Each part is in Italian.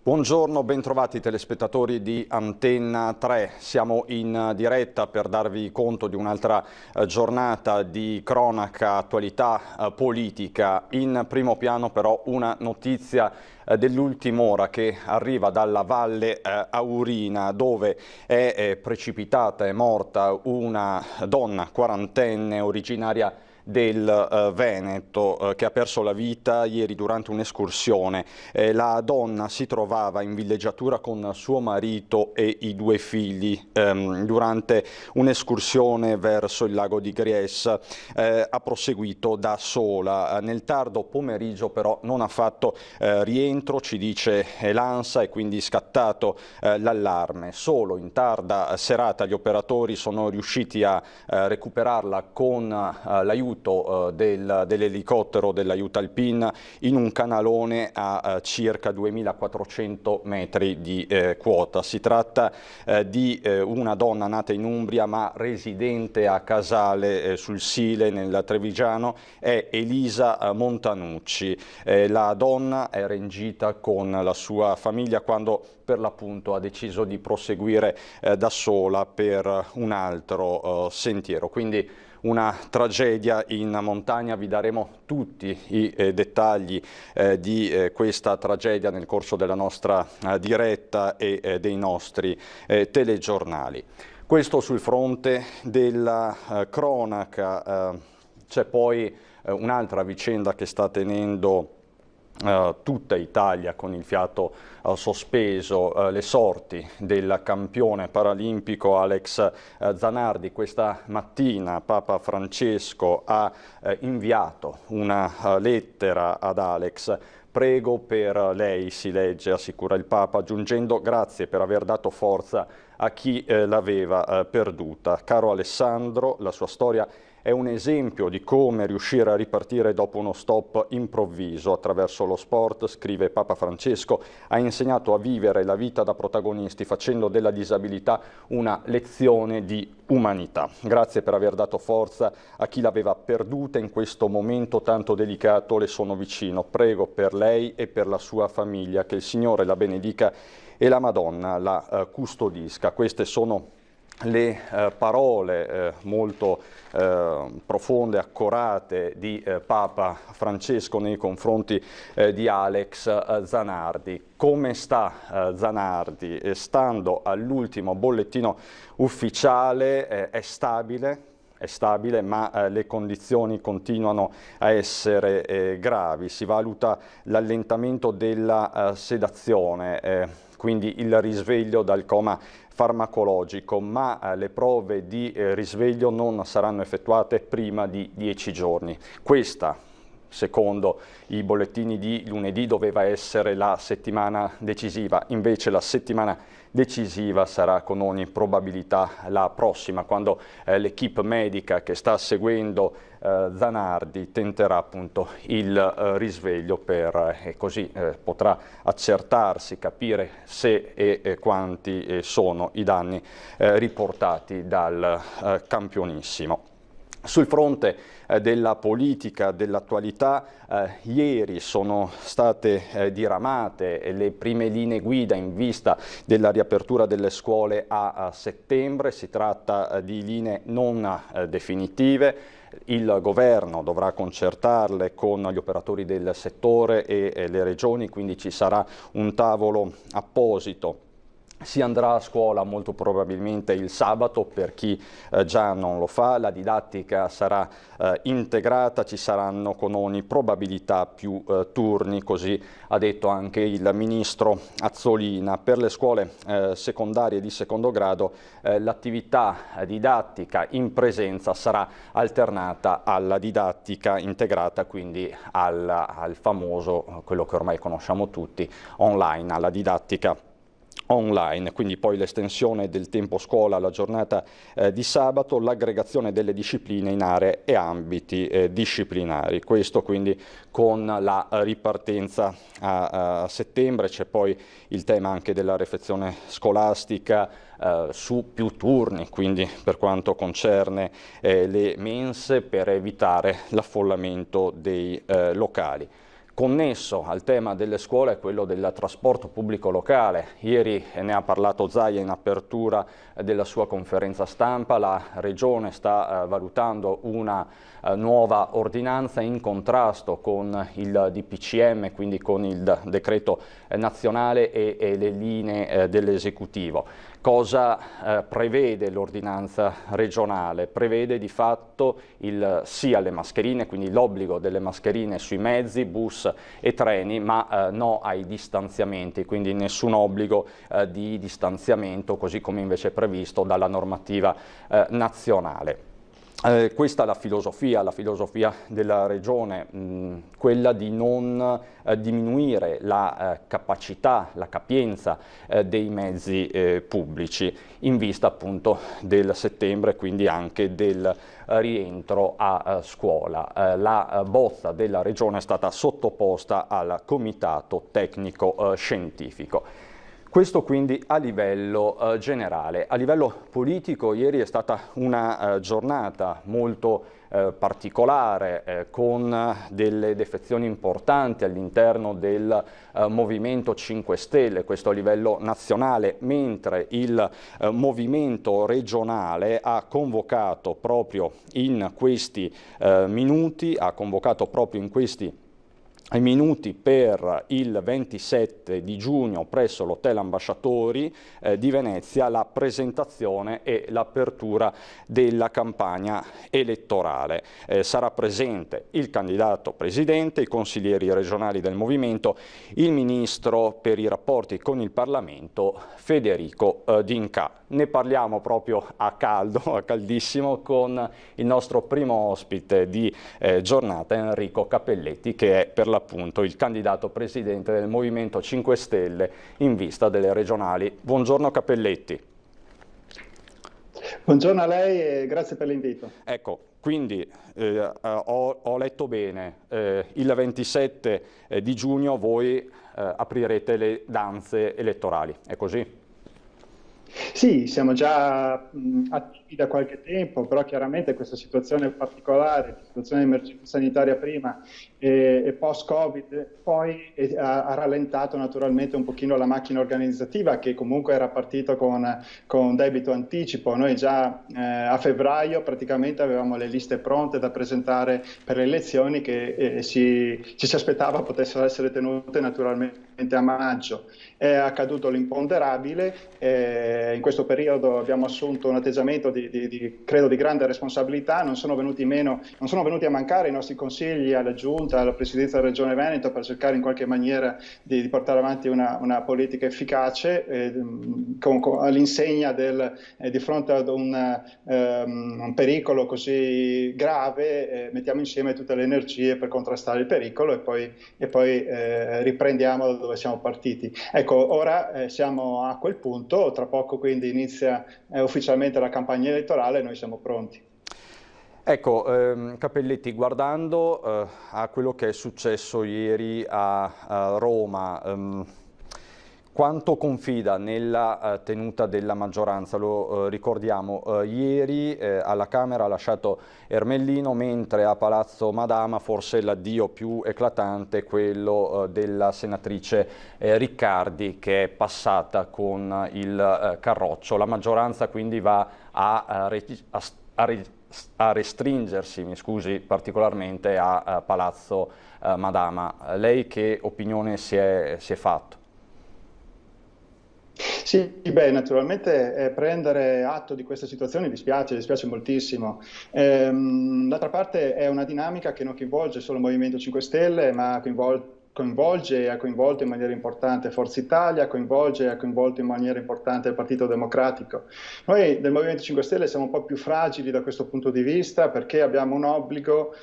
Buongiorno, bentrovati telespettatori di Antenna 3. Siamo in diretta per darvi conto di un'altra giornata di cronaca, attualità politica. In primo piano però una notizia dell'ultima ora che arriva dalla Valle Aurina, dove è precipitata, è morta una donna quarantenne originaria del Veneto che ha perso la vita ieri durante un'escursione. La donna si trovava in villeggiatura con suo marito e i due figli durante un'escursione verso il lago di Gries. Ha proseguito da sola. Nel tardo pomeriggio però non ha fatto rientro, ci dice l'ANSA, e quindi scattato l'allarme. Solo in tarda serata gli operatori sono riusciti a recuperarla con l'aiuto dell'elicottero dell'aiuto alpin in un canalone a circa 2400 metri di quota. Si tratta di una donna nata in Umbria ma residente a Casale sul Sile nel Trevigiano, è Elisa Montanucci. La donna era in gita con la sua famiglia quando per l'appunto ha deciso di proseguire da sola per un altro sentiero. Quindi una tragedia in montagna. Vi daremo tutti i dettagli di questa tragedia nel corso della nostra diretta e dei nostri telegiornali. Questo sul fronte della cronaca. C'è poi un'altra vicenda che sta tenendo tutta Italia con il fiato sospeso, le sorti del campione paralimpico Alex Zanardi. Questa mattina Papa Francesco ha inviato una lettera ad Alex. Prego per lei, si legge, assicura il Papa, aggiungendo grazie per aver dato forza a chi l'aveva perduta. Caro Alessandro, la sua storia è un esempio di come riuscire a ripartire dopo uno stop improvviso. Attraverso lo sport, scrive Papa Francesco, ha insegnato a vivere la vita da protagonisti, facendo della disabilità una lezione di umanità. Grazie per aver dato forza a chi l'aveva perduta in questo momento tanto delicato. Le sono vicino. Prego per lei e per la sua famiglia. Che il Signore la benedica e la Madonna la custodisca. Queste sono le parole molto profonde, accorate di Papa Francesco nei confronti di Alex Zanardi. Come sta Zanardi? Stando all'ultimo bollettino ufficiale è stabile, ma le condizioni continuano a essere gravi. Si valuta l'allentamento della sedazione, quindi il risveglio dal coma farmacologico, ma le prove di risveglio non saranno effettuate prima di 10 giorni. Questa, secondo i bollettini di lunedì, doveva essere la settimana decisiva. Invece la settimana decisiva sarà con ogni probabilità la prossima, quando l'equipe medica che sta seguendo Zanardi tenterà appunto il risveglio e così potrà accertarsi, capire se e quanti sono i danni riportati dal campionissimo. Sul fronte della politica, dell'attualità, ieri sono state diramate le prime linee guida in vista della riapertura delle scuole a settembre. Si tratta di linee non definitive. Il governo dovrà concertarle con gli operatori del settore e le regioni, quindi ci sarà un tavolo apposito. Si andrà a scuola molto probabilmente il sabato per chi già non lo fa, la didattica sarà integrata, ci saranno con ogni probabilità più turni, così ha detto anche il ministro Azzolina. Per le scuole secondarie di secondo grado l'attività didattica in presenza sarà alternata alla didattica integrata, quindi al famoso, quello che ormai conosciamo tutti, online, alla didattica online. Quindi poi l'estensione del tempo scuola alla giornata di sabato, l'aggregazione delle discipline in aree e ambiti disciplinari. Questo quindi con la ripartenza a settembre. C'è poi il tema anche della refezione scolastica su più turni, quindi per quanto concerne le mense, per evitare l'affollamento dei locali. connesso al tema delle scuole è quello del trasporto pubblico locale. Ieri ne ha parlato Zaia in apertura della sua conferenza stampa. La Regione sta valutando una nuova ordinanza in contrasto con il DPCM, quindi con il decreto nazionale e le linee dell'esecutivo. Cosa prevede l'ordinanza regionale? Prevede di fatto il sì alle mascherine, quindi l'obbligo delle mascherine sui mezzi, bus e treni, ma no ai distanziamenti, quindi nessun obbligo di distanziamento, così come invece previsto dalla normativa nazionale. Questa è la filosofia della Regione, quella di non diminuire la capacità, la capienza dei mezzi pubblici in vista appunto del settembre, quindi anche del rientro a scuola. La bozza della Regione è stata sottoposta al Comitato Tecnico Scientifico. Questo quindi a livello generale. A livello politico ieri è stata una giornata molto particolare, con delle defezioni importanti all'interno del Movimento 5 Stelle, questo a livello nazionale, mentre il Movimento regionale ha convocato proprio in questi minuti, per il 27 di giugno presso l'Hotel Ambasciatori di Venezia la presentazione e l'apertura della campagna elettorale. Sarà presente il candidato presidente, i consiglieri regionali del Movimento, il ministro per i rapporti con il Parlamento Federico D'Incà. Ne parliamo proprio a caldissimo, con il nostro primo ospite di giornata, Enrico Cappelletti, che è per l'appunto il candidato presidente del Movimento 5 Stelle in vista delle regionali. Buongiorno Cappelletti. Buongiorno a lei e grazie per l'invito. Ecco, quindi ho letto bene, il 27 di giugno voi aprirete le danze elettorali, è così? Sì, siamo già attivi da qualche tempo, però chiaramente questa situazione particolare, situazione di emergenza sanitaria prima e post-Covid poi ha rallentato naturalmente un pochino la macchina organizzativa, che comunque era partita con debito anticipo. Noi già a febbraio praticamente avevamo le liste pronte da presentare per le elezioni che ci si aspettava potessero essere tenute naturalmente a maggio. È accaduto l'imponderabile. In questo periodo abbiamo assunto un atteggiamento credo di grande responsabilità. Non sono venuti a mancare i nostri consigli alla Giunta, alla Presidenza della Regione Veneto, per cercare in qualche maniera di portare avanti una politica efficace all'insegna di fronte ad un pericolo così grave. Mettiamo insieme tutte le energie per contrastare il pericolo e poi riprendiamo da dove siamo partiti. Ecco, ora siamo a quel punto, tra poco quindi inizia ufficialmente la campagna elettorale e noi siamo pronti. Ecco, Cappelletti, guardando a quello che è successo ieri a Roma, quanto confida nella tenuta della maggioranza? Lo ricordiamo, ieri alla Camera ha lasciato Ermellino, mentre a Palazzo Madama forse l'addio più eclatante è quello della senatrice Riccardi, che è passata con il carroccio. La maggioranza quindi va a restringersi, mi scusi, particolarmente a Palazzo Madama. Lei che opinione si è fatto? Sì, beh, naturalmente prendere atto di questa situazione dispiace moltissimo. D'altra parte è una dinamica che non coinvolge solo il Movimento 5 Stelle, ma coinvolge e ha coinvolto in maniera importante Forza Italia, coinvolge e ha coinvolto in maniera importante il Partito Democratico. Noi del Movimento 5 Stelle siamo un po' più fragili da questo punto di vista, perché abbiamo un obbligo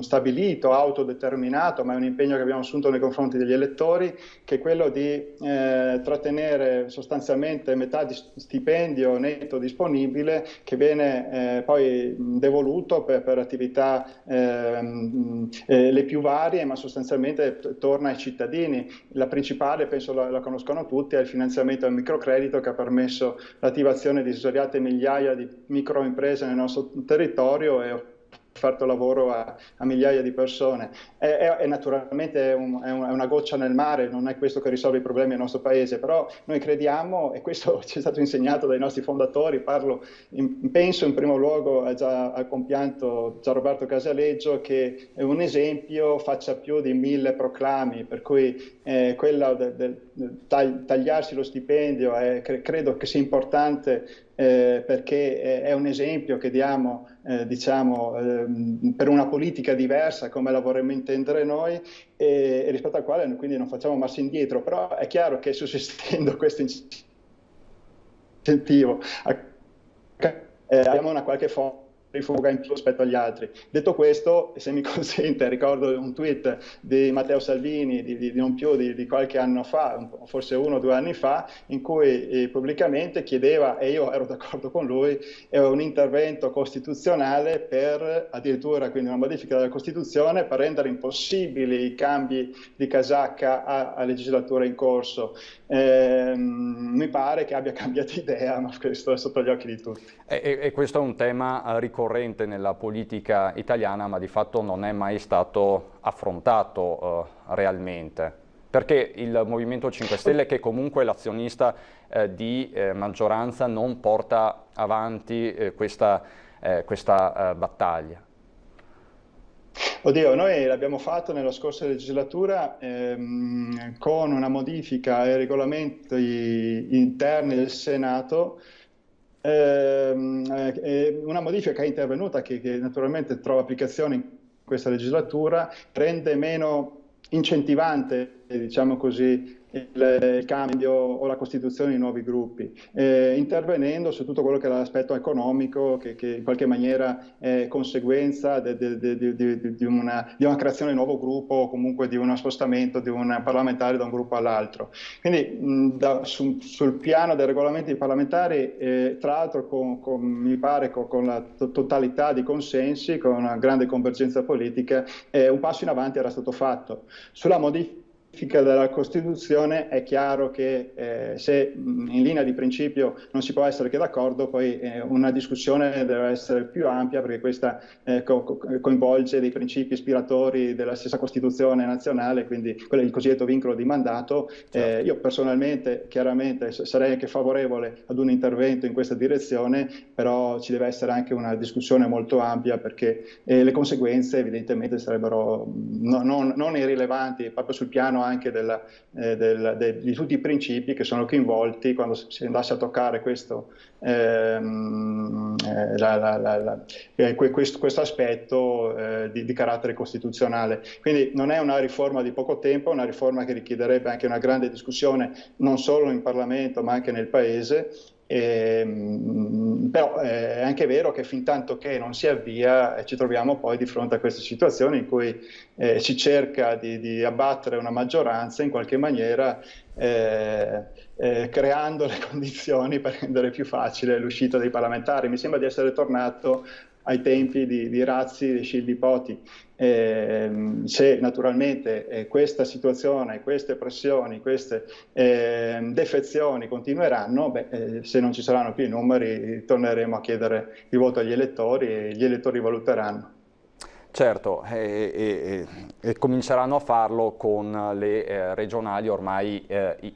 stabilito, autodeterminato, ma è un impegno che abbiamo assunto nei confronti degli elettori, che è quello di trattenere sostanzialmente metà di stipendio netto disponibile, che viene poi devoluto per attività le più varie, ma sostanzialmente torna ai cittadini. La principale, penso la conoscono tutti, è il finanziamento al microcredito, che ha permesso l'attivazione di svariate migliaia di microimprese nel nostro territorio e offerto lavoro a migliaia di persone. È naturalmente è una goccia nel mare, non è questo che risolve i problemi del nostro paese, però noi crediamo, e questo ci è stato insegnato dai nostri fondatori, penso in primo luogo al compianto Gianroberto Casaleggio, che un esempio faccia più di 1000 proclami, per cui quella tagliarsi lo stipendio credo che sia importante, perché è un esempio che diamo per una politica diversa come la vorremmo intendere noi, e rispetto al quale quindi non facciamo marcia indietro. Però è chiaro che sussistendo questo incentivo abbiamo una qualche forma di fuga in più rispetto agli altri. Detto questo, se mi consente, ricordo un tweet di Matteo Salvini di non più di qualche anno fa, forse 1 o 2 anni fa, in cui pubblicamente chiedeva, e io ero d'accordo con lui, un intervento costituzionale addirittura quindi una modifica della Costituzione per rendere impossibili i cambi di casacca a legislatura in corso. Mi pare che abbia cambiato idea, ma questo è sotto gli occhi di tutti. E questo è un tema ricorrente nella politica italiana, ma di fatto non è mai stato affrontato realmente. Perché il Movimento 5 Stelle, che comunque è l'azionista di maggioranza, non porta avanti questa battaglia? Oddio, noi l'abbiamo fatto nella scorsa legislatura con una modifica ai regolamenti interni del Senato, una modifica che è intervenuta, che naturalmente trova applicazione in questa legislatura, rende meno incentivante, diciamo così, il cambio o la costituzione di nuovi gruppi, intervenendo su tutto quello che è l'aspetto economico, che in qualche maniera è conseguenza di una creazione di un nuovo gruppo, o comunque di uno spostamento di un parlamentare da un gruppo all'altro. Quindi sul piano dei regolamenti parlamentari, tra l'altro mi pare con la totalità di consensi, con una grande convergenza politica, un passo in avanti era stato fatto. Sulla modifica della Costituzione è chiaro che se in linea di principio non si può essere che d'accordo, poi una discussione deve essere più ampia, perché questa coinvolge dei principi ispiratori della stessa Costituzione nazionale, quindi quello è il cosiddetto vincolo di mandato. Certo. Io personalmente chiaramente sarei anche favorevole ad un intervento in questa direzione, però ci deve essere anche una discussione molto ampia, perché le conseguenze evidentemente sarebbero non irrilevanti, proprio sul piano anche di tutti i principi che sono coinvolti quando si andasse a toccare questo aspetto di carattere costituzionale. Quindi non è una riforma di poco tempo, è una riforma che richiederebbe anche una grande discussione non solo in Parlamento ma anche nel Paese. Però è anche vero che fin tanto che non si avvia ci troviamo poi di fronte a queste situazioni in cui si cerca di abbattere una maggioranza in qualche maniera, creando le condizioni per rendere più facile l'uscita dei parlamentari. Mi sembra di essere tornato ai tempi di Razzi, di Scilli-Poti. Se naturalmente questa situazione, queste pressioni, queste defezioni continueranno, se non ci saranno più i numeri, torneremo a chiedere il voto agli elettori e gli elettori valuteranno. Certo, e cominceranno a farlo con le regionali ormai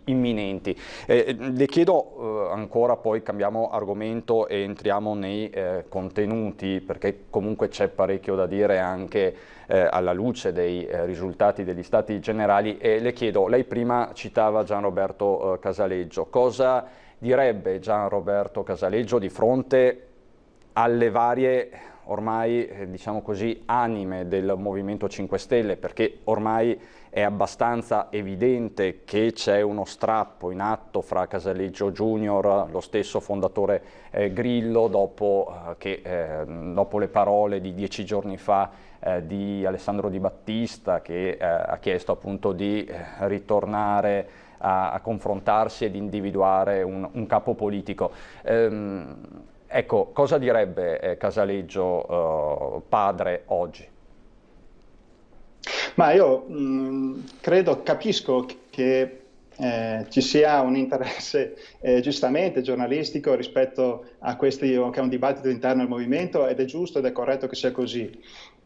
imminenti. Le chiedo ancora, poi cambiamo argomento e entriamo nei contenuti, perché comunque c'è parecchio da dire anche alla luce dei risultati degli stati generali, e le chiedo, lei prima citava Gianroberto Casaleggio, cosa direbbe Gianroberto Casaleggio di fronte alle varie ormai diciamo così anime del Movimento 5 Stelle, perché ormai è abbastanza evidente che c'è uno strappo in atto fra Casaleggio Junior, lo stesso fondatore Grillo, dopo le parole di 10 giorni fa di Alessandro Di Battista, che ha chiesto appunto di ritornare a confrontarsi ed individuare un capo politico. Ecco, cosa direbbe Casaleggio padre oggi? Ma io capisco che ci sia un interesse giustamente giornalistico rispetto a questi, che è un dibattito interno al movimento, ed è giusto ed è corretto che sia così.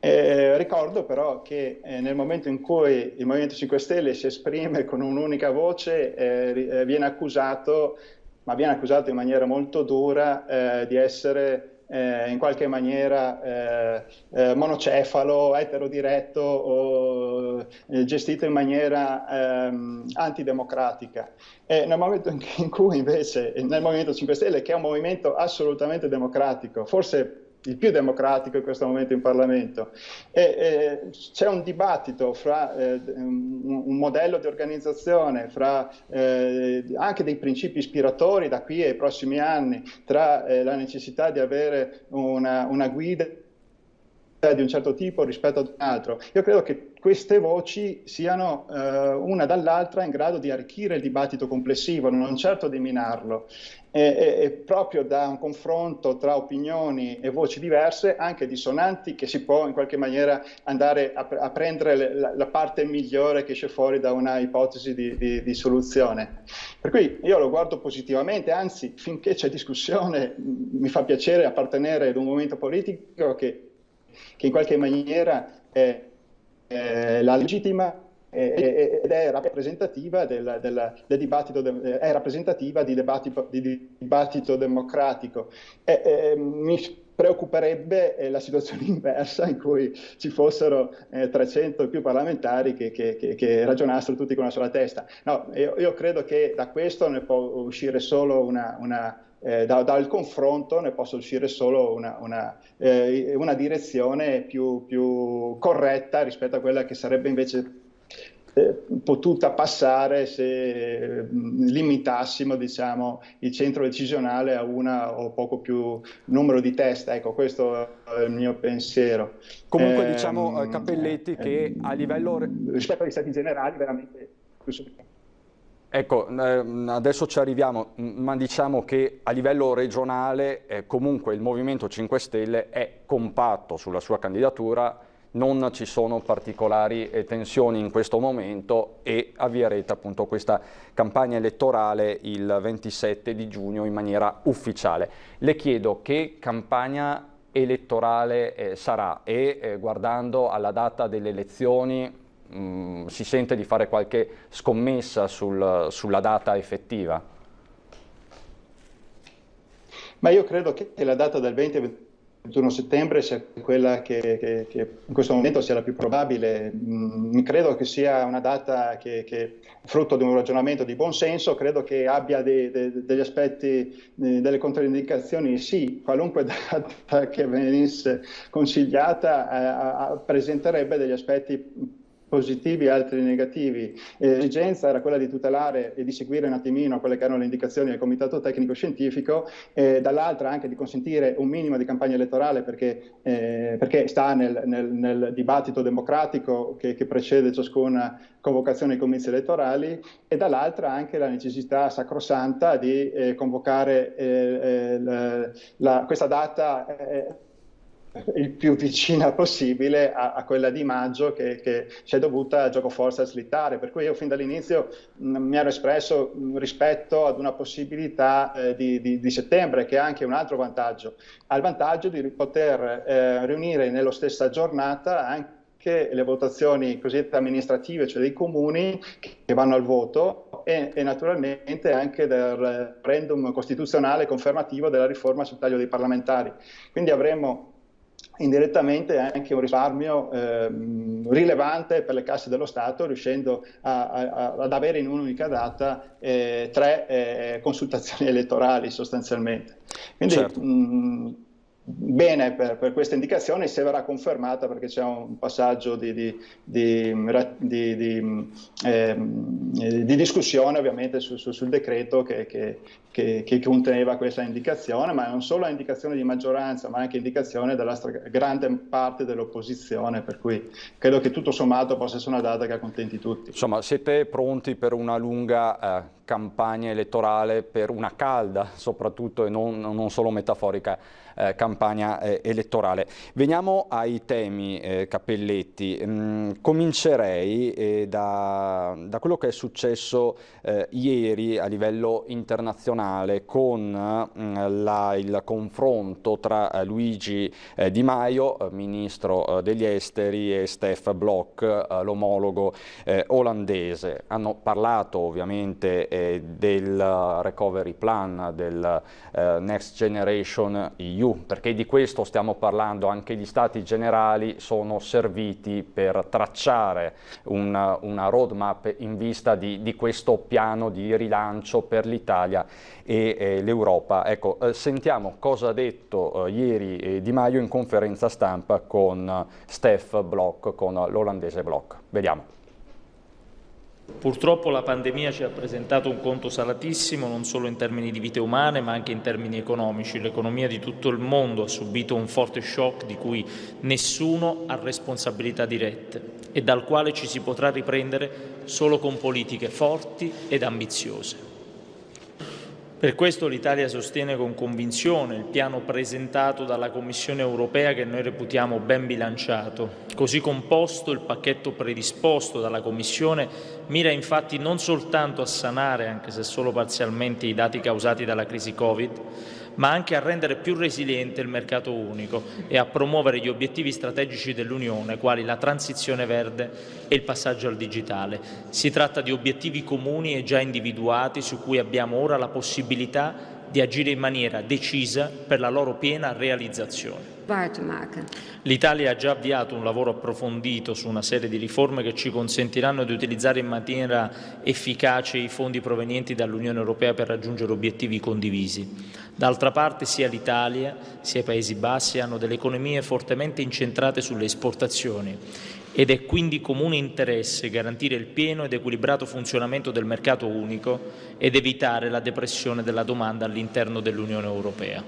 Ricordo però che nel momento in cui il Movimento 5 Stelle si esprime con un'unica voce, viene accusato in maniera molto dura di essere in qualche maniera monocefalo, eterodiretto o gestito in maniera antidemocratica. E nel momento in cui invece nel Movimento 5 Stelle, che è un movimento assolutamente democratico, forse il più democratico in questo momento in Parlamento, c'è un dibattito fra un modello di organizzazione, fra anche dei principi ispiratori da qui ai prossimi anni, tra la necessità di avere una guida di un certo tipo rispetto ad un altro. Io credo che queste voci siano una dall'altra in grado di arricchire il dibattito complessivo, non certo di minarlo. E proprio da un confronto tra opinioni e voci diverse, anche dissonanti, che si può in qualche maniera andare a prendere la parte migliore che esce fuori da una ipotesi di soluzione. Per cui io lo guardo positivamente, anzi, finché c'è discussione, mi fa piacere appartenere ad un movimento politico che in qualche maniera è la legittima ed è rappresentativa del dibattito, è rappresentativa di dibattito democratico. Mi preoccuperebbe la situazione inversa, in cui ci fossero 300 e più parlamentari che ragionassero tutti con una sola testa. No, io credo che da questo ne può uscire solo dal confronto ne possa uscire solo una direzione più corretta rispetto a quella che sarebbe invece potuta passare se limitassimo, diciamo, il centro decisionale a una o poco più numero di teste. Ecco, questo è il mio pensiero. Comunque diciamo, Cappelletti, che a livello... rispetto agli stati generali veramente... Ecco, adesso ci arriviamo, ma diciamo che a livello regionale comunque il Movimento 5 Stelle è compatto sulla sua candidatura, non ci sono particolari tensioni in questo momento e avvierete appunto questa campagna elettorale il 27 di giugno in maniera ufficiale. Le chiedo che campagna elettorale sarà e guardando alla data delle elezioni si sente di fare qualche scommessa sulla data effettiva? Ma io credo che la data del 20 e 21 settembre sia quella che in questo momento sia la più probabile. Credo che sia una data che è frutto di un ragionamento di buon senso, credo che abbia degli aspetti, delle controindicazioni. Sì, qualunque data che venisse consigliata presenterebbe degli aspetti positivi e altri negativi. L'esigenza era quella di tutelare e di seguire un attimino quelle che erano le indicazioni del Comitato Tecnico Scientifico, dall'altra anche di consentire un minimo di campagna elettorale perché sta nel dibattito democratico che precede ciascuna convocazione ai comizi elettorali, e dall'altra anche la necessità sacrosanta di convocare questa data il più vicina possibile a quella di maggio che ci è dovuta a giocoforza slittare. Per cui io fin dall'inizio mi ero espresso rispetto ad una possibilità di settembre, che ha anche un altro vantaggio. Ha il vantaggio di poter riunire nello stessa giornata anche le votazioni cosiddette amministrative, cioè dei comuni che vanno al voto, e naturalmente anche del referendum costituzionale confermativo della riforma sul taglio dei parlamentari. Quindi avremo indirettamente anche un risparmio rilevante per le casse dello Stato, riuscendo ad avere in un'unica data 3 consultazioni elettorali sostanzialmente. Quindi certo. Bene per questa indicazione, se verrà confermata, perché c'è un passaggio di discussione ovviamente sul decreto che conteneva questa indicazione, ma non solo indicazione di maggioranza, ma anche indicazione della grande parte dell'opposizione, per cui credo che tutto sommato possa essere una data che accontenti tutti. Insomma, siete pronti per una lunga campagna elettorale, per una calda soprattutto e non solo metaforica campagna elettorale. Veniamo ai temi, Cappelletti. Comincerei da quello che è successo ieri a livello internazionale con il confronto tra Luigi Di Maio, ministro degli esteri, e Stef Blok, l'omologo olandese. Hanno parlato ovviamente del recovery plan, del Next Generation EU, perché di questo stiamo parlando. Anche gli stati generali sono serviti per tracciare una roadmap in vista di questo piano di rilancio per l'Italia e l'Europa. Ecco, sentiamo cosa ha detto ieri Di Maio in conferenza stampa con Stef Blok, con l'olandese Blok. Vediamo. Purtroppo la pandemia ci ha presentato un conto salatissimo, non solo in termini di vite umane, ma anche in termini economici. L'economia di tutto il mondo ha subito un forte shock di cui nessuno ha responsabilità dirette e dal quale ci si potrà riprendere solo con politiche forti ed ambiziose. Per questo l'Italia sostiene con convinzione il piano presentato dalla Commissione europea, che noi reputiamo ben bilanciato. Così composto, il pacchetto predisposto dalla Commissione mira infatti non soltanto a sanare, anche se solo parzialmente, i dati causati dalla crisi Covid, ma anche a rendere più resiliente il mercato unico e a promuovere gli obiettivi strategici dell'Unione, quali la transizione verde e il passaggio al digitale. Si tratta di obiettivi comuni e già individuati, su cui abbiamo ora la possibilità di agire in maniera decisa per la loro piena realizzazione. L'Italia ha già avviato un lavoro approfondito su una serie di riforme che ci consentiranno di utilizzare in maniera efficace i fondi provenienti dall'Unione Europea per raggiungere obiettivi condivisi. D'altra parte, sia l'Italia sia i Paesi Bassi hanno delle economie fortemente incentrate sulle esportazioni ed è quindi comune interesse garantire il pieno ed equilibrato funzionamento del mercato unico ed evitare la depressione della domanda all'interno dell'Unione Europea.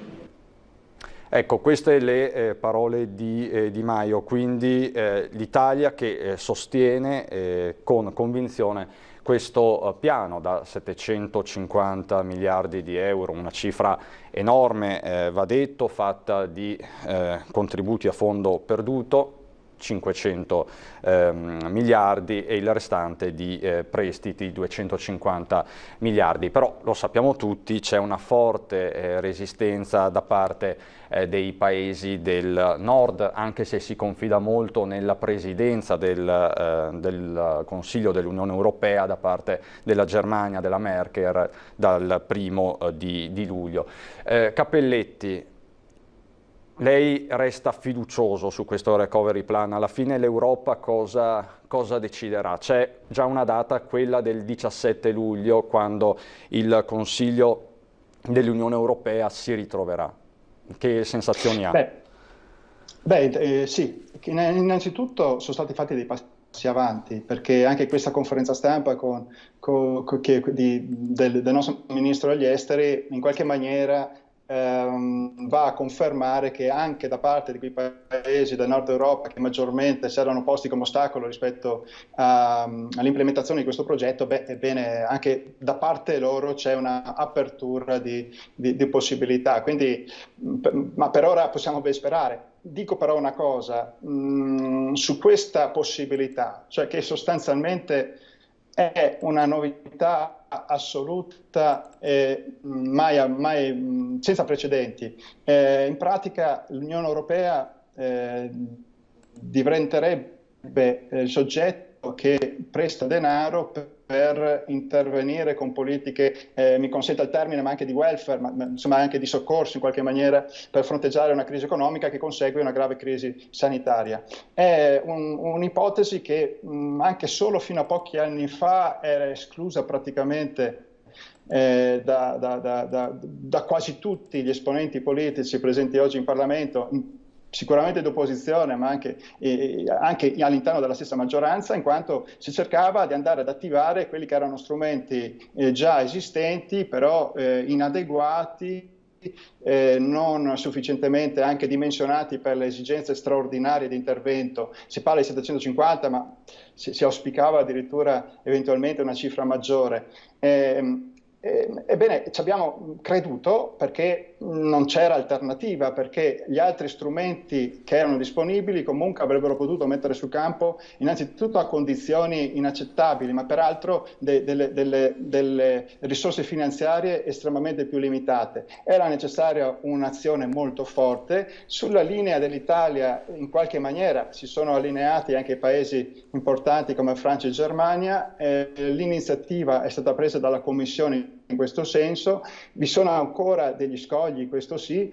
Ecco, queste le parole di Maio, quindi l'Italia che sostiene con convinzione questo piano da 750 miliardi di euro, una cifra enorme, va detto, fatta di contributi a fondo perduto, 500 miliardi, e il restante di prestiti, 250 miliardi. Però lo sappiamo tutti, c'è una forte resistenza da parte dei paesi del nord, anche se si confida molto nella presidenza del Consiglio dell'Unione Europea da parte della Germania, della Merkel, dal 1° di luglio. Cappelletti, lei resta fiducioso su questo recovery plan? Alla fine l'Europa cosa deciderà? C'è già una data, quella del 17 luglio, quando il Consiglio dell'Unione Europea si ritroverà. Che sensazioni ha? Sì, innanzitutto sono stati fatti dei passi avanti, perché anche questa conferenza stampa del nostro Ministro degli Esteri in qualche maniera va a confermare che anche da parte di quei paesi del nord Europa che maggiormente si erano posti come ostacolo rispetto all'implementazione di questo progetto, ebbene anche da parte loro c'è una apertura di possibilità. Quindi, ma per ora possiamo ben sperare. Dico però una cosa su questa possibilità, cioè che sostanzialmente è una novità assoluta, mai senza precedenti. In pratica l'Unione Europea diventerebbe il soggetto che presta denaro per intervenire con politiche, mi consenta il termine, ma anche di welfare, ma insomma anche di soccorso in qualche maniera, per fronteggiare una crisi economica che consegue una grave crisi sanitaria. È un'ipotesi che anche solo fino a pochi anni fa era esclusa praticamente da quasi tutti gli esponenti politici presenti oggi in Parlamento, sicuramente d'opposizione, ma anche all'interno della stessa maggioranza, in quanto si cercava di andare ad attivare quelli che erano strumenti già esistenti, però inadeguati, non sufficientemente anche dimensionati per le esigenze straordinarie di intervento. Si parla di 750, ma si auspicava addirittura eventualmente una cifra maggiore. Ebbene, ci abbiamo creduto perché non c'era alternativa, perché gli altri strumenti che erano disponibili comunque avrebbero potuto mettere sul campo innanzitutto a condizioni inaccettabili, ma peraltro delle risorse finanziarie estremamente più limitate. Era necessaria un'azione molto forte. Sulla linea dell'Italia in qualche maniera si sono allineati anche paesi importanti come Francia e Germania. L'iniziativa è stata presa dalla Commissione in questo senso. Vi sono ancora degli scogli, questo sì.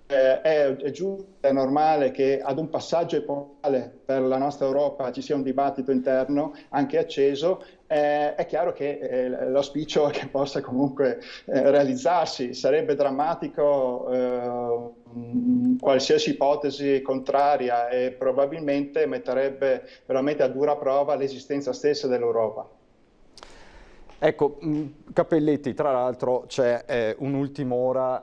È giusto, è normale che ad un passaggio epocale per la nostra Europa ci sia un dibattito interno anche acceso. È chiaro che l'auspicio è che possa comunque realizzarsi. Sarebbe drammatico qualsiasi ipotesi contraria e probabilmente metterebbe veramente a dura prova l'esistenza stessa dell'Europa. Ecco, Cappelletti, tra l'altro c'è un'ultima ora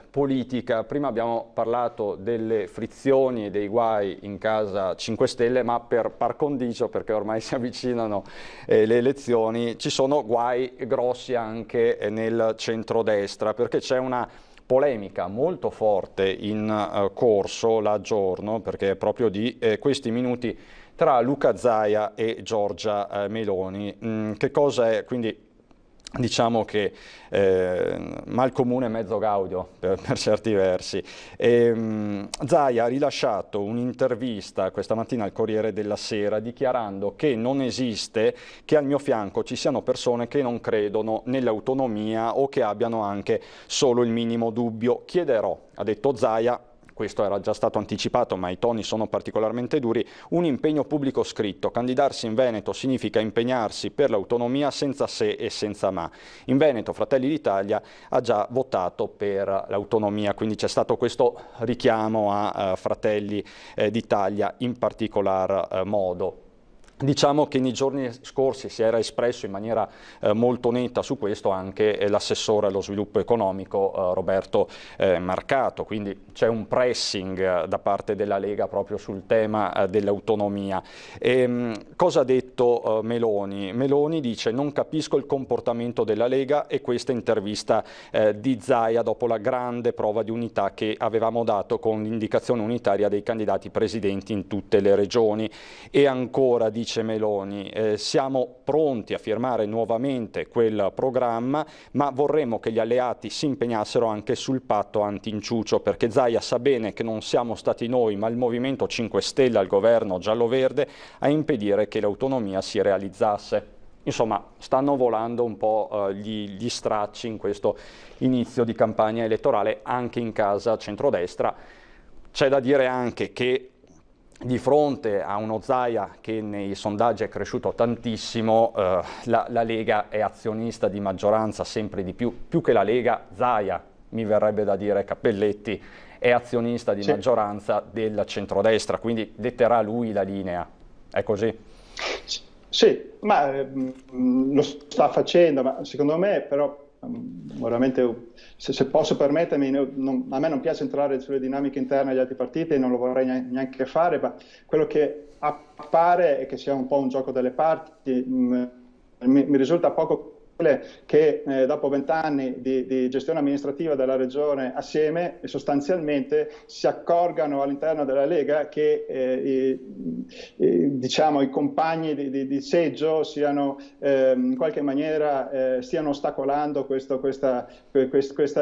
politica. Prima abbiamo parlato delle frizioni e dei guai in casa 5 Stelle, ma per par condicio, perché ormai si avvicinano le elezioni, ci sono guai grossi anche nel centrodestra, perché c'è una polemica molto forte in corso, la aggiorno, perché è proprio di questi minuti, tra Luca Zaia e Giorgia Meloni. Che cosa è? Quindi diciamo che mal comune mezzo gaudio per certi versi. Zaia ha rilasciato un'intervista questa mattina al Corriere della Sera dichiarando che non esiste che al mio fianco ci siano persone che non credono nell'autonomia o che abbiano anche solo il minimo dubbio. Chiederò, ha detto Zaia, questo era già stato anticipato ma i toni sono particolarmente duri, un impegno pubblico scritto. Candidarsi in Veneto significa impegnarsi per l'autonomia senza se e senza ma. In Veneto Fratelli d'Italia ha già votato per l'autonomia, quindi c'è stato questo richiamo a Fratelli d'Italia in particolar modo. Diciamo che nei giorni scorsi si era espresso in maniera molto netta su questo anche l'assessore allo sviluppo economico Roberto Marcato, quindi c'è un pressing da parte della Lega proprio sul tema dell'autonomia. Cosa ha detto Meloni? Meloni dice: non capisco il comportamento della Lega, e questa intervista di Zaia dopo la grande prova di unità che avevamo dato con l'indicazione unitaria dei candidati presidenti in tutte le regioni. E ancora dice Meloni, siamo pronti a firmare nuovamente quel programma, ma vorremmo che gli alleati si impegnassero anche sul patto anti-inciucio, perché Zaia sa bene che non siamo stati noi, ma il Movimento 5 Stelle al governo giallo-verde a impedire che l'autonomia si realizzasse. Insomma, stanno volando un po' gli stracci in questo inizio di campagna elettorale anche in casa centrodestra. C'è da dire anche che di fronte a uno Zaia che nei sondaggi è cresciuto tantissimo, la Lega è azionista di maggioranza sempre di più che la Lega, Zaia, mi verrebbe da dire, Cappelletti, è azionista di maggioranza del centrodestra, quindi detterà lui la linea, è così? Sì, ma lo sta facendo, ma secondo me però veramente, se posso permettermi, a me non piace entrare sulle dinamiche interne degli altri partiti e non lo vorrei neanche fare, ma quello che appare è che sia un po' un gioco delle parti. Mi risulta poco che dopo 20 anni di gestione amministrativa della regione assieme sostanzialmente si accorgano all'interno della Lega che diciamo, i compagni di seggio siano in qualche maniera stiano ostacolando questa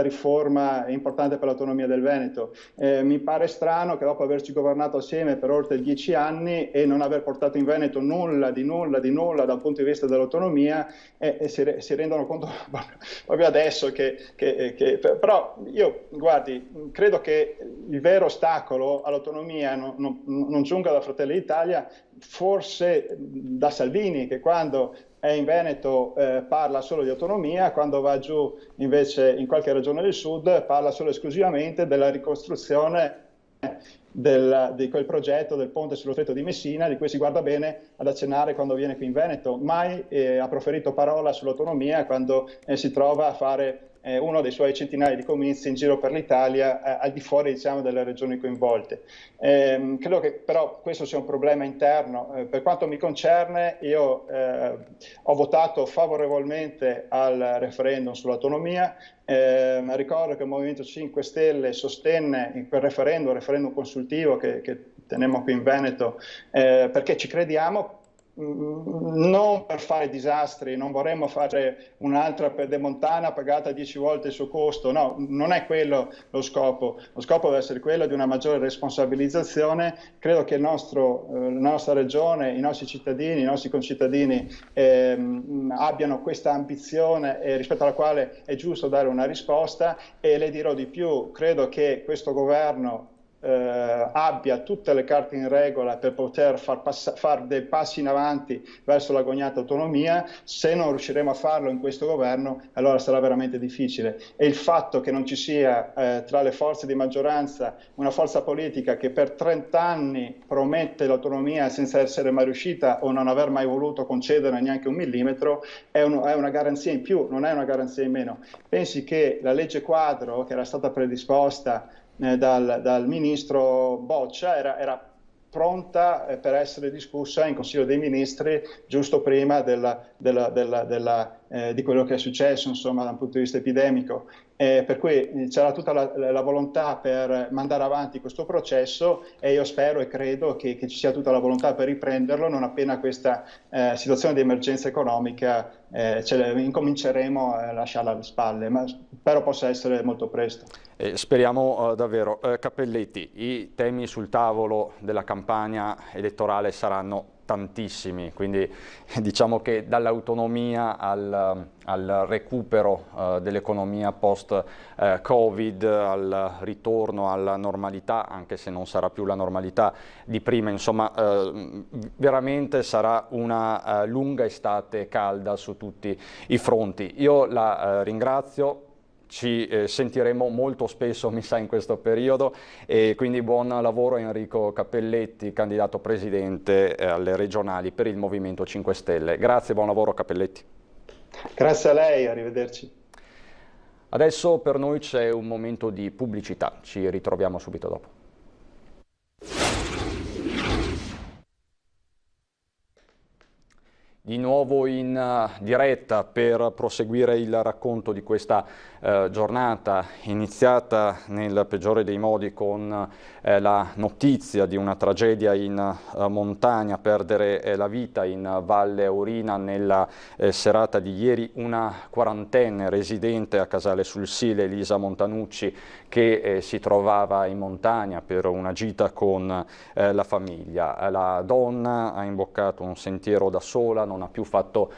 riforma importante per l'autonomia del Veneto. Mi pare strano che dopo averci governato assieme per oltre 10 anni e non aver portato in Veneto nulla dal punto di vista dell'autonomia si rendono conto proprio adesso però io, guardi, credo che il vero ostacolo all'autonomia non giunga da Fratelli d'Italia, forse da Salvini, che quando è in Veneto parla solo di autonomia, quando va giù invece in qualche regione del sud parla solo esclusivamente della ricostruzione di quel progetto del ponte sullo Stretto di Messina, di cui si guarda bene ad accennare quando viene qui in Veneto. Mai ha proferito parola sull'autonomia quando si trova a fare uno dei suoi centinaia di comizi in giro per l'Italia, al di fuori, diciamo, delle regioni coinvolte. Credo che però questo sia un problema interno. Per quanto mi concerne, io ho votato favorevolmente al referendum sull'autonomia. Ricordo che il Movimento 5 Stelle sostenne in quel referendum consultivo che tenemmo qui in Veneto, perché ci crediamo, non per fare disastri, non vorremmo fare un'altra pedemontana pagata 10 volte il suo costo, no, non è quello lo scopo deve essere quello di una maggiore responsabilizzazione. Credo che la nostra regione, i nostri cittadini, i nostri concittadini abbiano questa ambizione rispetto alla quale è giusto dare una risposta, e le dirò di più, credo che questo governo abbia tutte le carte in regola per poter far dei passi in avanti verso l'agognata autonomia. Se non riusciremo a farlo in questo governo, allora sarà veramente difficile. E il fatto che non ci sia tra le forze di maggioranza una forza politica che per 30 anni promette l'autonomia senza essere mai riuscita o non aver mai voluto concedere neanche un millimetro è una garanzia in più, non è una garanzia in meno. Pensi che la legge quadro che era stata predisposta dal ministro Boccia era pronta per essere discussa in Consiglio dei Ministri giusto prima di quello che è successo, insomma, da un punto di vista epidemico. Per cui c'era tutta la volontà per mandare avanti questo processo, e io spero e credo che ci sia tutta la volontà per riprenderlo non appena questa situazione di emergenza economica incominceremo a lasciarla alle spalle, ma spero possa essere molto presto. Speriamo davvero. Cappelletti, i temi sul tavolo della campagna elettorale saranno tantissimi, quindi diciamo che dall'autonomia al recupero dell'economia post-Covid, al ritorno alla normalità, anche se non sarà più la normalità di prima, insomma veramente sarà una lunga estate calda su tutti i fronti. Io la ringrazio. Ci sentiremo molto spesso, mi sa, in questo periodo, e quindi buon lavoro Enrico Cappelletti, candidato presidente alle regionali per il Movimento 5 Stelle. Grazie, buon lavoro Cappelletti. Grazie a lei, arrivederci. Adesso per noi c'è un momento di pubblicità, ci ritroviamo subito dopo. Di nuovo in diretta per proseguire il racconto di questa giornata iniziata nel peggiore dei modi con la notizia di una tragedia in montagna, perdere la vita in Valle Aurina nella serata di ieri una quarantenne residente a Casale sul Sile, Elisa Montanucci, che si trovava in montagna per una gita con la famiglia. La donna ha imboccato un sentiero da sola, non ha più fatto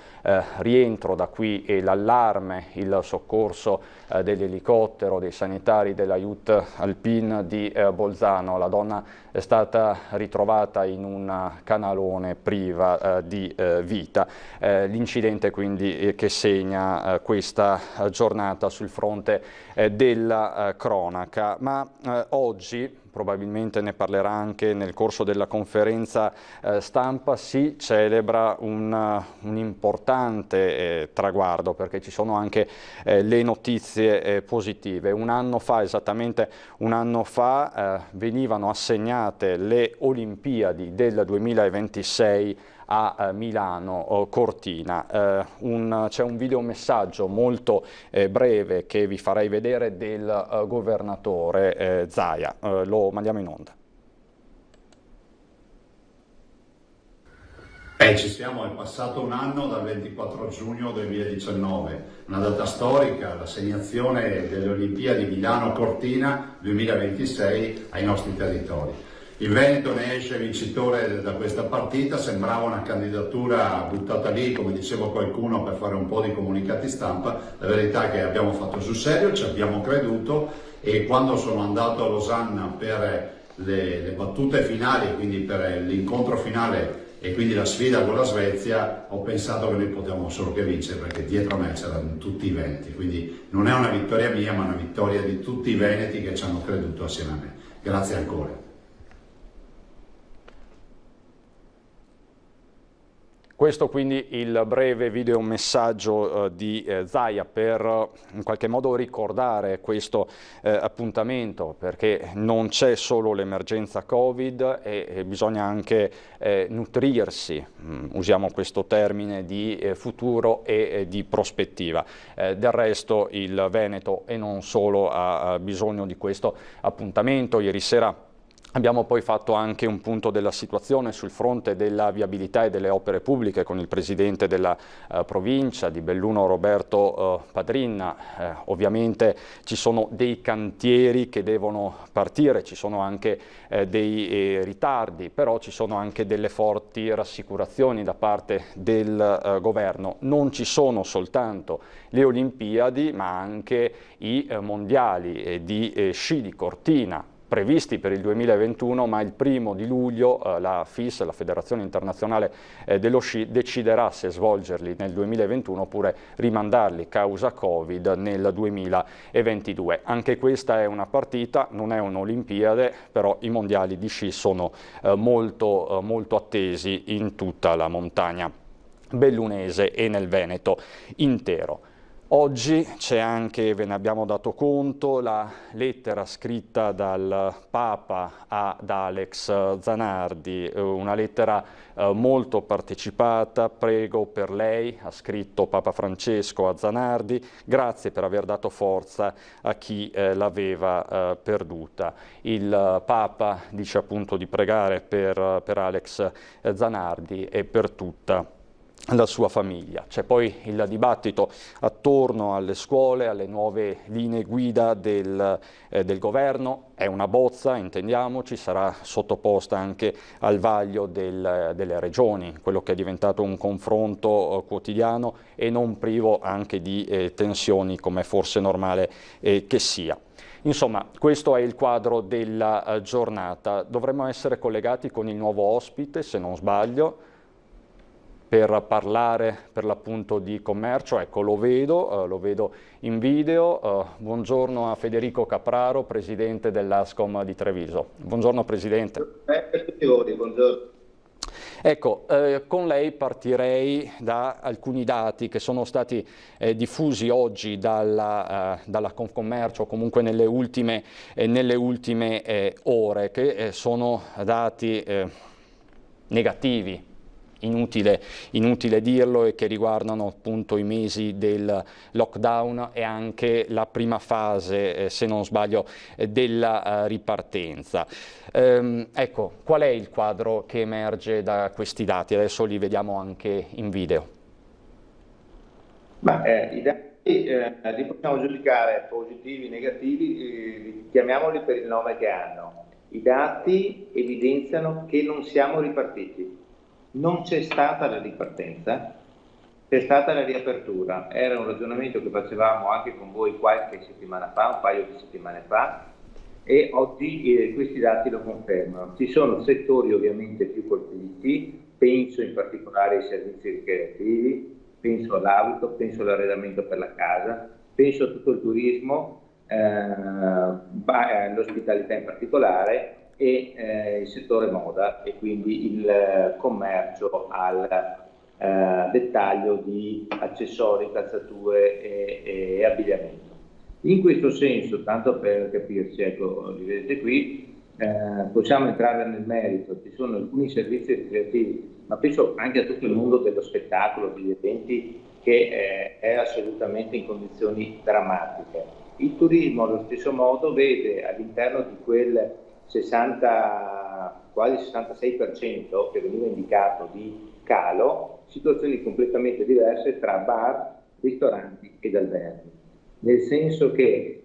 rientro da qui, e l'allarme, il soccorso dell'elicottero, dei sanitari dell'Aiut Alpin di Bolzano. La donna è stata ritrovata in un canalone priva di vita. L'incidente quindi che segna questa giornata sul fronte della cronaca. Ma oggi, probabilmente ne parlerà anche nel corso della conferenza stampa, si celebra un importante traguardo, perché ci sono anche le notizie positive. Esattamente un anno fa, venivano assegnate le Olimpiadi del 2026 a Milano Cortina. C'è un videomessaggio molto breve che vi farei vedere del governatore Zaia. Lo mandiamo in onda. Ci siamo, è passato un anno dal 24 giugno 2019, una data storica, l'assegnazione delle Olimpiadi Milano Cortina 2026 ai nostri territori. Il Veneto ne esce vincitore da questa partita, sembrava una candidatura buttata lì, come diceva qualcuno, per fare un po' di comunicati stampa. La verità è che abbiamo fatto sul serio, ci abbiamo creduto, e quando sono andato a Losanna per le battute finali, quindi per l'incontro finale e quindi la sfida con la Svezia, ho pensato che noi potevamo solo che vincere, perché dietro a me c'erano tutti i veneti, quindi non è una vittoria mia ma una vittoria di tutti i veneti che ci hanno creduto assieme a me. Grazie ancora. Questo quindi il breve video messaggio di Zaia per in qualche modo ricordare questo appuntamento, perché non c'è solo l'emergenza Covid e bisogna anche nutrirsi, usiamo questo termine, di futuro e di prospettiva. Del resto il Veneto e non solo ha bisogno di questo appuntamento. Ieri sera abbiamo poi fatto anche un punto della situazione sul fronte della viabilità e delle opere pubbliche con il presidente della provincia di Belluno, Roberto Padrinna. Ovviamente ci sono dei cantieri che devono partire, ci sono anche dei ritardi, però ci sono anche delle forti rassicurazioni da parte del governo. Non ci sono soltanto le Olimpiadi, ma anche i mondiali di sci di Cortina, previsti per il 2021, ma il 1° luglio la FIS, la Federazione Internazionale dello Sci, deciderà se svolgerli nel 2021 oppure rimandarli causa Covid nel 2022. Anche questa è una partita, non è un'Olimpiade, però i mondiali di sci sono molto attesi in tutta la montagna bellunese e nel Veneto intero. Oggi c'è anche, ve ne abbiamo dato conto, la lettera scritta dal Papa ad Alex Zanardi, una lettera molto partecipata. Prego per lei, ha scritto Papa Francesco a Zanardi, grazie per aver dato forza a chi l'aveva perduta. Il Papa dice appunto di pregare per Alex Zanardi e per tutta la sua famiglia. C'è poi il dibattito attorno alle scuole, alle nuove linee guida del governo. È una bozza, intendiamoci, sarà sottoposta anche al vaglio delle regioni, quello che è diventato un confronto quotidiano e non privo anche di tensioni, come è forse normale che sia. Insomma, questo è il quadro della giornata. Dovremmo essere collegati con il nuovo ospite, se non sbaglio, per parlare per l'appunto di commercio. Ecco, lo vedo in video. Buongiorno a Federico Capraro, presidente dell'Ascom di Treviso. Buongiorno Presidente. Buongiorno. Ecco, con lei partirei da alcuni dati che sono stati diffusi oggi dalla Confcommercio, comunque nelle ultime ore, che sono dati negativi. Inutile dirlo, e che riguardano appunto i mesi del lockdown e anche la prima fase, se non sbaglio, della ripartenza. Ecco, qual è il quadro che emerge da questi dati? Adesso li vediamo anche in video. I dati li possiamo giudicare positivi, negativi, chiamiamoli per il nome che hanno. I dati evidenziano che non siamo ripartiti. Non c'è stata la ripartenza, c'è stata la riapertura. Era un ragionamento che facevamo anche con voi qualche settimana fa, un paio di settimane fa, e oggi questi dati lo confermano. Ci sono settori ovviamente più colpiti, penso in particolare ai servizi ricreativi, penso all'auto, penso all'arredamento per la casa, penso a tutto il turismo, all'ospitalità in particolare, e il settore moda e quindi il commercio al dettaglio di accessori, calzature e abbigliamento. In questo senso, tanto per capirci, ecco, li vedete qui, possiamo entrare nel merito. Ci sono alcuni servizi ricreativi, ma penso anche a tutto il mondo dello spettacolo, degli eventi, che è assolutamente in condizioni drammatiche. Il turismo allo stesso modo vede all'interno di quel quasi 66% che veniva indicato di calo, situazioni completamente diverse tra bar, ristoranti ed alberghi. Nel senso che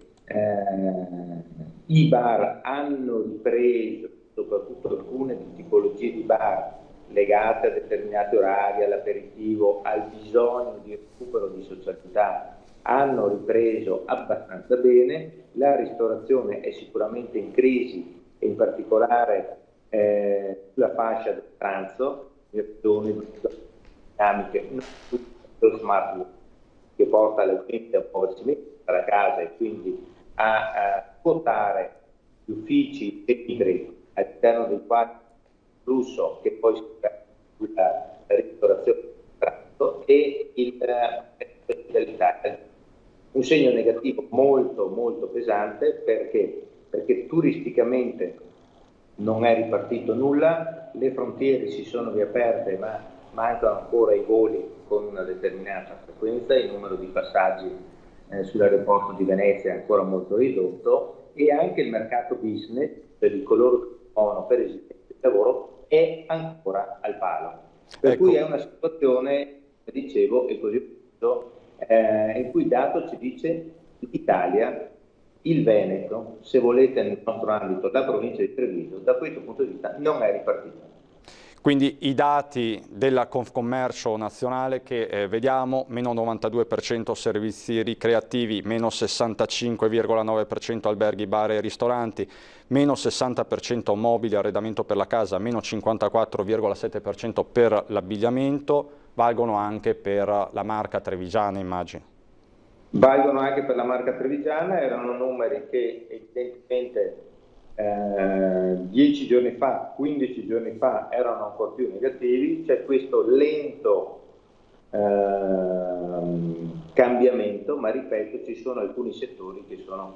i bar hanno ripreso, soprattutto alcune tipologie di bar legate a determinati orari, all'aperitivo, al bisogno di recupero di socialità, hanno ripreso abbastanza bene. La ristorazione è sicuramente in crisi, e in particolare sulla fascia del pranzo, dinamiche, lo smart work, che porta la gente a muoversi dalla casa e quindi a quotare gli uffici e libri all'interno del quale flusso che poi si sulla ristorazione e dell'Italia. Un segno negativo molto molto pesante perché turisticamente non è ripartito nulla, le frontiere si sono riaperte ma mancano ancora i voli con una determinata frequenza, il numero di passaggi sull'aeroporto di Venezia è ancora molto ridotto e anche il mercato business per coloro che muovono per esigenze di lavoro è ancora al palo. Per cui è una situazione, dicevo, e così in cui il dato ci dice l'Italia, il Veneto, se volete nel nostro ambito la provincia di Treviso, da questo punto di vista non è ripartita. Quindi i dati della Confcommercio nazionale che vediamo, meno 92% servizi ricreativi, meno 65,9% alberghi, bar e ristoranti, meno 60% mobili, arredamento per la casa, meno 54,7% per l'abbigliamento, valgono anche per la marca trevigiana, immagino. Valgono anche per la marca trevigiana, erano numeri che evidentemente 10 giorni fa, 15 giorni fa erano ancora più negativi. C'è questo lento cambiamento, ma ripeto, ci sono alcuni settori che sono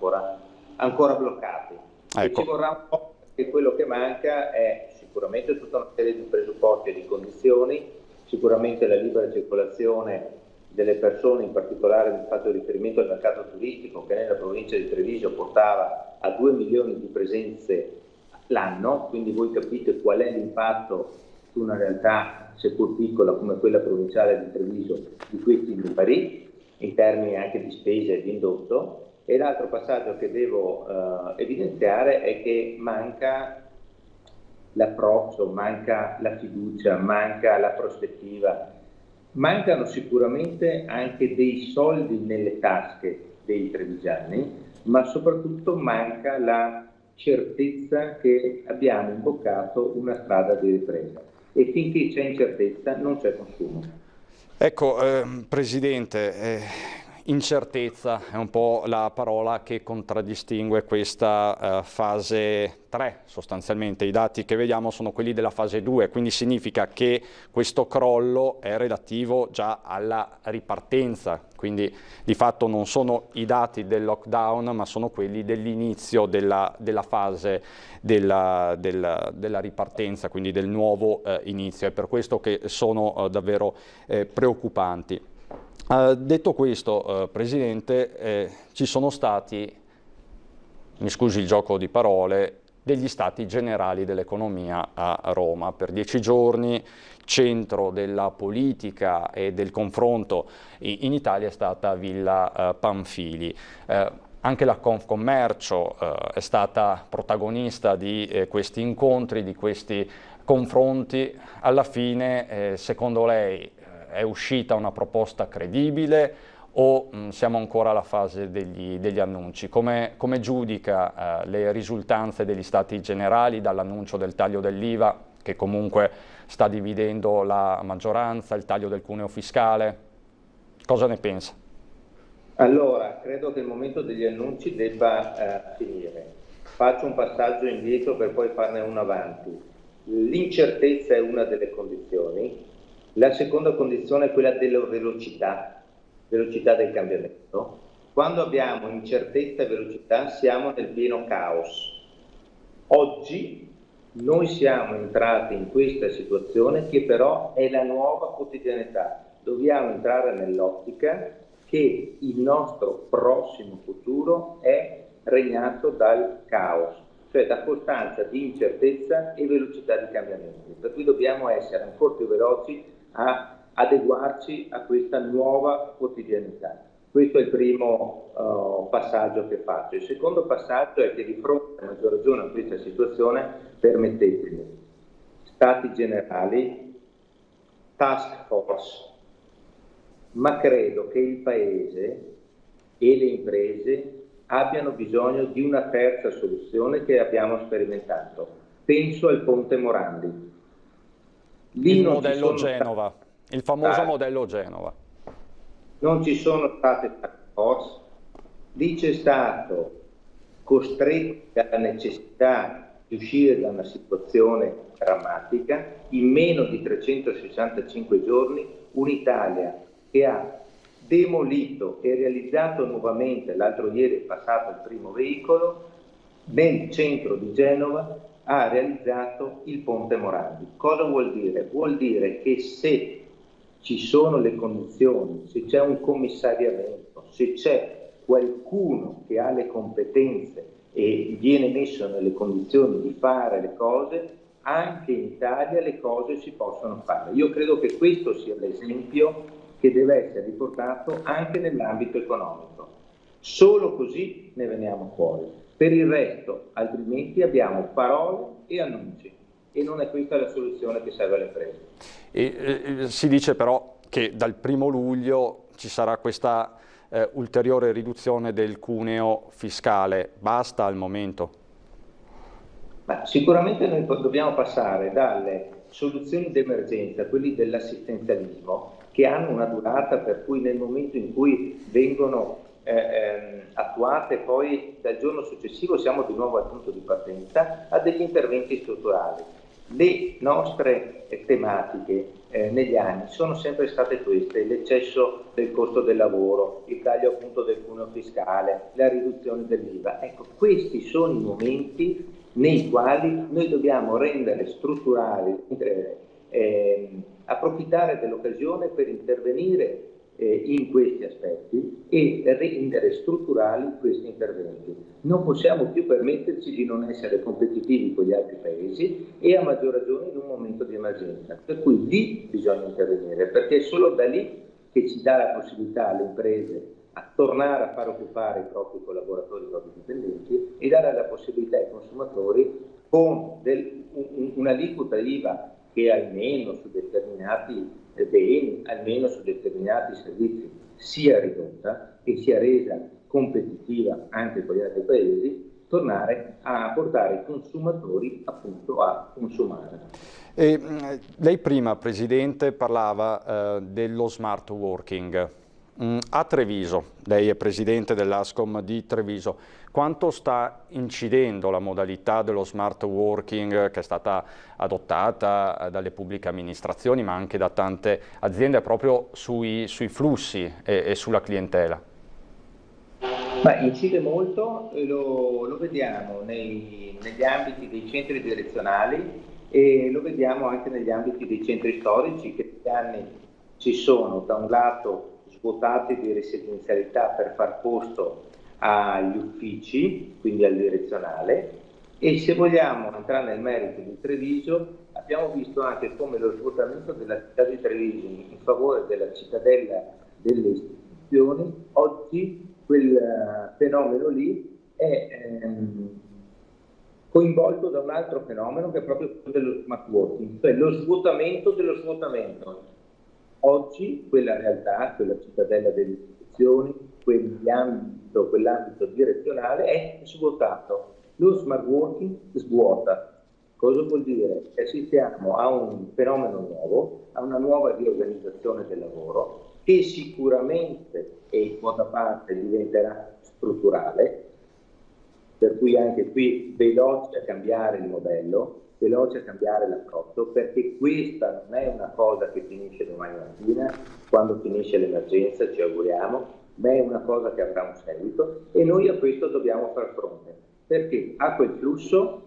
ancora bloccati. Ecco. E ci vorrà un po', perché quello che manca è sicuramente tutta una serie di presupposti e di condizioni, sicuramente la libera circolazione delle persone, in particolare vi faccio riferimento al mercato turistico che nella provincia di Treviso portava a 2 milioni di presenze l'anno, quindi voi capite qual è l'impatto su una realtà seppur piccola come quella provinciale di Treviso di questi numeri, in termini anche di spese e di indotto. E l'altro passaggio che devo evidenziare è che manca l'approccio, manca la fiducia, manca la prospettiva. Mancano sicuramente anche dei soldi nelle tasche dei trevigiani, ma soprattutto manca la certezza che abbiamo imboccato una strada di ripresa e finché c'è incertezza non c'è consumo. Ecco, Presidente, incertezza è un po' la parola che contraddistingue questa fase 3 sostanzialmente. I dati che vediamo sono quelli della fase 2, quindi significa che questo crollo è relativo già alla ripartenza, quindi di fatto non sono i dati del lockdown ma sono quelli dell'inizio della fase della ripartenza, quindi del nuovo inizio. È per questo che sono davvero preoccupanti. Detto questo, Presidente, ci sono stati, mi scusi il gioco di parole, degli stati generali dell'economia a Roma. Per 10 giorni, centro della politica e del confronto in Italia è stata Villa Pamphili. Anche la Confcommercio è stata protagonista di questi incontri, di questi confronti. Alla fine, secondo lei, è uscita una proposta credibile o siamo ancora alla fase degli annunci? Come giudica le risultanze degli stati generali dall'annuncio del taglio dell'IVA, che comunque sta dividendo la maggioranza, il taglio del cuneo fiscale? Cosa ne pensa? Allora, credo che il momento degli annunci debba finire. Faccio un passaggio indietro per poi farne uno avanti. L'incertezza è una delle condizioni. La seconda condizione è quella della velocità del cambiamento. Quando abbiamo incertezza e velocità siamo nel pieno caos. Oggi noi siamo entrati in questa situazione che però è la nuova quotidianità. Dobbiamo entrare nell'ottica che il nostro prossimo futuro è regnato dal caos, cioè da costanza di incertezza e velocità di cambiamento. Per cui dobbiamo essere ancora più veloci a adeguarci a questa nuova quotidianità. Questo è il primo passaggio che faccio. Il secondo passaggio è che di fronte a maggior ragione a questa situazione, permettetemi, stati generali, task force, ma credo che il Paese e le imprese abbiano bisogno di una terza soluzione che abbiamo sperimentato. Penso al Ponte Morandi. Il modello Genova, il famoso modello Genova. Non ci sono state task force, lì c'è stato costretto dalla necessità di uscire da una situazione drammatica. In meno di 365 giorni un'Italia che ha demolito e realizzato nuovamente, l'altro ieri è passato il primo veicolo, nel centro di Genova ha realizzato il Ponte Morandi. Cosa vuol dire? Vuol dire che se ci sono le condizioni, se c'è un commissariamento, se c'è qualcuno che ha le competenze e viene messo nelle condizioni di fare le cose, anche in Italia le cose si possono fare. Io credo che questo sia l'esempio che deve essere riportato anche nell'ambito economico. Solo così ne veniamo fuori. Per il resto, altrimenti abbiamo parole e annunci, e non è questa la soluzione che serve alle imprese. Si dice però che dal 1° luglio ci sarà questa ulteriore riduzione del cuneo fiscale. Basta al momento? Ma sicuramente noi dobbiamo passare dalle soluzioni d'emergenza, quelli dell'assistenzialismo, che hanno una durata per cui nel momento in cui vengono attuate, poi dal giorno successivo siamo di nuovo al punto di partenza, a degli interventi strutturali. Le nostre tematiche negli anni sono sempre state queste: l'eccesso del costo del lavoro, il taglio appunto del cuneo fiscale, la riduzione dell'IVA. Ecco, questi sono i momenti nei quali noi dobbiamo rendere strutturali, approfittare dell'occasione per intervenire in questi aspetti e rendere strutturali questi interventi. Non possiamo più permetterci di non essere competitivi con gli altri paesi, e a maggior ragione in un momento di emergenza, per cui lì bisogna intervenire, perché è solo da lì che ci dà la possibilità alle imprese a tornare a far occupare i propri collaboratori, i propri dipendenti, e dare la possibilità ai consumatori con un'aliquota IVA che almeno su determinati beni, almeno su determinati servizi, sia ridotta e sia resa competitiva anche con gli altri paesi, tornare a portare i consumatori appunto a consumare. Lei prima, Presidente, parlava dello smart working. A Treviso, lei è Presidente dell'Ascom di Treviso, quanto sta incidendo la modalità dello smart working che è stata adottata dalle pubbliche amministrazioni ma anche da tante aziende proprio sui flussi e sulla clientela? Ma incide molto, lo vediamo negli ambiti dei centri direzionali e lo vediamo anche negli ambiti dei centri storici, che negli anni ci sono da un lato svuotati di residenzialità per far posto agli uffici, quindi al direzionale, e se vogliamo entrare nel merito di Treviso, abbiamo visto anche come lo svuotamento della città di Treviso in favore della cittadella delle istituzioni, oggi quel fenomeno lì è coinvolto da un altro fenomeno che è proprio quello dello smart working, cioè lo svuotamento dello svuotamento. Oggi quella realtà, quella cittadella delle istituzioni, quell'ambito direzionale è svuotato. Lo smart working svuota. Cosa vuol dire? Che assistiamo a un fenomeno nuovo, a una nuova riorganizzazione del lavoro, che sicuramente e in quota parte diventerà strutturale, per cui anche qui veloce a cambiare il modello, veloce a cambiare l'approccio, perché questa non è una cosa che finisce domani mattina, quando finisce l'emergenza, ci auguriamo, ma è una cosa che avrà un seguito, e noi a questo dobbiamo far fronte, perché a quel flusso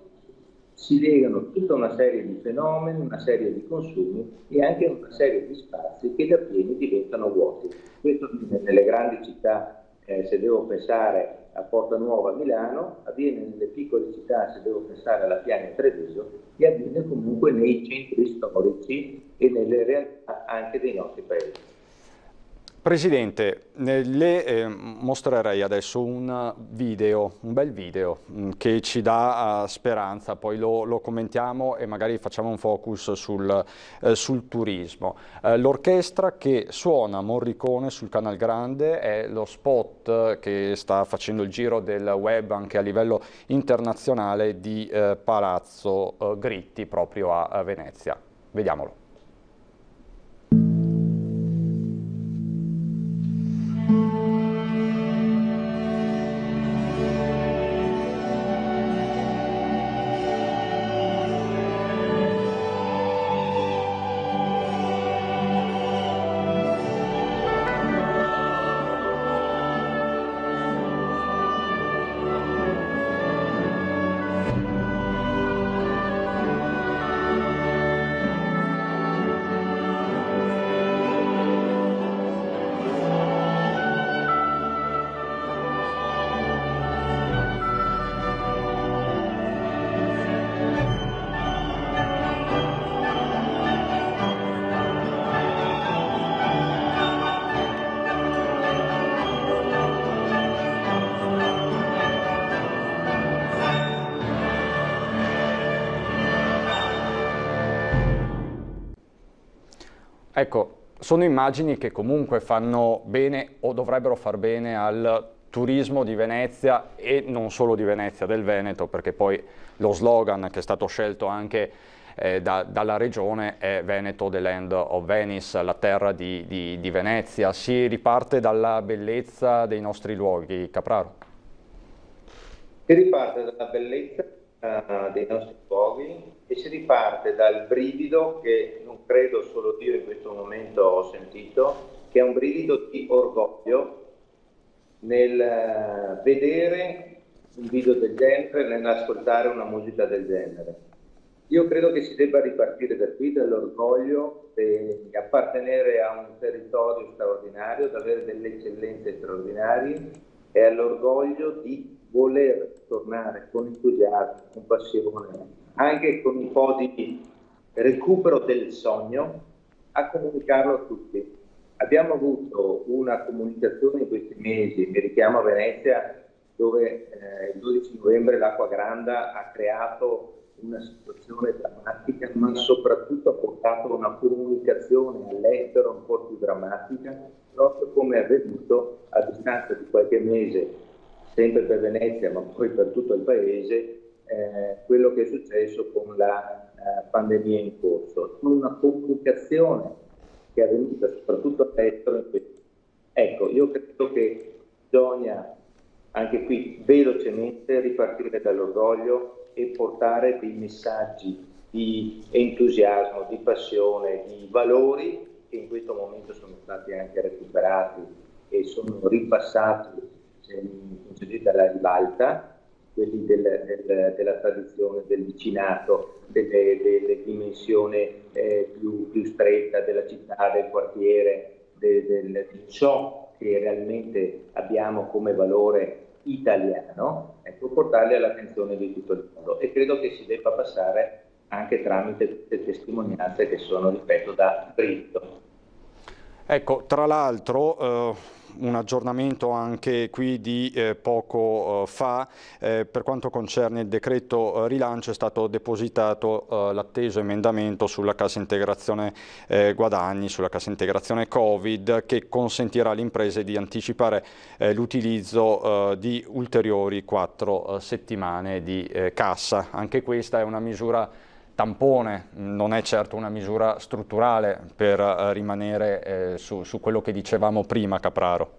si legano tutta una serie di fenomeni, una serie di consumi e anche una serie di spazi che da pieni diventano vuoti. Questo nelle grandi città, se devo pensare a Porta Nuova a Milano, avviene nelle piccole città, se devo pensare alla Piana a Treviso, e avviene comunque nei centri storici e nelle realtà anche dei nostri paesi. Presidente, le mostrerei adesso un bel video che ci dà speranza, poi lo commentiamo e magari facciamo un focus sul turismo. L'orchestra che suona Morricone sul Canal Grande è lo spot che sta facendo il giro del web anche a livello internazionale di Palazzo Gritti proprio a Venezia. Vediamolo. Ecco, sono immagini che comunque fanno bene o dovrebbero far bene al turismo di Venezia e non solo di Venezia, del Veneto, perché poi lo slogan che è stato scelto anche dalla regione è Veneto, the land of Venice, la terra di Venezia. Si riparte dalla bellezza dei nostri luoghi, Capraro? Si riparte dalla bellezza dei nostri luoghi e si riparte dal brivido che non credo solo io in questo momento ho sentito, che è un brivido di orgoglio nel vedere un video del genere, nell'ascoltare una musica del genere. Io credo che si debba ripartire da qui, dall'orgoglio di appartenere a un territorio straordinario, di avere delle eccellenze straordinarie e all'orgoglio di voler tornare con entusiasmo, con passione, anche con un po' di recupero del sogno, a comunicarlo a tutti. Abbiamo avuto una comunicazione in questi mesi, mi richiamo a Venezia, dove il 12 novembre l'Acqua Granda ha creato una situazione drammatica, ma soprattutto ha portato una comunicazione all'estero un po' più drammatica, proprio come è avvenuto a distanza di qualche mese, sempre per Venezia, ma poi per tutto il paese, quello che è successo con la pandemia in corso. Una comunicazione che è avvenuta soprattutto all'estero. Ecco, io credo che bisogna anche qui velocemente ripartire dall'orgoglio e portare dei messaggi di entusiasmo, di passione, di valori che in questo momento sono stati anche recuperati e sono ripassati, se mi concedete, alla ribalta, quelli della tradizione, del vicinato, delle dimensioni più stretta della città, del quartiere, di ciò che realmente abbiamo come valore italiano, ecco, portarli all'attenzione di tutto il mondo. E credo che si debba passare anche tramite queste testimonianze che sono, ripeto, da brivido. Ecco, tra l'altro un aggiornamento anche qui di poco fa, per quanto concerne il decreto rilancio è stato depositato l'atteso emendamento sulla cassa integrazione guadagni, sulla cassa integrazione Covid, che consentirà alle imprese di anticipare l'utilizzo di ulteriori 4 settimane di cassa. Anche questa è una misura tampone, non è certo una misura strutturale per rimanere su quello che dicevamo prima, Capraro.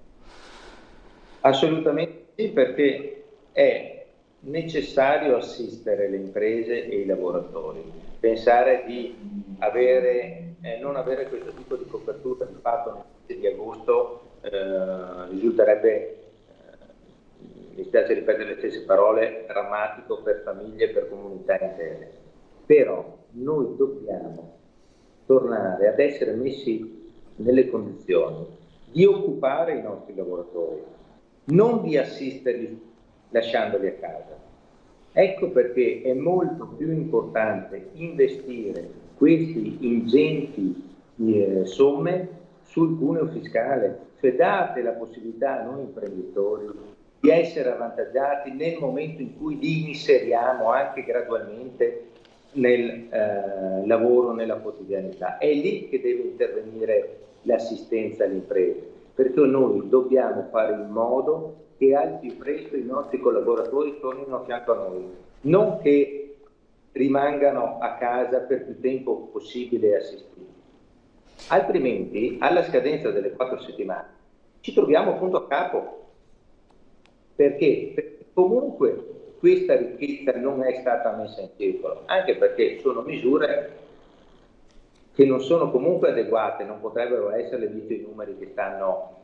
Assolutamente sì, perché è necessario assistere le imprese e i lavoratori. Pensare di non avere questo tipo di copertura di fatto nel mese di agosto risulterebbe, mi spiace ripetere le stesse parole, drammatico per famiglie e per comunità intere. Però noi dobbiamo tornare ad essere messi nelle condizioni di occupare i nostri lavoratori, non di assisterli lasciandoli a casa. Ecco perché è molto più importante investire questi ingenti somme sul cuneo fiscale, cioè date la possibilità a noi imprenditori di essere avvantaggiati nel momento in cui li inseriamo anche gradualmente nel lavoro, nella quotidianità. È lì che deve intervenire l'assistenza alle imprese, perché noi dobbiamo fare in modo che al più presto i nostri collaboratori tornino a fianco a noi, non che rimangano a casa per più tempo possibile assistiti. Altrimenti, alla scadenza delle 4 settimane, ci troviamo punto a capo. Perché comunque questa ricchezza non è stata messa in circolo, anche perché sono misure che non sono comunque adeguate, non potrebbero essere visti i numeri che stanno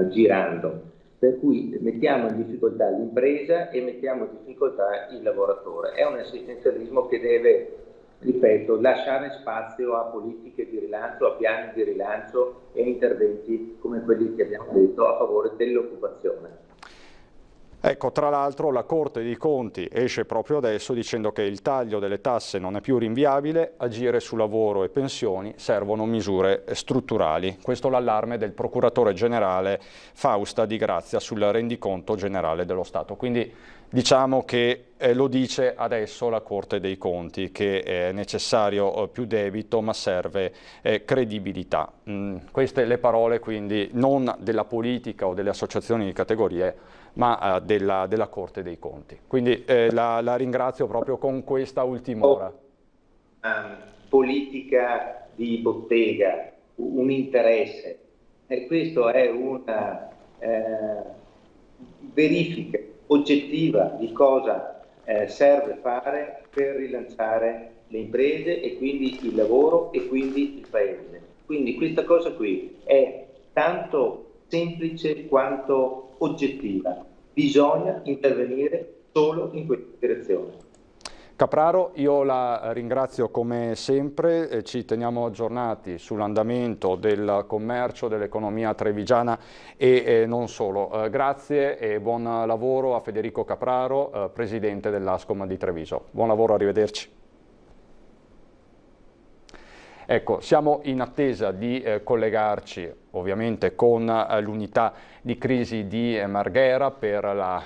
girando, per cui mettiamo in difficoltà l'impresa e mettiamo in difficoltà il lavoratore. È un assistenzialismo che deve, ripeto, lasciare spazio a politiche di rilancio, a piani di rilancio e interventi come quelli che abbiamo detto a favore dell'occupazione. Ecco, tra l'altro la Corte dei Conti esce proprio adesso dicendo che il taglio delle tasse non è più rinviabile, agire su lavoro e pensioni, servono misure strutturali. Questo è l'allarme del procuratore generale Fausta Di Grazia sul rendiconto generale dello Stato. Quindi diciamo che lo dice adesso la Corte dei Conti, che è necessario più debito ma serve credibilità. Queste le parole quindi non della politica o delle associazioni di categorie, ma della Corte dei Conti. Quindi la ringrazio proprio con questa ultima ora. Politica di bottega, un interesse, e questo è una verifica oggettiva di cosa serve fare per rilanciare le imprese e quindi il lavoro e quindi il paese. Quindi questa cosa qui è tanto semplice quanto oggettiva. Bisogna intervenire solo in questa direzione. Capraro, io la ringrazio come sempre, ci teniamo aggiornati sull'andamento del commercio, dell'economia trevigiana e non solo. Grazie e buon lavoro a Federico Capraro, presidente dell'Ascom di Treviso. Buon lavoro, arrivederci. Ecco, siamo in attesa di collegarci ovviamente con l'unità di crisi di Marghera per la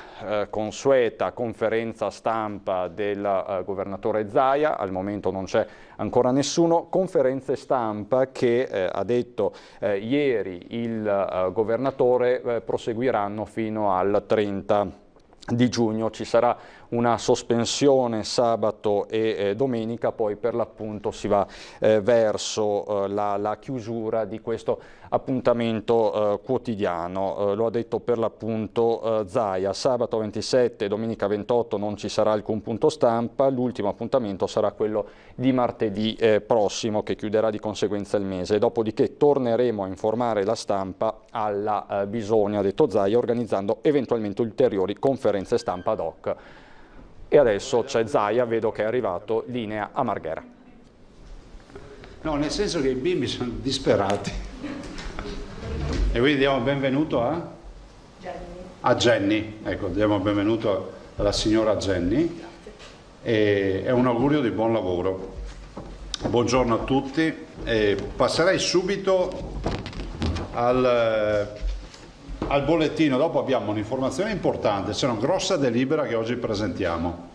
consueta conferenza stampa del governatore Zaia. Al momento non c'è ancora nessuno. Conferenze stampa che ha detto ieri il governatore proseguiranno fino al 30 di giugno. Ci sarà una sospensione sabato e domenica, poi per l'appunto si va verso la chiusura di questo appuntamento quotidiano. Lo ha detto per l'appunto Zaia. Sabato 27 e domenica 28 non ci sarà alcun punto stampa, l'ultimo appuntamento sarà quello di martedì prossimo, che chiuderà di conseguenza il mese, dopodiché torneremo a informare la stampa alla bisogna, ha detto Zaia, organizzando eventualmente ulteriori conferenze stampa ad hoc. E adesso c'è Zaia, vedo che è arrivato, linea a Marghera. No, nel senso che i bimbi sono disperati. E quindi diamo il benvenuto a Jenny. Ecco, diamo il benvenuto alla signora Jenny e un augurio di buon lavoro. Buongiorno a tutti. Passerei subito al bollettino. Dopo abbiamo un'informazione importante, c'è una grossa delibera che oggi presentiamo.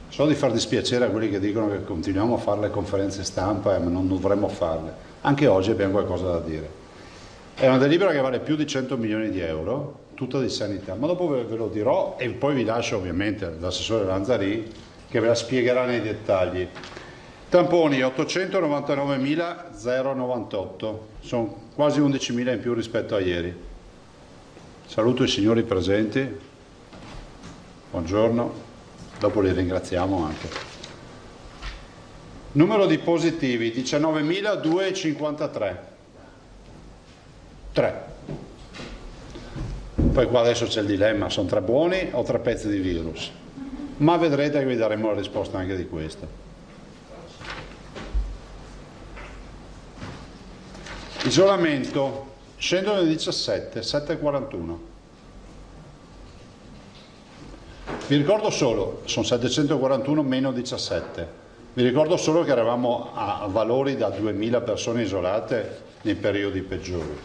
So di far dispiacere a quelli che dicono che continuiamo a fare le conferenze stampa ma non dovremmo farle. Anche oggi abbiamo qualcosa da dire. È una delibera che vale più di 100 milioni di euro, tutta di sanità, ma dopo ve lo dirò e poi vi lascio ovviamente l'assessore Lanzarì che ve la spiegherà nei dettagli. Tamponi 899.098, sono quasi 11.000 in più rispetto a ieri. Saluto i signori presenti, buongiorno, dopo li ringraziamo anche. Numero di positivi 19.253. 3. Poi qua adesso c'è il dilemma, sono 3 buoni o 3 pezzi di virus? Ma vedrete che vi daremo la risposta anche di questo. Isolamento, scendono di 17, 7,41. Vi ricordo solo, sono 741 meno 17. Vi ricordo solo che eravamo a valori da 2.000 persone isolate nei periodi peggiori.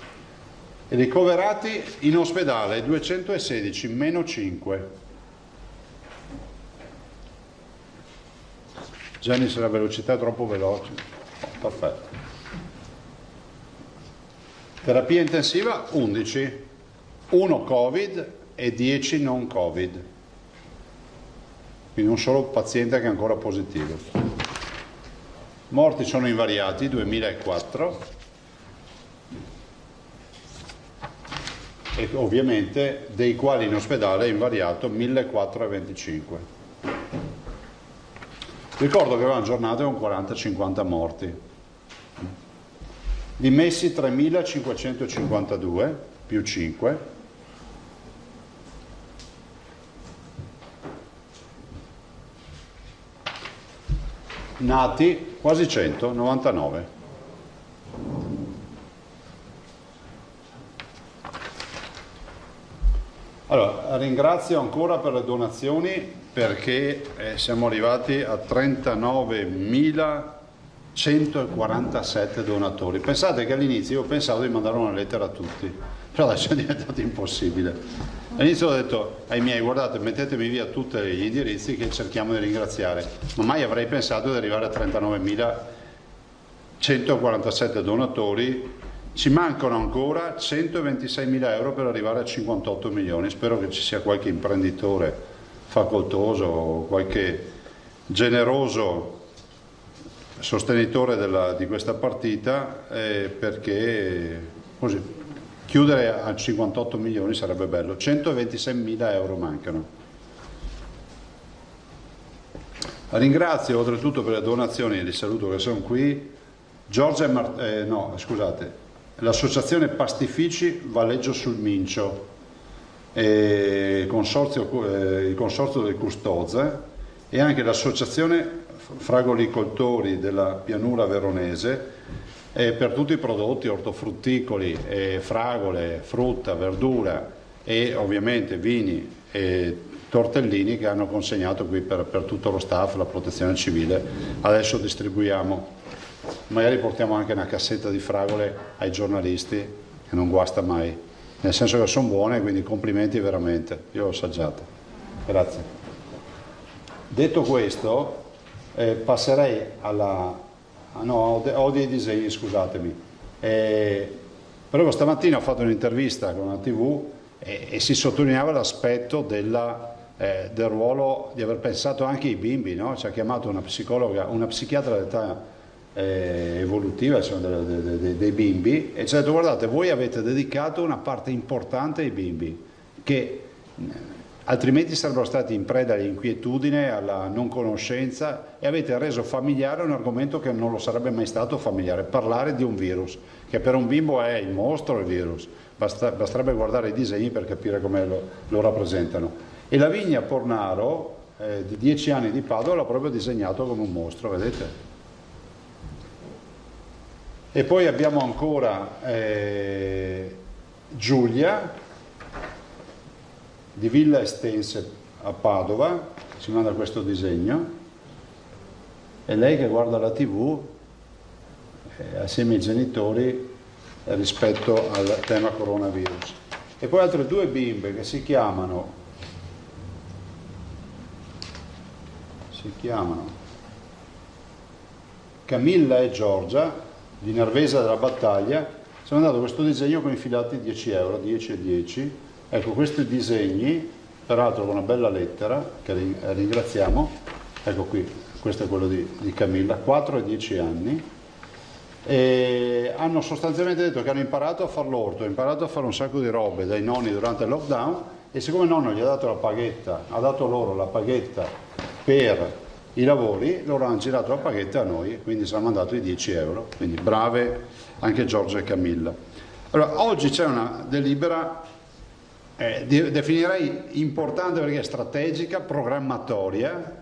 E ricoverati in ospedale 216 meno 5. Gianni, se la velocità è troppo veloce. Perfetto. Terapia intensiva 11, 1 Covid e 10 non Covid. Quindi un solo paziente che è ancora positivo. Morti sono invariati, 2004, e ovviamente dei quali in ospedale è invariato 1425. Ricordo che avevamo giornate con 40-50 morti. Dimessi 3.552 più 5. Nati quasi 100, 99. Allora, ringrazio ancora per le donazioni, perché siamo arrivati a 39.147 donatori. Pensate che all'inizio io pensavo di mandare una lettera a tutti, però adesso è diventato impossibile. All'inizio ho detto ai miei: guardate, mettetemi via tutti gli indirizzi che cerchiamo di ringraziare, ma mai avrei pensato di arrivare a 39.147 donatori. Ci mancano ancora 126.000 euro per arrivare a 58 milioni. Spero che ci sia qualche imprenditore facoltoso o qualche generoso sostenitore di questa partita, perché così chiudere a 58 milioni sarebbe bello. 126.000 euro mancano. Ringrazio oltretutto per le donazioni, li saluto che sono qui, l'associazione Pastifici Valleggio sul Mincio, il consorzio del Custoza e anche l'associazione Fragolicoltori della Pianura Veronese, per tutti i prodotti ortofrutticoli, fragole, frutta, verdura e ovviamente vini e tortellini che hanno consegnato qui per tutto lo staff, la protezione civile. Adesso distribuiamo, magari portiamo anche una cassetta di fragole ai giornalisti, che non guasta mai, nel senso che sono buone, quindi complimenti veramente, io l'ho assaggiata. Grazie. Detto questo, passerei alla... ho dei disegni, scusatemi. Però stamattina ho fatto un'intervista con la TV e si sottolineava l'aspetto del ruolo di aver pensato anche ai bimbi, no? Ci ha chiamato una psicologa, una psichiatra d'età evolutiva, insomma, dei bimbi, e ci ha detto: guardate, voi avete dedicato una parte importante ai bimbi che altrimenti sarebbero stati in preda all'inquietudine, alla non conoscenza, e avete reso familiare un argomento che non lo sarebbe mai stato familiare: parlare di un virus che per un bimbo è il mostro, il virus. Basterebbe guardare i disegni per capire come lo rappresentano. E Lavinia Pornaro, di 10 anni, di Padova, l'ha proprio disegnato come un mostro, vedete? E poi abbiamo ancora Giulia di Villa Estense a Padova, ci manda questo disegno, e lei che guarda la TV assieme ai genitori rispetto al tema coronavirus. E poi altre due bimbe che si chiamano Camilla e Giorgia, di Nervesa della Battaglia. Ci hanno dato questo disegno con i filati 10 euro, 10 e 10. Ecco, questi disegni, peraltro con una bella lettera, che ringraziamo. Ecco qui, questo è quello di Camilla, 4 e 10 anni. E hanno sostanzialmente detto che hanno imparato a fare l'orto, hanno imparato a fare un sacco di robe dai nonni durante il lockdown, e siccome il nonno gli ha dato la paghetta, ha dato loro la paghetta per i lavori, loro hanno girato la paghetta a noi, quindi ci hanno mandato i 10 euro, quindi brave anche Giorgia e Camilla. Allora, oggi c'è una delibera, definirei importante perché è strategica, programmatoria,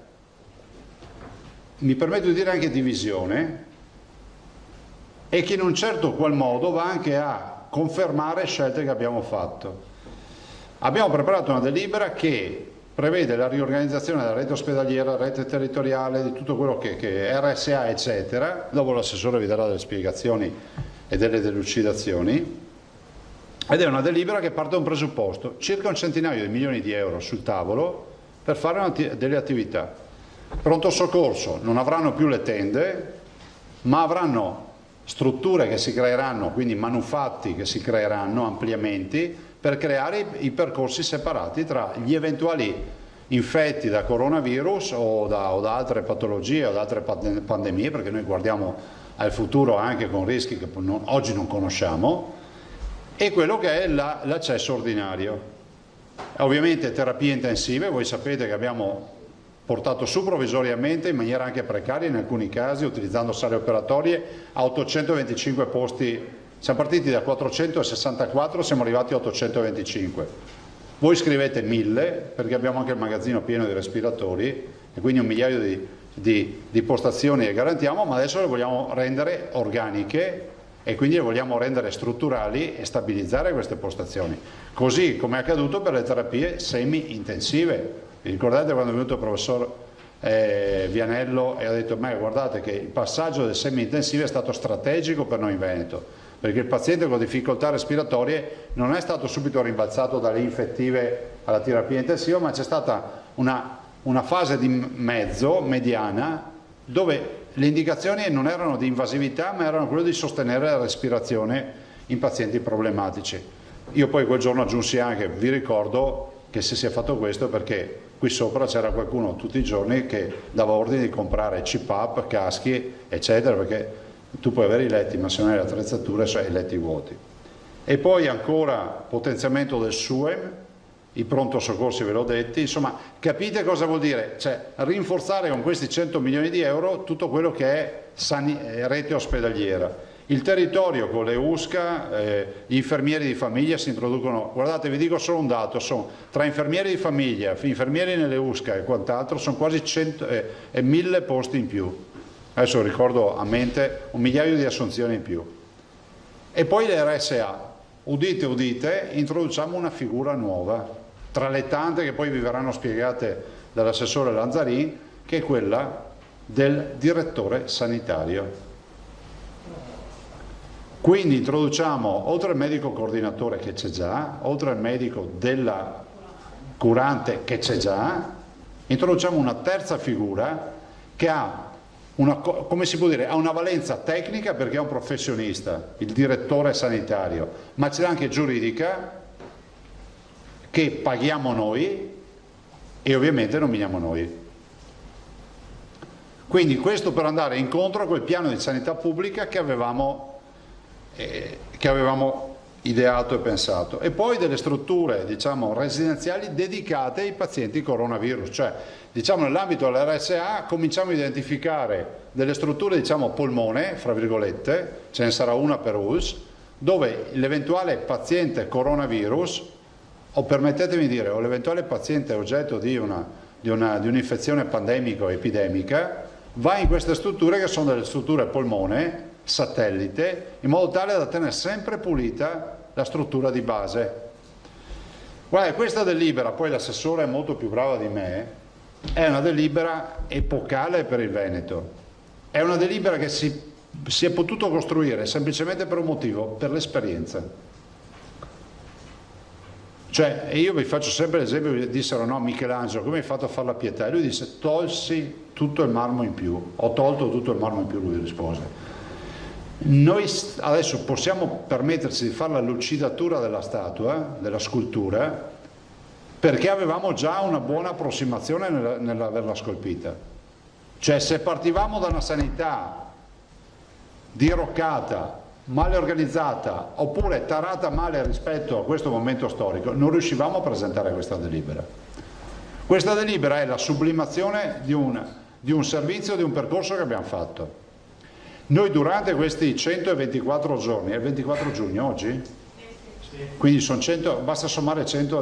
mi permetto di dire anche divisione, e che in un certo qual modo va anche a confermare scelte che abbiamo fatto. Abbiamo preparato una delibera che prevede la riorganizzazione della rete ospedaliera, rete territoriale, di tutto quello che è RSA, eccetera. Dopo l'assessore vi darà delle spiegazioni e delle delucidazioni. Ed è una delibera che parte da un presupposto: circa un centinaio di milioni di euro sul tavolo per fare delle attività. Pronto soccorso non avranno più le tende, ma avranno strutture che si creeranno, quindi manufatti che si creeranno, ampliamenti, per creare i percorsi separati tra gli eventuali infetti da coronavirus o da altre patologie o da altre pandemie, perché noi guardiamo al futuro anche con rischi che oggi non conosciamo, e quello che è l'accesso ordinario. Ovviamente terapie intensive, voi sapete che abbiamo portato su provvisoriamente, in maniera anche precaria in alcuni casi, utilizzando sale operatorie, a 825 posti. Siamo partiti da 464, siamo arrivati a 825. Voi scrivete 1000, perché abbiamo anche il magazzino pieno di respiratori, e quindi 1 migliaio di postazioni le garantiamo, ma adesso le vogliamo rendere organiche e quindi le vogliamo rendere strutturali e stabilizzare queste postazioni, così come è accaduto per le terapie semi-intensive. Vi ricordate quando è venuto il professor Vianello e ha detto: ma guardate che il passaggio del semi-intensivo è stato strategico per noi in Veneto, perché il paziente con difficoltà respiratorie non è stato subito rimbalzato dalle infettive alla terapia intensiva, ma c'è stata una fase di mezzo, mediana, dove le indicazioni non erano di invasività, ma erano quelle di sostenere la respirazione in pazienti problematici. Io poi quel giorno aggiunsi anche: vi ricordo che se si è fatto questo perché qui sopra c'era qualcuno tutti i giorni che dava ordine di comprare CPAP, caschi, eccetera, perché tu puoi avere i letti, ma se non hai le attrezzature hai i letti vuoti. E poi ancora potenziamento del SUEM, i pronto soccorsi ve l'ho detti, insomma capite cosa vuol dire? Cioè rinforzare con questi 100 milioni di euro tutto quello che è rete ospedaliera. Il territorio con le USCA, gli infermieri di famiglia si introducono, guardate vi dico solo un dato, sono tra infermieri di famiglia, infermieri nelle USCA e quant'altro, sono quasi 1000 posti in più. Adesso ricordo a mente 1 migliaio di assunzioni in più. E poi le RSA, udite udite, introduciamo una figura nuova, tra le tante che poi vi verranno spiegate dall'assessore Lanzarin, che è quella del direttore sanitario. Quindi introduciamo, oltre al medico coordinatore che c'è già, oltre al medico della curante che c'è già, introduciamo una terza figura che ha come si può dire, ha una valenza tecnica perché è un professionista, il direttore sanitario, ma c'è anche giuridica che paghiamo noi e ovviamente nominiamo noi. Quindi questo per andare incontro a quel piano di sanità pubblica che avevamo ideato e pensato. E poi delle strutture, diciamo, residenziali dedicate ai pazienti coronavirus, cioè diciamo nell'ambito dell'RSA cominciamo a identificare delle strutture, diciamo polmone, fra virgolette, ce ne sarà una per ULSS, dove l'eventuale paziente coronavirus, o permettetemi di dire, o l'eventuale paziente oggetto di un'infezione pandemica o epidemica, va in queste strutture che sono delle strutture polmone, satellite, in modo tale da tenere sempre pulita la struttura di base. Guarda, questa delibera, poi l'assessore è molto più brava di me, è una delibera epocale per il Veneto, è una delibera che si è potuto costruire semplicemente per un motivo, per l'esperienza. Cioè, io vi faccio sempre l'esempio, dissero: no, Michelangelo, come hai fatto a fare la pietà? E lui disse: tolsi tutto il marmo in più, ho tolto tutto il marmo in più, lui rispose. Noi adesso possiamo permetterci di fare la lucidatura della statua, della scultura, perché avevamo già una buona approssimazione nell'averla scolpita. Cioè, se partivamo da una sanità diroccata, male organizzata, oppure tarata male rispetto a questo momento storico, non riuscivamo a presentare questa delibera. Questa delibera è la sublimazione di un servizio, di un percorso che abbiamo fatto. Noi durante questi 124 giorni, è il 24 giugno oggi? Sì. Quindi sono 100, basta sommare 100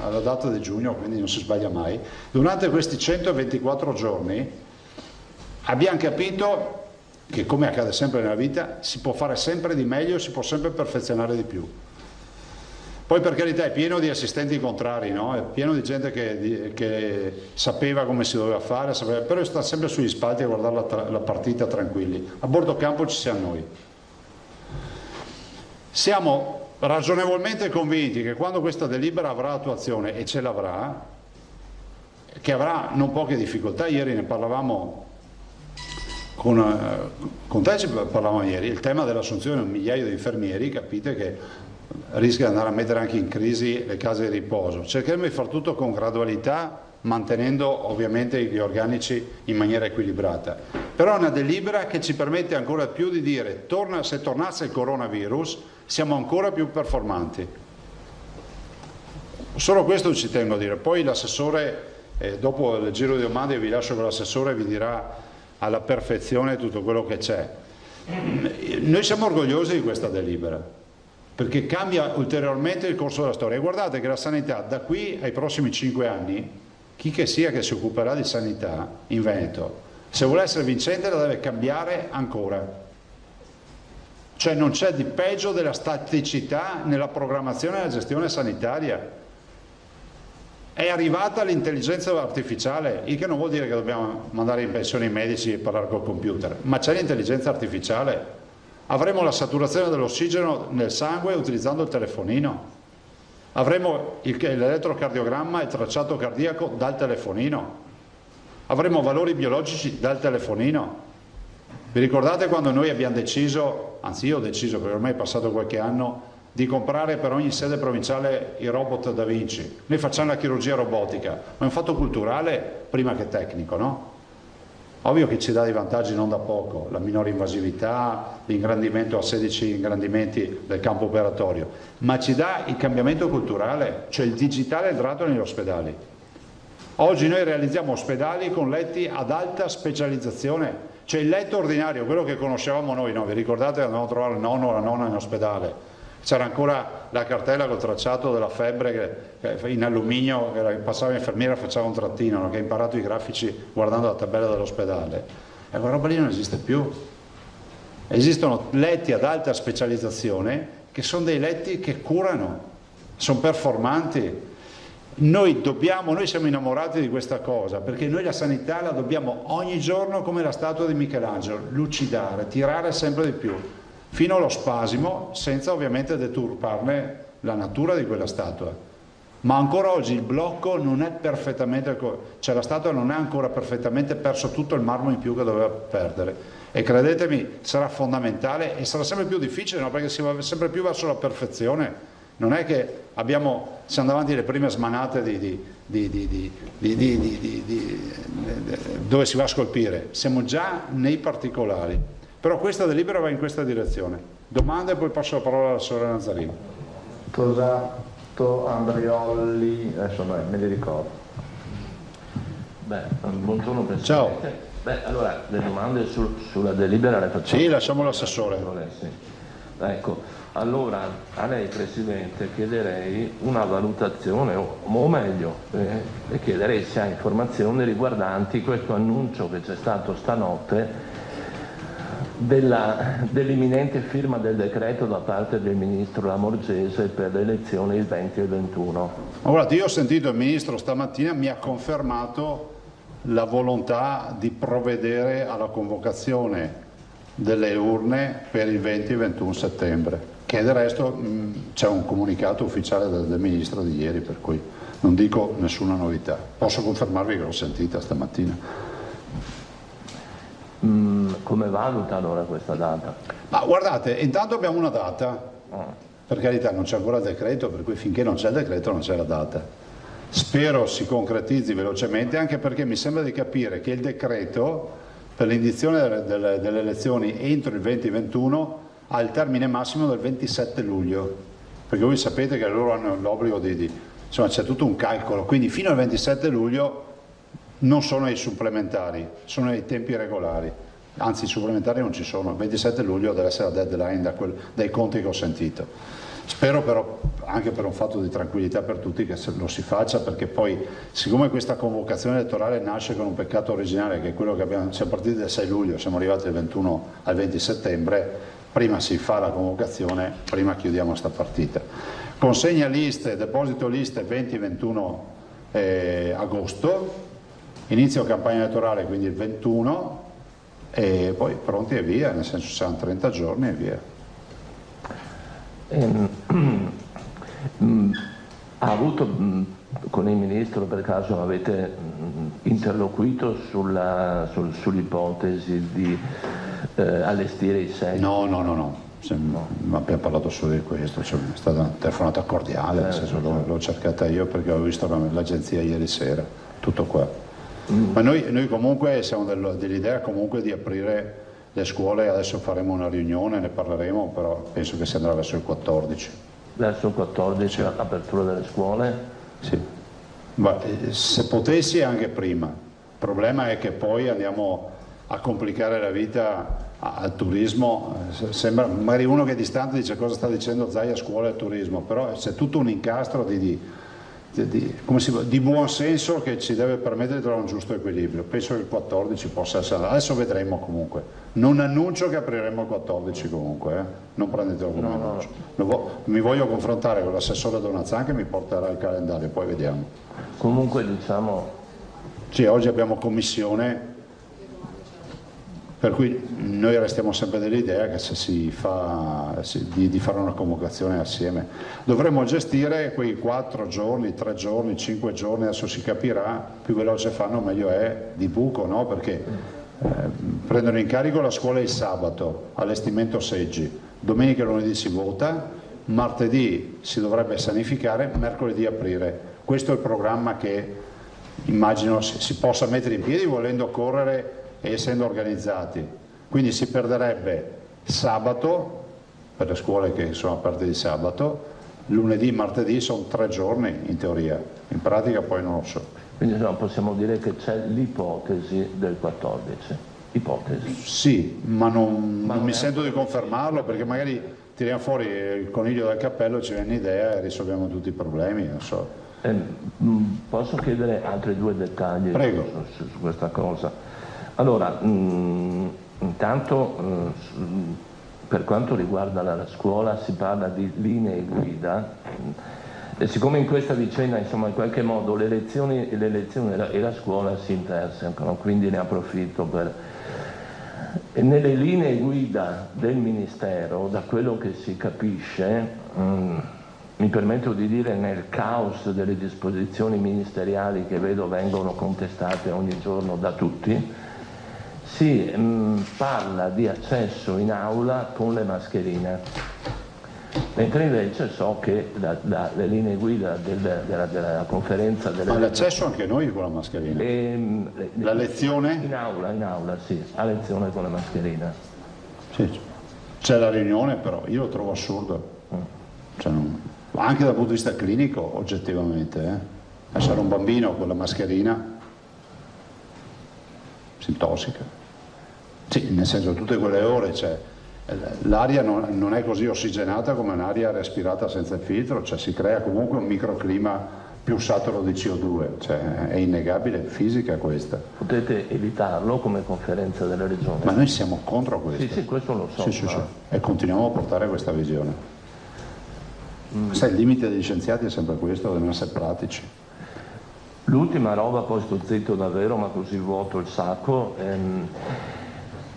alla data di giugno, quindi non si sbaglia mai. Durante questi 124 giorni abbiamo capito che, come accade sempre nella vita, si può fare sempre di meglio, si può sempre perfezionare di più. Poi, per carità, è pieno di assistenti contrari, no? È pieno di gente che sapeva come si doveva fare, però sta sempre sugli spalti a guardare la partita tranquilli. A bordo campo ci siamo noi. Siamo ragionevolmente convinti che quando questa delibera avrà attuazione, e ce l'avrà, che avrà non poche difficoltà, ieri ne parlavamo con te, parlavamo ieri, il tema dell'assunzione di 1 migliaio di infermieri, capite che rischia di andare a mettere anche in crisi le case di riposo. Cercheremo di far tutto con gradualità, mantenendo ovviamente gli organici in maniera equilibrata. Però è una delibera che ci permette ancora più di dire: se tornasse il coronavirus siamo ancora più performanti. Solo questo ci tengo a dire. Poi l'assessore, dopo il giro di domande vi lascio con l'assessore, vi dirà alla perfezione tutto quello che c'è. Noi siamo orgogliosi di questa delibera, perché cambia ulteriormente il corso della storia. E guardate che la sanità, da qui ai prossimi 5 anni, chi che sia che si occuperà di sanità in Veneto, se vuole essere vincente la deve cambiare ancora. Cioè non c'è di peggio della staticità nella programmazione e nella gestione sanitaria. È arrivata l'intelligenza artificiale, il che non vuol dire che dobbiamo mandare in pensione i medici e parlare col computer, ma c'è l'intelligenza artificiale. Avremo la saturazione dell'ossigeno nel sangue utilizzando il telefonino. Avremo l'elettrocardiogramma e il tracciato cardiaco dal telefonino. Avremo valori biologici dal telefonino. Vi ricordate quando noi abbiamo deciso, anzi io ho deciso perché ormai è passato qualche anno, di comprare per ogni sede provinciale i robot Da Vinci? Noi facciamo la chirurgia robotica, ma è un fatto culturale prima che tecnico, no? Ovvio che ci dà dei vantaggi non da poco, la minore invasività, l'ingrandimento a 16 ingrandimenti del campo operatorio, ma ci dà il cambiamento culturale, cioè il digitale è entrato negli ospedali. Oggi noi realizziamo ospedali con letti ad alta specializzazione. C'è il letto ordinario, quello che conoscevamo noi, no? Vi ricordate che andavamo a trovare il nonno o la nonna in ospedale? C'era ancora la cartella col tracciato della febbre che in alluminio, che passava l'infermiera e faceva un trattino, no? Che ha imparato i grafici guardando la tabella dell'ospedale. E quella roba lì non esiste più. Esistono letti ad alta specializzazione che sono dei letti che curano, sono performanti. Noi siamo innamorati di questa cosa perché noi la sanità la dobbiamo ogni giorno come la statua di Michelangelo, lucidare, tirare sempre di più, fino allo spasimo, senza ovviamente deturparne la natura di quella statua. Ma ancora oggi il blocco non è perfettamente, cioè la statua non è ancora perfettamente perso tutto il marmo in più che doveva perdere. E credetemi, sarà fondamentale e sarà sempre più difficile, no? Perché si va sempre più verso la perfezione. Non è che siamo davanti alle prime smanate dove si va a scolpire, siamo già nei particolari. Però questa delibera va in questa direzione. Domande e poi passo la parola alla sorella Nazzarino. Tosato, Andrioli, adesso me li ricordo. Buongiorno Presidente. Ciao. Allora, le domande sulla delibera le facciamo? Sì, lasciamo l'assessore. Sì. Ecco, allora a lei Presidente chiederei una valutazione, o meglio, le chiederei se ha informazioni riguardanti questo annuncio che c'è stato stanotte dell'imminente firma del decreto da parte del Ministro Lamorgese per le elezioni il 20 e il 21. Guardate, io ho sentito il Ministro stamattina, mi ha confermato la volontà di provvedere alla convocazione delle urne per il 20 e 21 settembre, che del resto c'è un comunicato ufficiale del Ministro di ieri, per cui non dico nessuna novità. Posso confermarvi che l'ho sentita stamattina. Come valuta allora questa data? Ma guardate, intanto abbiamo una data, per carità non c'è ancora il decreto, per cui finché non c'è il decreto non c'è la data. Spero si concretizzi velocemente, anche perché mi sembra di capire che il decreto per l'indizione delle elezioni entro il 20-21 ha il termine massimo del 27 luglio, perché voi sapete che loro hanno l'obbligo insomma c'è tutto un calcolo, quindi fino al 27 luglio non sono i supplementari, sono i tempi regolari, anzi i supplementari non ci sono, il 27 luglio deve essere la deadline dai conti che ho sentito. Spero però, anche per un fatto di tranquillità per tutti, che lo si faccia, perché poi, siccome questa convocazione elettorale nasce con un peccato originale, che è quello che siamo partiti dal 6 luglio, siamo arrivati dal 21 al 20 settembre, prima si fa la convocazione, prima chiudiamo sta partita. Consegna liste, deposito liste 20-21 agosto, inizio campagna elettorale quindi il 21 e poi pronti e via, nel senso saranno 30 giorni e via. Ha avuto con il Ministro, per caso avete interloquito sull'ipotesi di allestire i seggi? No, abbiamo parlato solo di questo, cioè, è stata una telefonata cordiale, nel senso, l'ho cercata io perché ho visto l'agenzia ieri sera, tutto qua. Ma noi comunque siamo dell'idea comunque di aprire le scuole, adesso faremo una riunione, ne parleremo, però penso che si andrà verso il 14. Verso il 14 sì. L'apertura delle scuole? Sì, ma se potessi anche prima. Il problema è che poi andiamo a complicare la vita al turismo. Sembra, magari uno che è distante dice cosa sta dicendo Zaia, scuola e turismo, però c'è tutto un incastro di buon senso che ci deve permettere di trovare un giusto equilibrio. Penso che il 14 possa essere, adesso vedremo comunque, non annuncio che apriremo il 14 comunque, non prendetelo come annuncio. Mi voglio confrontare con l'assessore Donazan che mi porterà il calendario, poi vediamo. Comunque diciamo... Sì, oggi abbiamo commissione, per cui noi restiamo sempre dell'idea che se si fa di fare una convocazione assieme dovremmo gestire quei 4 giorni, 3 giorni, 5 giorni, adesso si capirà, più veloce fanno meglio è, di buco, no? Perché prendono in carico la scuola il sabato, allestimento seggi, domenica e lunedì si vota, martedì si dovrebbe sanificare, mercoledì aprire. Questo è il programma che immagino si possa mettere in piedi volendo correre e essendo organizzati, quindi si perderebbe sabato per le scuole che sono aperte di sabato, lunedì, martedì sono 3 giorni in teoria, in pratica poi non lo so. Quindi no, possiamo dire che c'è l'ipotesi del 14, ipotesi. Sì, ma non mi sento di confermarlo perché magari tiriamo fuori il coniglio dal cappello, ci viene un'idea e risolviamo tutti i problemi, non so. Posso chiedere altri 2 dettagli su questa cosa? Allora, intanto per quanto riguarda la scuola si parla di linee guida e siccome in questa vicenda insomma in qualche modo le lezioni e la scuola si intersecano, quindi ne approfitto per... E nelle linee guida del Ministero, da quello che si capisce, mi permetto di dire nel caos delle disposizioni ministeriali che vedo vengono contestate ogni giorno da tutti, si parla di accesso in aula con le mascherine, mentre invece so che le linee guida della conferenza... Ma l'accesso anche noi con la mascherina? La lezione? In aula sì, a lezione con la mascherina. Sì, c'è la riunione però, io lo trovo assurdo. Cioè, anche dal punto di vista clinico, oggettivamente, lasciare un bambino con la mascherina si intossica. Sì, nel senso tutte quelle ore l'aria non è così ossigenata come un'aria respirata senza il filtro, cioè si crea comunque un microclima più saturo di CO2, cioè è innegabile, fisica questa. Potete evitarlo come conferenza delle regioni? Ma noi siamo contro questo. Sì, questo lo so. Sì. E continuiamo a portare questa visione. Sai, il limite degli scienziati è sempre questo, dobbiamo essere pratici. L'ultima roba, poi sto zitto davvero, ma così vuoto il sacco.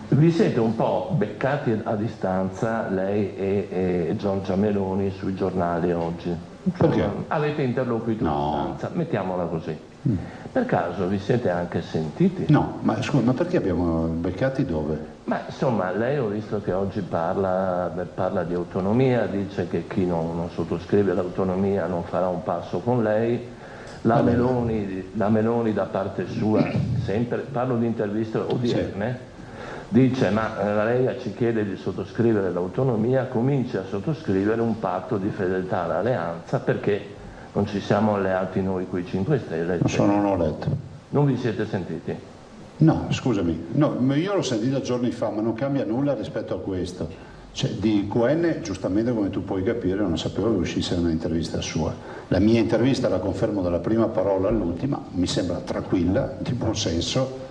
Vi siete un po' beccati a distanza, lei e Giorgia Meloni, sui giornali oggi. Perché? Avete interloquito a distanza, mettiamola così. Per caso vi siete anche sentiti? No, ma scusa, ma perché abbiamo beccati dove? Ma insomma, lei ho visto che oggi parla di autonomia, dice che chi non sottoscrive l'autonomia non farà un passo con lei. La Meloni da parte sua, sempre, parlo di interviste odierne, dice ma la Lega ci chiede di sottoscrivere l'autonomia, comincia a sottoscrivere un patto di fedeltà all'alleanza perché non ci siamo alleati noi con i 5 Stelle. Non ho letto. Non vi siete sentiti? No, scusami, no, io l'ho sentito giorni fa, ma non cambia nulla rispetto a questo. Cioè, di QN, giustamente come tu puoi capire, non sapevo che uscisse un'intervista sua. La mia intervista, la confermo dalla prima parola all'ultima, mi sembra tranquilla, di buon senso,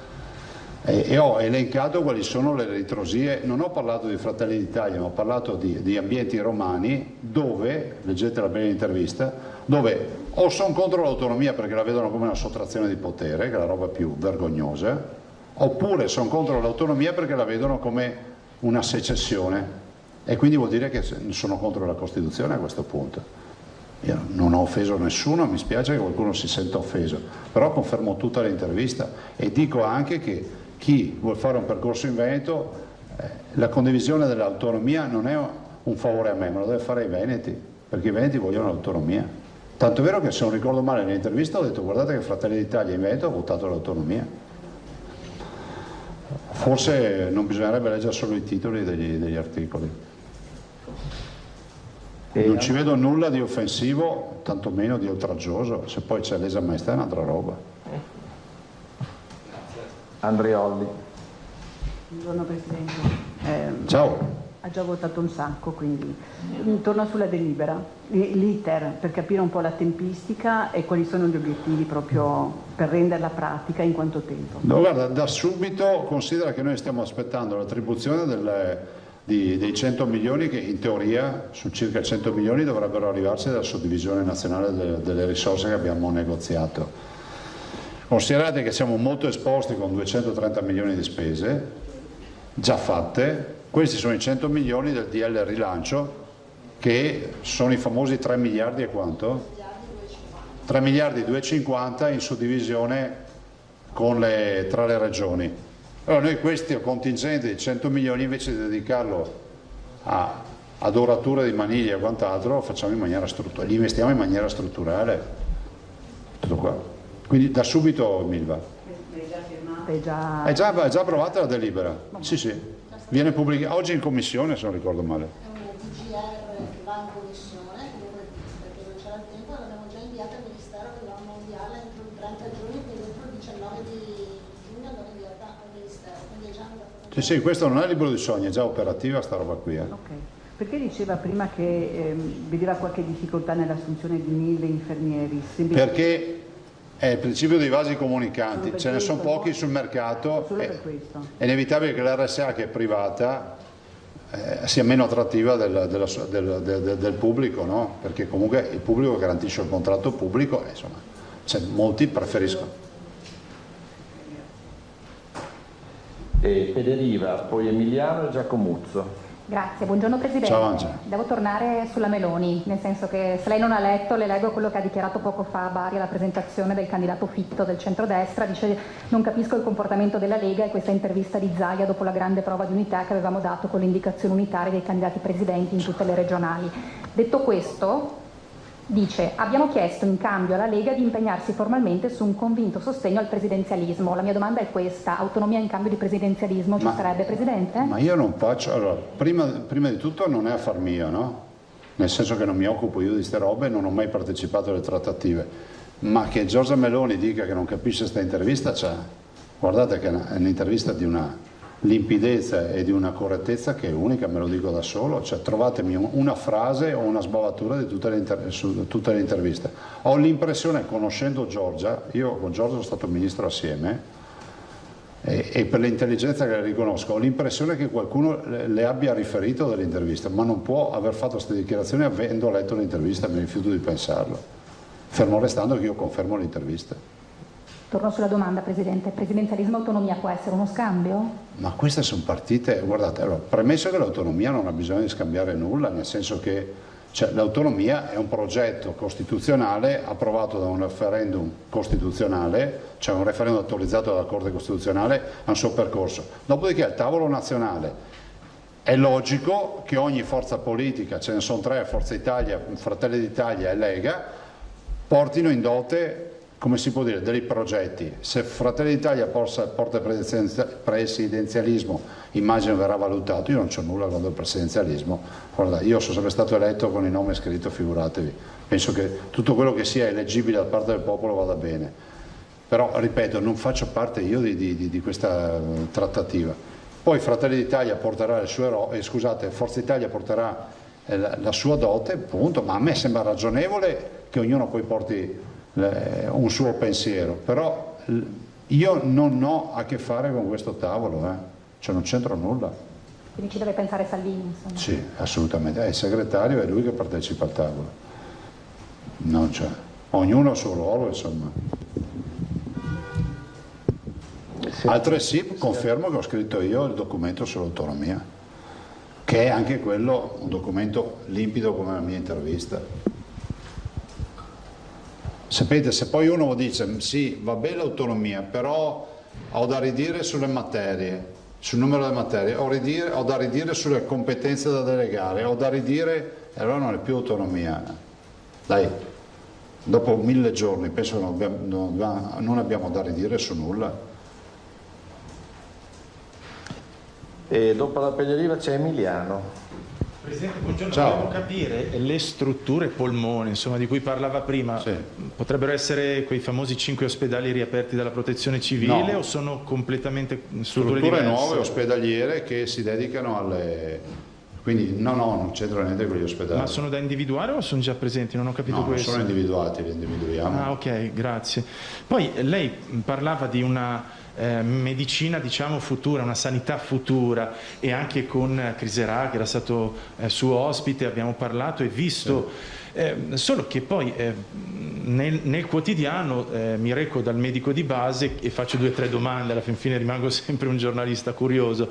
e ho elencato quali sono le ritrosie. Non ho parlato di Fratelli d'Italia, ma ho parlato di ambienti romani dove, leggetela bene l'intervista, dove o sono contro l'autonomia perché la vedono come una sottrazione di potere, che è la roba più vergognosa, oppure sono contro l'autonomia perché la vedono come una secessione. E quindi vuol dire che sono contro la Costituzione a questo punto. Io non ho offeso nessuno, mi spiace che qualcuno si senta offeso, però confermo tutta l'intervista e dico anche che chi vuol fare un percorso in Veneto, la condivisione dell'autonomia non è un favore a me, ma lo deve fare ai veneti, perché i veneti vogliono l'autonomia. Tanto è vero che, se non ricordo male, nell'intervista ho detto guardate che Fratelli d'Italia in Veneto ha votato l'autonomia. Forse non bisognerebbe leggere solo i titoli degli articoli. Non ci vedo nulla di offensivo, tantomeno di oltraggioso, se poi c'è lesa maestà è un'altra roba. Andriolli. Buongiorno Presidente. Ciao. Ha già votato un sacco, quindi torno sulla delibera, l'iter, per capire un po' la tempistica e quali sono gli obiettivi proprio per renderla pratica in quanto tempo. No, guarda, da subito considera che noi stiamo aspettando l'attribuzione dei 100 milioni che in teoria su circa 100 milioni dovrebbero arrivarci dalla suddivisione nazionale delle risorse che abbiamo negoziato. Considerate che siamo molto esposti con 230 milioni di spese già fatte. Questi sono i 100 milioni del DL rilancio, che sono i famosi 3 miliardi e quanto? 3 miliardi 250 in suddivisione tra le regioni. Allora noi questo contingente di 100 milioni invece di dedicarlo a dorature di maniglia e quant'altro lo facciamo in maniera strutturale, li investiamo in maniera strutturale. Tutto qua. Quindi da subito Milva. È già approvata la delibera? Sì, sì. Viene pubblicata oggi in commissione, se non ricordo male. È una DGR che va in commissione, perché non c'era il tempo, l'abbiamo già inviata al Ministero che va mondiale entro il 30 giugno, quindi entro il 19 di giugno l'abbiamo inviata al Ministero. Quindi è già sì, sì, questo non è libro di sogni, è già operativa sta roba qui. Okay. Perché diceva prima che vedeva qualche difficoltà nell'assunzione di 1000 infermieri? Perché è il principio dei vasi comunicanti, ce ne sono pochi sul mercato, è inevitabile che l'RSA che è privata sia meno attrattiva del pubblico, no? Perché comunque il pubblico garantisce il contratto pubblico, insomma, molti preferiscono. Federiva, poi Emiliano e Giacomuzzo. Grazie, buongiorno Presidente. Ciao Angela. Devo tornare sulla Meloni, nel senso che se lei non ha letto, le leggo quello che ha dichiarato poco fa a Bari alla presentazione del candidato Fitto del centrodestra. Dice: non capisco il comportamento della Lega, e questa intervista di Zaia dopo la grande prova di unità che avevamo dato con le indicazioni unitarie dei candidati presidenti in tutte le regionali. Detto questo, dice: abbiamo chiesto in cambio alla Lega di impegnarsi formalmente su un convinto sostegno al presidenzialismo. La mia domanda è questa: autonomia in cambio di presidenzialismo ci sarebbe, Presidente? Ma io non faccio, allora, prima di tutto non è affar mio, no? Nel senso che non mi occupo io di ste robe, non ho mai partecipato alle trattative, ma che Giorgia Meloni dica che non capisce questa intervista, guardate che è un'intervista di una limpidezza e di una correttezza che è unica, me lo dico da solo, cioè trovatemi una frase o una sbavatura di su tutte le interviste. Ho l'impressione, conoscendo Giorgia, io con Giorgia sono stato ministro assieme e per l'intelligenza che le riconosco, ho l'impressione che qualcuno le abbia riferito dell'intervista, ma non può aver fatto queste dichiarazioni avendo letto l'intervista, mi rifiuto di pensarlo, fermo restando che io confermo l'intervista. Torno sulla domanda, Presidente. Presidenzialismo e autonomia può essere uno scambio? Ma queste sono partite, guardate, allora, premesso che l'autonomia non ha bisogno di scambiare nulla, nel senso che l'autonomia è un progetto costituzionale approvato da un referendum costituzionale, cioè un referendum autorizzato dalla Corte Costituzionale, ha un suo percorso. Dopodiché al tavolo nazionale è logico che ogni forza politica, ce ne sono tre, Forza Italia, Fratelli d'Italia e Lega, portino in dote, come si può dire, dei progetti. Se Fratelli d'Italia porta il presidenzialismo, immagino verrà valutato. Io non c'ho nulla contro il presidenzialismo, guarda, io sono sempre stato eletto con il nome scritto, figuratevi, penso che tutto quello che sia eleggibile da parte del popolo vada bene, però ripeto, non faccio parte io di questa trattativa. Poi Fratelli d'Italia porterà le sue Forza Italia porterà la sua dote, punto, ma a me sembra ragionevole che ognuno poi porti un suo pensiero, però io non ho a che fare con questo tavolo, cioè non c'entro nulla. Quindi ci deve pensare Salvini, insomma. Sì, assolutamente, è il segretario, è lui che partecipa al tavolo, non c'è, ognuno ha il suo ruolo, insomma. Altresì confermo che ho scritto io il documento sull'autonomia, che è anche quello un documento limpido come la mia intervista. Sapete, se poi uno dice sì, va bene l'autonomia, però ho da ridire sulle materie, sul numero delle materie, ho da ridire sulle competenze da delegare, ho da ridire, e allora non è più autonomia. Dai, dopo 1000 giorni penso che non abbiamo da ridire su nulla. E dopo la Pellieriva c'è Emiliano. Presidente, buongiorno. Volevo capire le strutture polmone, insomma, di cui parlava prima, potrebbero essere quei famosi 5 ospedali riaperti dalla protezione civile, o sono completamente strutture diverse? Nuove ospedaliere che si dedicano alle Quindi non c'entra niente con gli ospedali. Ma sono da individuare o sono già presenti? Non ho capito questo. No, sono individuati, li individuiamo. Ah, ok, grazie. Poi lei parlava di una medicina, diciamo, futura, una sanità futura, e anche con Criserà, che era stato suo ospite, abbiamo parlato e visto. Sì. Solo che poi nel quotidiano mi reco dal medico di base e faccio 2 o 3 domande, alla fin fine rimango sempre un giornalista curioso,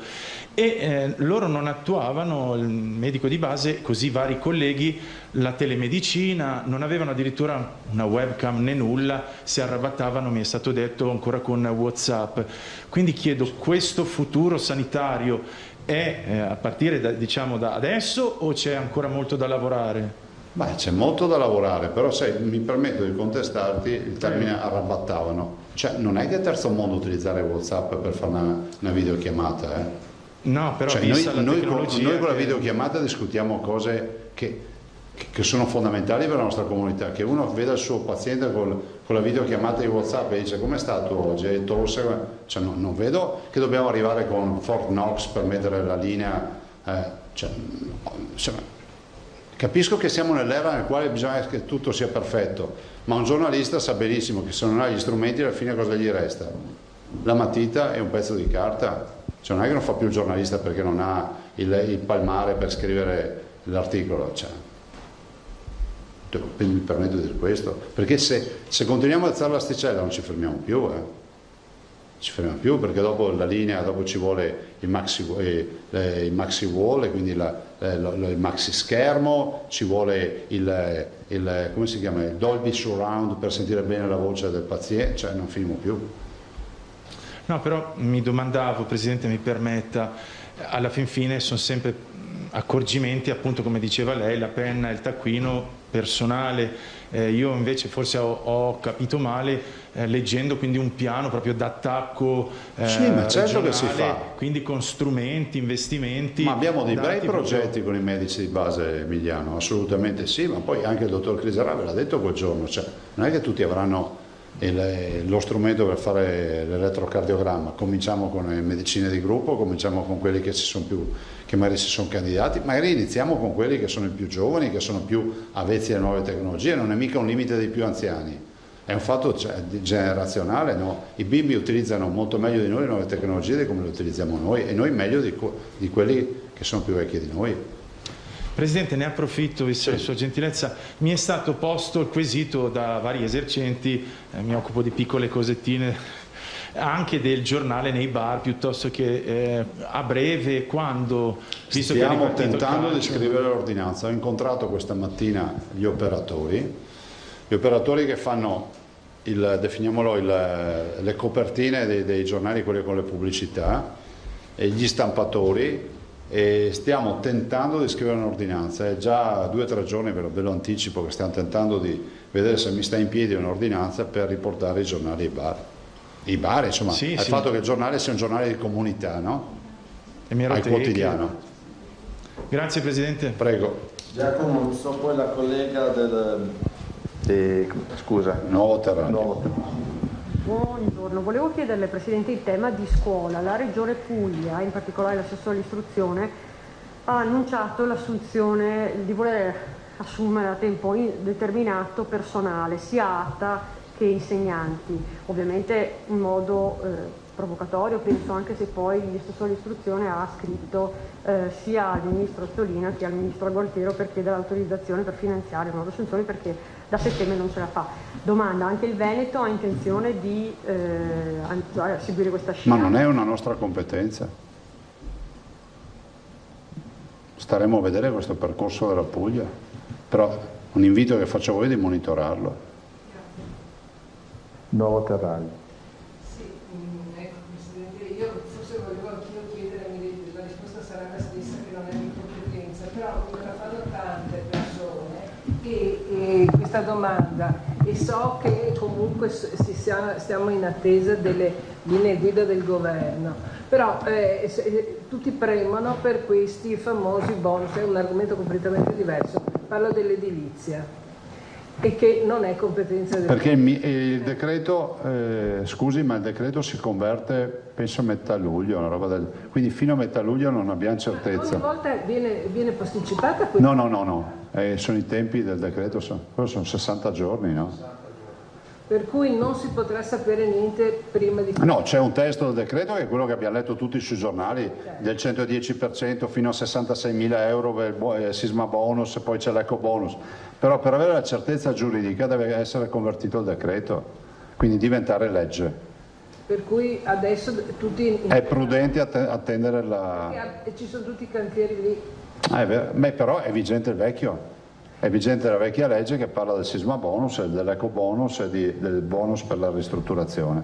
e loro non attuavano, il medico di base, così vari colleghi, la telemedicina, non avevano addirittura una webcam né nulla, si arrabattavano, mi è stato detto, ancora con WhatsApp. Quindi chiedo, questo futuro sanitario è a partire da adesso o c'è ancora molto da lavorare? Beh, c'è molto da lavorare, però sai, mi permetto di contestarti il termine arrabattavano. Cioè, non è che è terzo mondo utilizzare WhatsApp per fare una videochiamata, eh? No, però cioè, noi con la videochiamata discutiamo cose che sono fondamentali per la nostra comunità. Che uno veda il suo paziente con la videochiamata di WhatsApp e dice: come è stato oggi? È tosse? Cioè, non vedo che dobbiamo arrivare con Fort Knox per mettere la linea. Capisco che siamo nell'era nel quale bisogna che tutto sia perfetto, ma un giornalista sa benissimo che se non ha gli strumenti alla fine cosa gli resta? La matita e un pezzo di carta. Cioè, non è che non fa più il giornalista perché non ha il palmare per scrivere l'articolo. Cioè, mi permetto di dire questo, perché se continuiamo ad alzare l'asticella non ci fermiamo più, ci fermiamo più, perché dopo la linea, dopo ci vuole il maxi wall, e quindi il maxi schermo, ci vuole come si chiama, il Dolby Surround per sentire bene la voce del paziente, cioè non finiamo più. No, però mi domandavo, Presidente, mi permetta, alla fin fine sono sempre accorgimenti, appunto, come diceva lei, la penna e il taccuino personale. Io invece forse ho capito male, leggendo quindi un piano proprio d'attacco sì, ma certo che si fa, quindi con strumenti, investimenti. Ma abbiamo dei bei progetti con i medici di base, Emiliano, assolutamente sì, ma poi anche il dottor Criserà ve l'ha detto quel giorno, cioè, non è che tutti avranno lo strumento per fare l'elettrocardiogramma. Cominciamo con le medicine di gruppo, cominciamo con quelli che magari si sono candidati, magari iniziamo con quelli che sono i più giovani, che sono più avvezzi alle nuove tecnologie. Non è mica un limite dei più anziani, è un fatto generazionale, no? I bimbi utilizzano molto meglio di noi le nuove tecnologie di come le utilizziamo noi, e noi meglio di quelli che sono più vecchi di noi. Presidente, ne approfitto, visto la sua gentilezza. Mi è stato posto il quesito da vari esercenti, mi occupo di piccole cosettine, anche del giornale nei bar, piuttosto che a breve, quando... Visto stiamo che tentando di scrivere l'ordinanza. Ho incontrato questa mattina gli operatori che fanno definiamolo le copertine dei giornali, quelle con le pubblicità, e gli stampatori, e stiamo tentando di scrivere un'ordinanza. È già 2 o 3 giorni, ve lo anticipo, che stiamo tentando di vedere se mi sta in piedi un'ordinanza per riportare i giornali ai bar. I bar, insomma, il fatto che il giornale sia un giornale di comunità, no? Al quotidiano. Grazie, Presidente. Prego. Giacomo, so poi la collega Nuovo Terraneo. Buongiorno, volevo chiederle, Presidente, il tema di scuola. La Regione Puglia, in particolare l'assessore all'istruzione, ha annunciato l'assunzione di voler assumere a tempo indeterminato personale, sia ATA che insegnanti, ovviamente in modo provocatorio, penso, anche se poi l'assessore all'istruzione ha scritto sia al Ministro Azzolina che al Ministro Gualtiero per chiedere l'autorizzazione per finanziare nuove assunzioni, perché da settembre non ce la fa. Domanda, anche il Veneto ha intenzione di seguire questa scia? Ma non è una nostra competenza. Staremo a vedere questo percorso della Puglia, però un invito che faccio a voi è di monitorarlo. Nuovo Terraglio. Sì, ecco, Presidente, io forse volevo anch'io chiedere, la risposta sarà la stessa, che non è di competenza, però me la fanno tante persone e questa domanda, e so che comunque stiamo in attesa delle linee guida del governo, però tutti premono per questi famosi bonus. È un argomento completamente diverso, parlo dell'edilizia. e che non è competenza del Perché il decreto, scusi, ma il decreto si converte penso a metà luglio, una roba quindi fino a metà luglio non abbiamo certezza. Ogni volta viene posticipata questa? No, sono i tempi del decreto, sono 60 giorni, no? Per cui non si potrà sapere niente prima di... No, c'è un testo del decreto che è quello che abbiamo letto tutti sui giornali, del 110% fino a 66.000 euro per il sisma bonus, poi c'è l'eco bonus, però per avere la certezza giuridica deve essere convertito il decreto, quindi diventare legge. Per cui adesso tutti... È prudente attendere la... E ci sono tutti i cantieri lì. Però è vigente il vecchio. È vigente la vecchia legge che parla del sisma bonus, dell'eco bonus e del bonus per la ristrutturazione.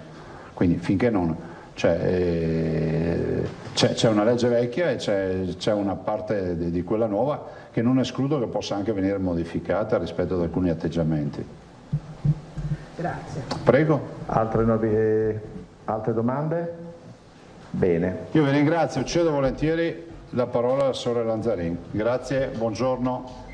Quindi finché non c'è una legge vecchia e c'è una parte di quella nuova che non escludo che possa anche venire modificata rispetto ad alcuni atteggiamenti. Grazie. Prego. Altre domande? Bene. Io vi ringrazio, cedo volentieri la parola al Sore Lanzarin. Grazie, buongiorno.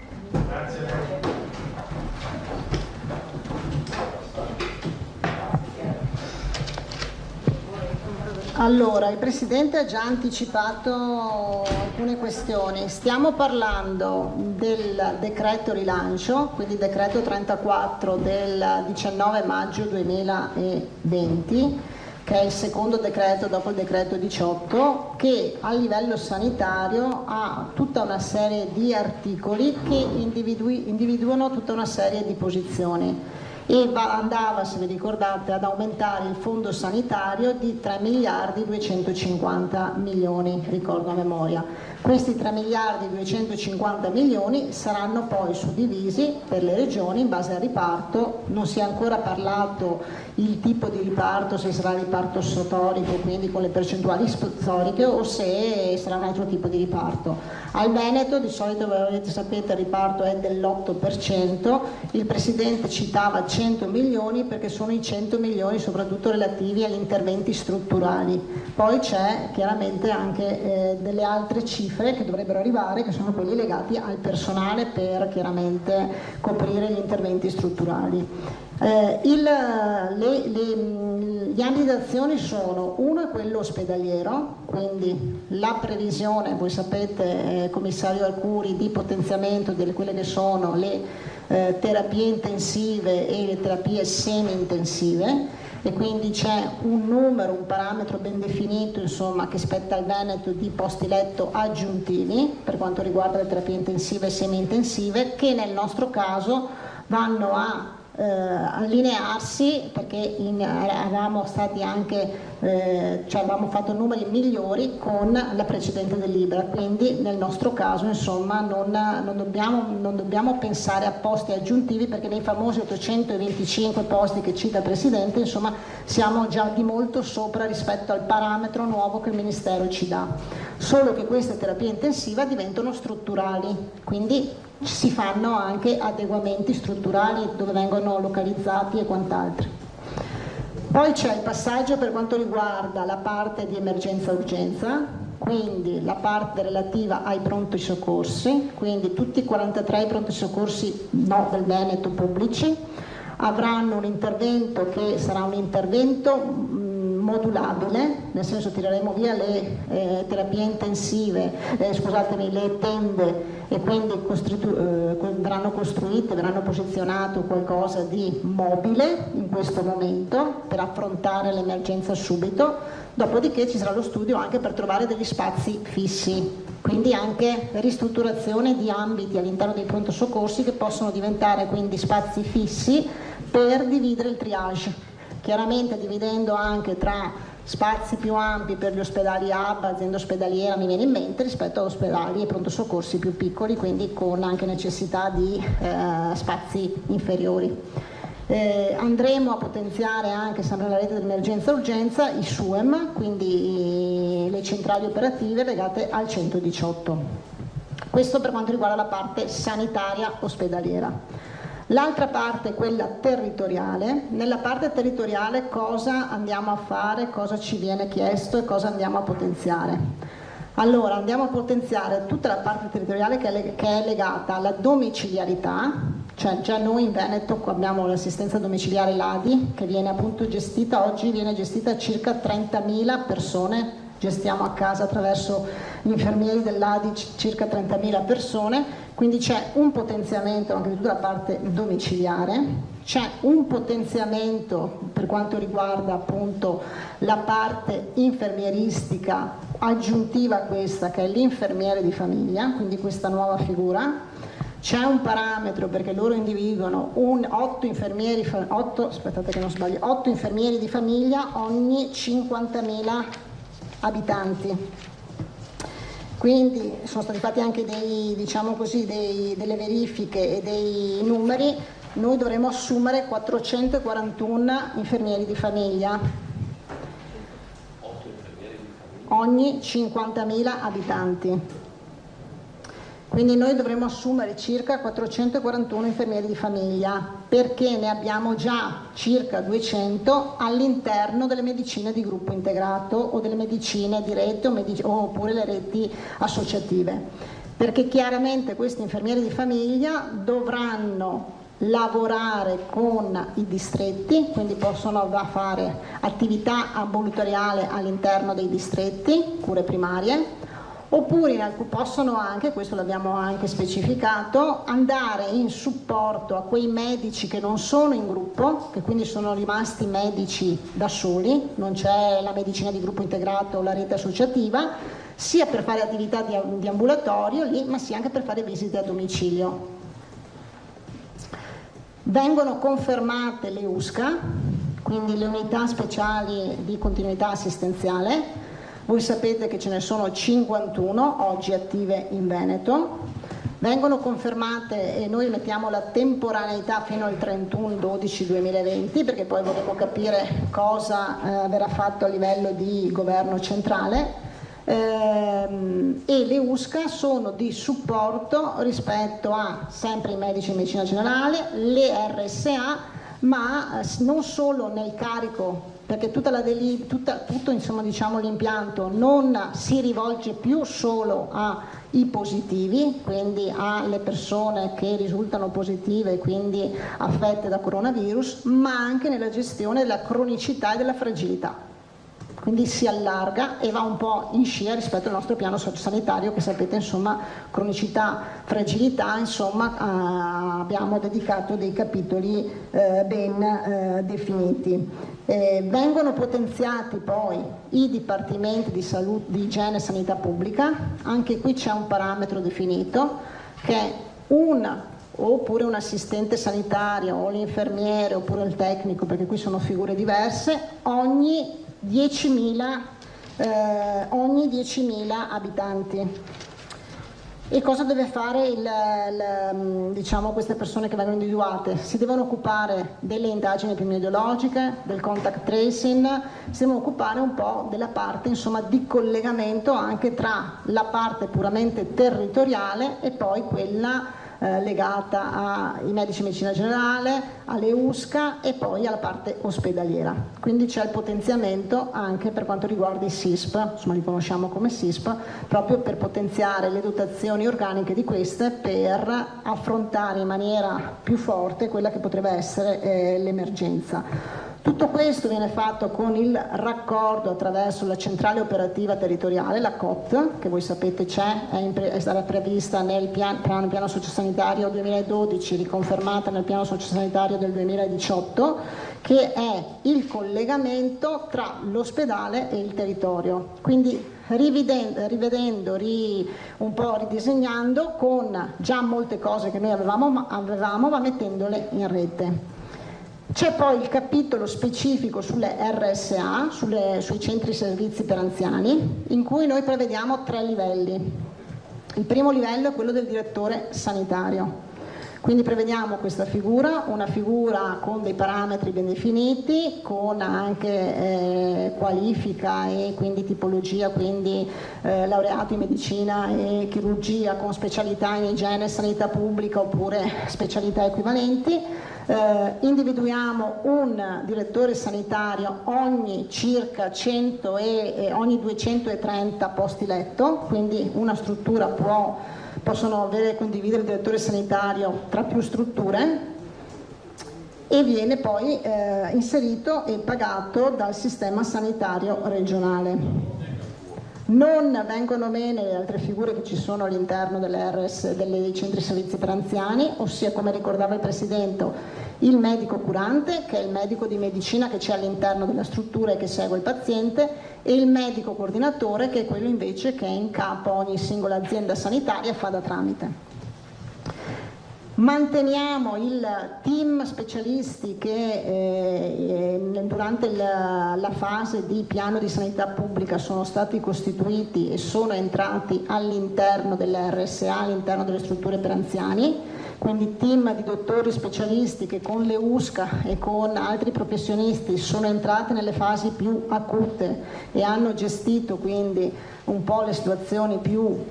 Allora, il Presidente ha già anticipato alcune questioni. Stiamo parlando del decreto rilancio, quindi decreto 34 del 19 maggio 2020, che è il secondo decreto dopo il decreto 18, che a livello sanitario ha tutta una serie di articoli che individuano tutta una serie di posizioni e andava, se vi ricordate, ad aumentare il fondo sanitario di 3 miliardi 250 milioni, ricordo a memoria. Questi 3 miliardi 250 milioni saranno poi suddivisi per le regioni in base al riparto. Non si è ancora parlato il tipo di riparto, se sarà riparto storico, quindi con le percentuali storiche, o se sarà un altro tipo di riparto. Al Veneto di solito, sapete, il riparto è dell'8%, il Presidente citava 100 milioni perché sono i 100 milioni soprattutto relativi agli interventi strutturali. Poi c'è chiaramente anche delle altre cifre che dovrebbero arrivare, che sono quelli legati al personale per chiaramente coprire gli interventi strutturali. Gli ambiti d'azione sono: uno è quello ospedaliero, quindi la previsione, voi sapete, commissario Arcuri, di potenziamento di quelle che sono le terapie intensive e le terapie semi-intensive, e quindi c'è un numero, un parametro ben definito, insomma, che spetta al Veneto di posti letto aggiuntivi per quanto riguarda le terapie intensive e semi-intensive, che nel nostro caso vanno a allinearsi, perché avevamo stati anche avevamo fatto numeri migliori con la precedente delibera, quindi nel nostro caso insomma non dobbiamo pensare a posti aggiuntivi, perché nei famosi 825 posti che cita il Presidente insomma siamo già di molto sopra rispetto al parametro nuovo che il Ministero ci dà, solo che queste terapie intensive diventano strutturali, quindi si fanno anche adeguamenti strutturali dove vengono localizzati e quant'altro. Poi c'è il passaggio per quanto riguarda la parte di emergenza-urgenza, quindi la parte relativa ai pronti soccorsi, quindi tutti i 43 pronti soccorsi del Veneto pubblici avranno un intervento che sarà un intervento modulabile, nel senso tireremo via le terapie intensive, le tende, e quindi verranno posizionato qualcosa di mobile in questo momento per affrontare l'emergenza subito, dopodiché ci sarà lo studio anche per trovare degli spazi fissi, quindi anche ristrutturazione di ambiti all'interno dei pronto soccorsi che possono diventare quindi spazi fissi per dividere il triage. Chiaramente dividendo anche tra spazi più ampi per gli ospedali hub, azienda ospedaliera mi viene in mente, rispetto a ospedali e pronto soccorsi più piccoli, quindi con anche necessità di spazi inferiori. Andremo a potenziare anche, sempre nella rete dell'emergenza-urgenza, i SUEM, quindi le centrali operative legate al 118. Questo per quanto riguarda la parte sanitaria ospedaliera. L'altra parte è quella territoriale. Nella parte territoriale cosa andiamo a fare, cosa ci viene chiesto e cosa andiamo a potenziare? Allora, andiamo a potenziare tutta la parte territoriale che è legata alla domiciliarità, Cioè già noi in Veneto abbiamo l'assistenza domiciliare Ladi che viene appunto gestita, oggi viene gestita a circa 30.000 persone, gestiamo a casa attraverso gli infermieri dell'Adi circa 30.000 persone, quindi c'è un potenziamento anche di tutta la parte domiciliare, c'è un potenziamento per quanto riguarda appunto la parte infermieristica aggiuntiva a questa che è l'infermiere di famiglia, quindi questa nuova figura. C'è un parametro perché loro individuano 8 infermieri di famiglia ogni 50.000 abitanti. Quindi sono stati fatti anche delle verifiche e dei numeri, noi dovremo assumere 441 infermieri di famiglia ogni 50.000 abitanti. Quindi noi dovremo assumere circa 441 infermieri di famiglia perché ne abbiamo già circa 200 all'interno delle medicine di gruppo integrato o delle medicine di rete oppure le reti associative. Perché chiaramente questi infermieri di famiglia dovranno lavorare con i distretti, quindi possono fare attività ambulatoriale all'interno dei distretti, cure primarie, oppure possono anche, questo l'abbiamo anche specificato, andare in supporto a quei medici che non sono in gruppo, che quindi sono rimasti medici da soli, non c'è la medicina di gruppo integrato o la rete associativa, sia per fare attività di ambulatorio lì, ma sia anche per fare visite a domicilio. Vengono confermate le USCA, quindi le unità speciali di continuità assistenziale. Voi sapete che ce ne sono 51 oggi attive in Veneto, vengono confermate e noi mettiamo la temporaneità fino al 31/12/2020 perché poi vorremmo capire cosa verrà fatto a livello di governo centrale e le USCA sono di supporto rispetto a sempre i medici di medicina generale, le RSA, ma non solo nel carico perché tutto l'impianto non si rivolge più solo ai positivi, quindi alle persone che risultano positive e quindi affette da coronavirus, ma anche nella gestione della cronicità e della fragilità. Quindi si allarga e va un po' in scia rispetto al nostro piano sociosanitario che sapete cronicità, fragilità, abbiamo dedicato dei capitoli ben definiti. Vengono potenziati poi i dipartimenti di salute, di igiene e sanità pubblica, anche qui c'è un parametro definito che è oppure un assistente sanitario o l'infermiere oppure il tecnico, perché qui sono figure diverse, ogni 10.000 abitanti. E cosa deve fare queste persone che vengono individuate? Si devono occupare delle indagini epidemiologiche, del contact tracing, si devono occupare un po' della parte di collegamento anche tra la parte puramente territoriale e poi quella legata ai medici di medicina generale, alle USCA e poi alla parte ospedaliera. Quindi c'è il potenziamento anche per quanto riguarda i SISP, li conosciamo come SISP, proprio per potenziare le dotazioni organiche di queste per affrontare in maniera più forte quella che potrebbe essere l'emergenza. Tutto questo viene fatto con il raccordo attraverso la centrale operativa territoriale, la COT, che voi sapete è stata prevista nel piano sociosanitario 2012, riconfermata nel piano sociosanitario del 2018, che è il collegamento tra l'ospedale e il territorio. Quindi rivedendo, un po' ridisegnando con già molte cose che noi avevamo ma mettendole in rete. C'è poi il capitolo specifico sulle RSA, sui centri servizi per anziani, in cui noi prevediamo 3 livelli. Il primo livello è quello del direttore sanitario. Quindi prevediamo questa figura, una figura con dei parametri ben definiti, con anche qualifica e quindi tipologia, quindi laureato in medicina e chirurgia con specialità in igiene e sanità pubblica oppure specialità equivalenti. Individuiamo un direttore sanitario ogni circa 100 ogni 230 posti letto, quindi una struttura può possono condividere il direttore sanitario tra più strutture, e viene poi inserito e pagato dal sistema sanitario regionale. Non vengono meno le altre figure che ci sono all'interno dei centri servizi per anziani, ossia, come ricordava il Presidente, il medico curante, che è il medico di medicina che c'è all'interno della struttura e che segue il paziente, e il medico coordinatore, che è quello invece che è in capo a ogni singola azienda sanitaria e fa da tramite. Manteniamo il team specialisti che durante la fase di piano di sanità pubblica sono stati costituiti e sono entrati all'interno dell'RSA, all'interno delle strutture per anziani, quindi team di dottori specialisti che con le USCA e con altri professionisti sono entrati nelle fasi più acute e hanno gestito quindi un po' le situazioni più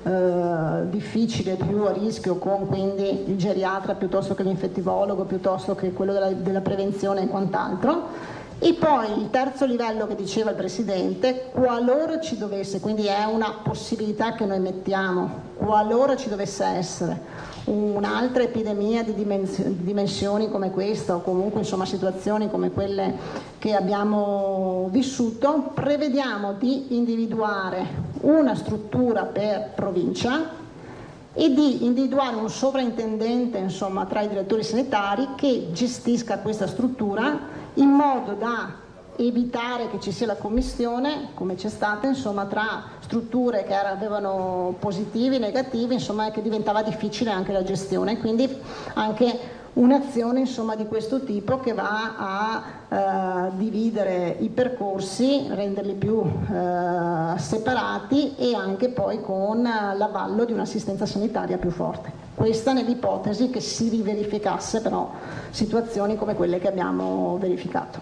difficili e più a rischio, con quindi il geriatra piuttosto che l'infettivologo, piuttosto che quello della prevenzione e quant'altro. E poi il terzo livello che diceva il Presidente, qualora ci dovesse, quindi è una possibilità che noi mettiamo, qualora ci dovesse essere un'altra epidemia di dimensioni come questa, o comunque insomma situazioni come quelle che abbiamo vissuto, prevediamo di individuare una struttura per provincia e di individuare un sovrintendente, insomma, tra i direttori sanitari che gestisca questa struttura, in modo da evitare che ci sia la commistione, come c'è stata, insomma, tra strutture che avevano positivi, negativi, insomma, che diventava difficile anche la gestione. Quindi anche un'azione, insomma, di questo tipo, che va a dividere i percorsi, renderli più separati, e anche poi con l'avallo di un'assistenza sanitaria più forte. Questa nell'ipotesi che si riverificasse però situazioni come quelle che abbiamo verificato.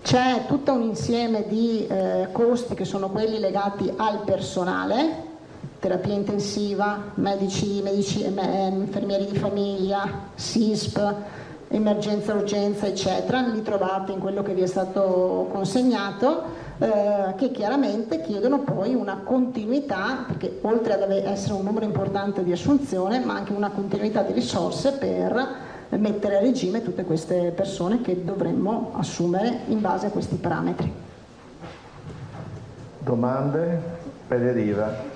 C'è tutto un insieme di costi che sono quelli legati al personale, terapia intensiva, infermieri di famiglia, SISP, emergenza, urgenza, eccetera. Li trovate in quello che vi è stato consegnato, che chiaramente chiedono poi una continuità, perché oltre ad essere un numero importante di assunzione, ma anche una continuità di risorse per mettere a regime tutte queste persone che dovremmo assumere in base a questi parametri. Domande? Pederiva.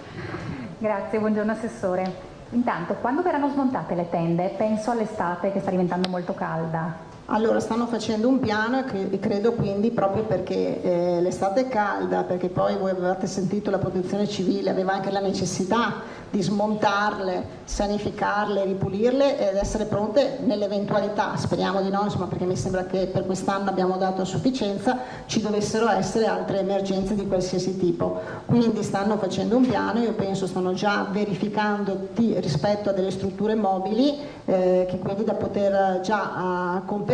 Grazie, buongiorno Assessore. Intanto, quando verranno smontate le tende? Penso all'estate che sta diventando molto calda. Allora, stanno facendo un piano e credo quindi, proprio perché l'estate è calda, perché poi voi avevate sentito la protezione civile, aveva anche la necessità di smontarle, sanificarle, ripulirle ed essere pronte nell'eventualità, speriamo di no, insomma, perché mi sembra che per quest'anno abbiamo dato a sufficienza, ci dovessero essere altre emergenze di qualsiasi tipo. Quindi stanno facendo un piano, io penso stanno già verificando rispetto a delle strutture mobili, che quindi da poter già comprare,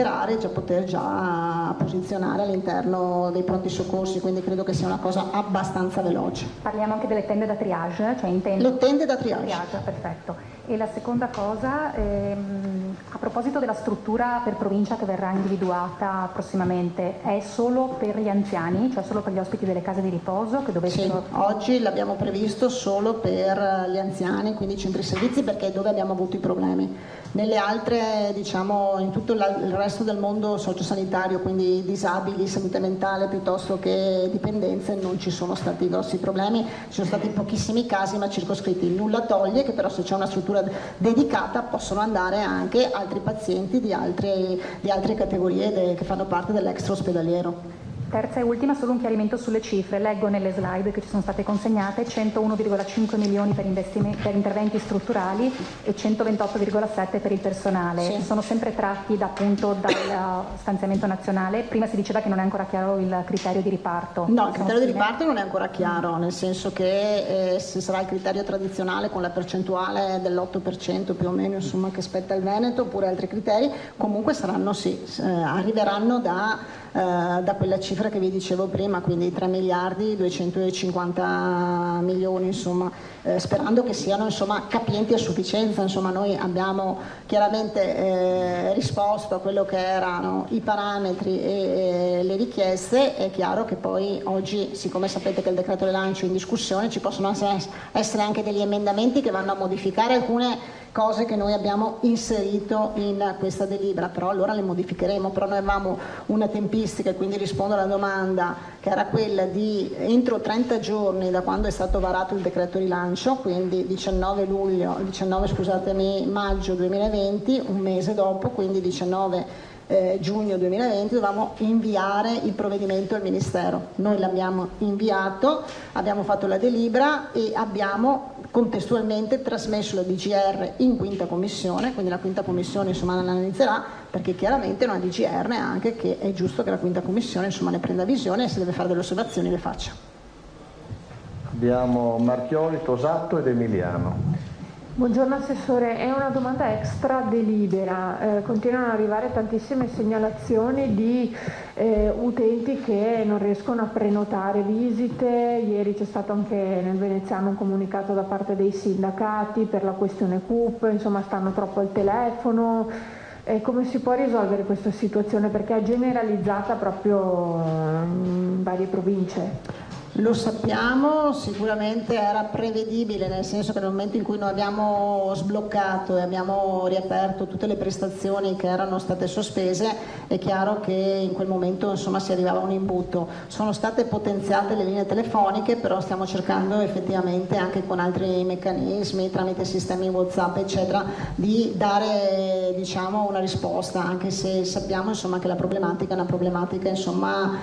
poter già posizionare all'interno dei pronti soccorsi, quindi credo che sia una cosa abbastanza veloce. Parliamo anche delle tende da triage? Cioè le tende da triage. Perfetto. E la seconda cosa, a proposito della struttura per provincia che verrà individuata prossimamente, è solo per gli anziani, cioè solo per gli ospiti delle case di riposo? Che dovessero... Sì, oggi l'abbiamo previsto solo per gli anziani, quindi i centri servizi, perché è dove abbiamo avuto i problemi. Nelle altre, diciamo, in tutto il resto del mondo sociosanitario, quindi disabili, salute mentale piuttosto che dipendenze, non ci sono stati grossi problemi, ci sono stati pochissimi casi ma circoscritti. Nulla toglie che però se c'è una struttura dedicata possono andare anche altri pazienti di altre categorie che fanno parte dell'extra ospedaliero. Terza e ultima, solo un chiarimento sulle cifre. Leggo nelle slide che ci sono state consegnate 101,5 milioni per interventi strutturali e 128,7 per il personale. Sì. Sono sempre tratti appunto dal stanziamento nazionale. Prima si diceva che non è ancora chiaro il criterio di riparto. No, il criterio di riparto non è ancora chiaro, nel senso che se sarà il criterio tradizionale con la percentuale dell'8% più o meno, insomma, che spetta il Veneto, oppure altri criteri, comunque saranno arriveranno da da quella cifra che vi dicevo prima, quindi 3 miliardi 250 milioni, insomma, sperando che siano, insomma, capienti a sufficienza. Insomma, noi abbiamo chiaramente risposto a quello che erano i parametri e le richieste. È chiaro che poi oggi, siccome sapete che il decreto rilancio è in discussione, ci possono essere anche degli emendamenti che vanno a modificare alcune cose che noi abbiamo inserito in questa delibera, però allora le modificheremo. Però noi avevamo una tempistica, e quindi rispondo alla domanda, che era quella di entro 30 giorni da quando è stato varato il decreto rilancio, quindi 19 maggio 2020, un mese dopo, quindi 19 giugno 2020, dovevamo inviare il provvedimento al Ministero. Noi l'abbiamo inviato, abbiamo fatto la delibera e abbiamo contestualmente trasmesso la DGR in quinta commissione, quindi la quinta commissione, insomma, la analizzerà, perché chiaramente una DGR è anche che è giusto che la quinta commissione, insomma, ne prenda visione, e se deve fare delle osservazioni le faccia. Abbiamo Marchioli, Tosato ed Emiliano. Buongiorno Assessore, è una domanda extra delibera. Continuano ad arrivare tantissime segnalazioni di utenti che non riescono a prenotare visite. Ieri c'è stato anche nel Veneziano un comunicato da parte dei sindacati per la questione CUP, insomma stanno troppo al telefono. Come si può risolvere questa situazione? Perché è generalizzata proprio in varie province. Lo sappiamo, sicuramente era prevedibile, nel senso che nel momento in cui noi abbiamo sbloccato e abbiamo riaperto tutte le prestazioni che erano state sospese, è chiaro che in quel momento, insomma, si arrivava a un imbuto. Sono state potenziate le linee telefoniche, però stiamo cercando effettivamente anche con altri meccanismi, tramite sistemi WhatsApp eccetera, di dare, diciamo, una risposta, anche se sappiamo, insomma, che la problematica è una problematica, insomma,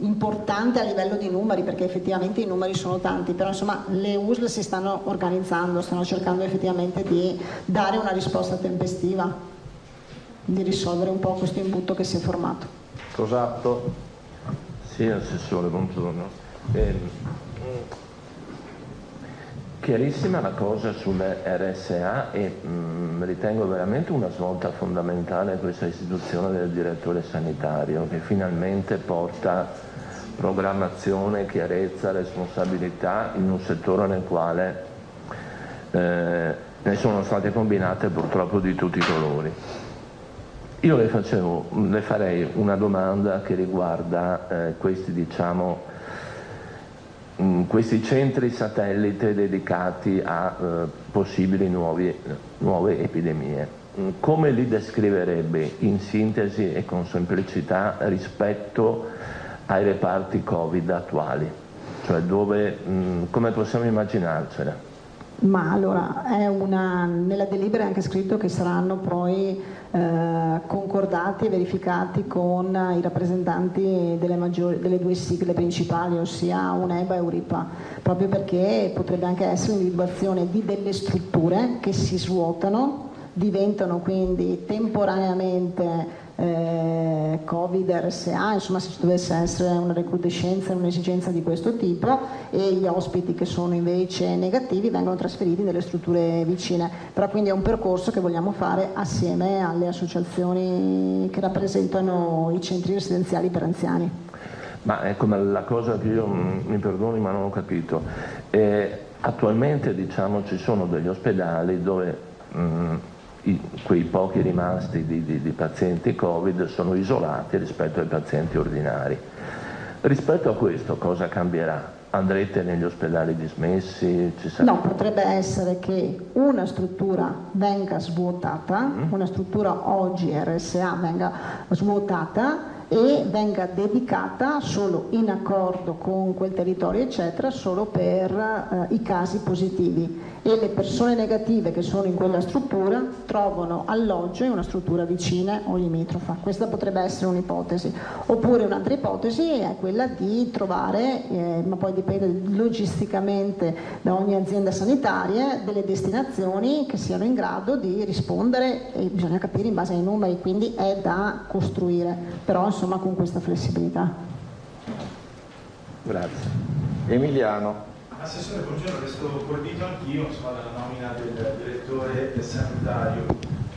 importante a livello di numeri, perché effettivamente i numeri sono tanti, però insomma le USL si stanno organizzando, stanno cercando effettivamente di dare una risposta tempestiva, di risolvere un po' questo imbuto che si è formato. Tosato. Sì, Assessore, buongiorno. Chiarissima la cosa sulle RSA e ritengo veramente una svolta fondamentale questa istituzione del direttore sanitario, che finalmente porta programmazione, chiarezza, responsabilità in un settore nel quale ne sono state combinate purtroppo di tutti i colori. Io le farei una domanda che riguarda questi centri satellite dedicati a possibili nuove epidemie. Come li descriverebbe in sintesi e con semplicità rispetto ai reparti Covid attuali? Cioè come possiamo immaginarcela? Ma allora, nella delibera è anche scritto che saranno poi concordati e verificati con i rappresentanti delle due sigle principali, ossia UNEBA e Euripa, proprio perché potrebbe anche essere l'individuazione di delle strutture che si svuotano, diventano quindi temporaneamente Covid RSA, insomma, se ci dovesse essere una recrudescenza e un'esigenza di questo tipo, e gli ospiti che sono invece negativi vengono trasferiti nelle strutture vicine. Però quindi è un percorso che vogliamo fare assieme alle associazioni che rappresentano i centri residenziali per anziani. Ma ecco, la cosa che io, mi perdoni ma non ho capito, attualmente ci sono degli ospedali dove quei pochi rimasti di pazienti Covid sono isolati rispetto ai pazienti ordinari. Rispetto a questo cosa cambierà? Andrete negli ospedali dismessi? No, potrebbe essere che una struttura venga svuotata, una struttura oggi RSA venga svuotata e venga dedicata solo in accordo con quel territorio eccetera, solo per i casi positivi, e le persone negative che sono in quella struttura trovano alloggio in una struttura vicina o limitrofa. Questa potrebbe essere un'ipotesi. Oppure un'altra ipotesi è quella di trovare, ma poi dipende logisticamente da ogni azienda sanitaria, delle destinazioni che siano in grado di rispondere, e bisogna capire in base ai numeri, quindi è da costruire, però insomma con questa flessibilità. Grazie. Emiliano. Assessore, buongiorno, resto colpito anch'io dalla nomina del direttore sanitario.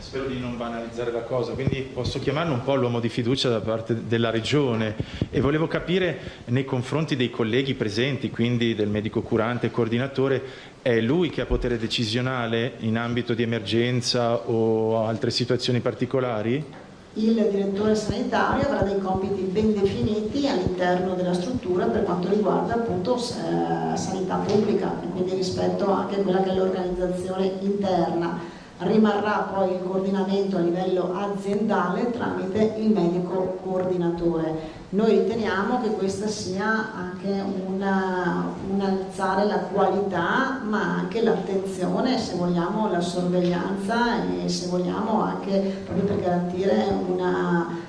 spero di non banalizzare la cosa, quindi posso chiamarlo un po' l'uomo di fiducia da parte della Regione, e volevo capire nei confronti dei colleghi presenti, quindi del medico curante e coordinatore, è lui che ha potere decisionale in ambito di emergenza o altre situazioni particolari? Il direttore sanitario avrà dei compiti ben definiti all'interno della struttura per quanto riguarda appunto sanità pubblica, e quindi rispetto anche a quella che è l'organizzazione interna. Rimarrà poi il coordinamento a livello aziendale tramite il medico coordinatore. Noi riteniamo che questa sia anche un alzare la qualità, ma anche l'attenzione, se vogliamo la sorveglianza, e se vogliamo anche proprio per garantire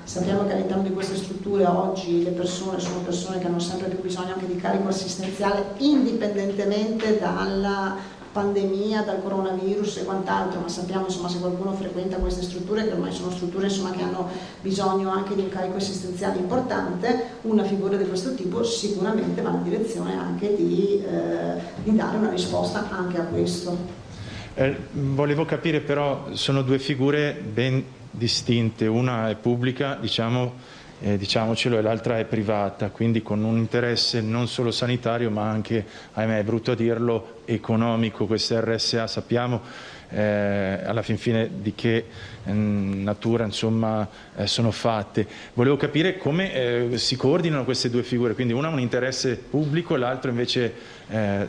sappiamo che all'interno di queste strutture oggi le persone sono persone che hanno sempre più bisogno anche di carico assistenziale, indipendentemente dalla pandemia, dal coronavirus e quant'altro, ma sappiamo insomma, se qualcuno frequenta queste strutture, che ormai sono strutture insomma, che hanno bisogno anche di un carico assistenziale importante, una figura di questo tipo sicuramente va nella direzione anche di dare una risposta anche a questo. Volevo capire però, sono due figure ben distinte, una è pubblica, diciamocelo, e l'altra è privata, quindi con un interesse non solo sanitario ma anche, ahimè è brutto a dirlo, economico. Queste RSA sappiamo alla fin fine di che natura insomma sono fatte. Volevo capire come si coordinano queste due figure, quindi una ha un interesse pubblico, l'altro invece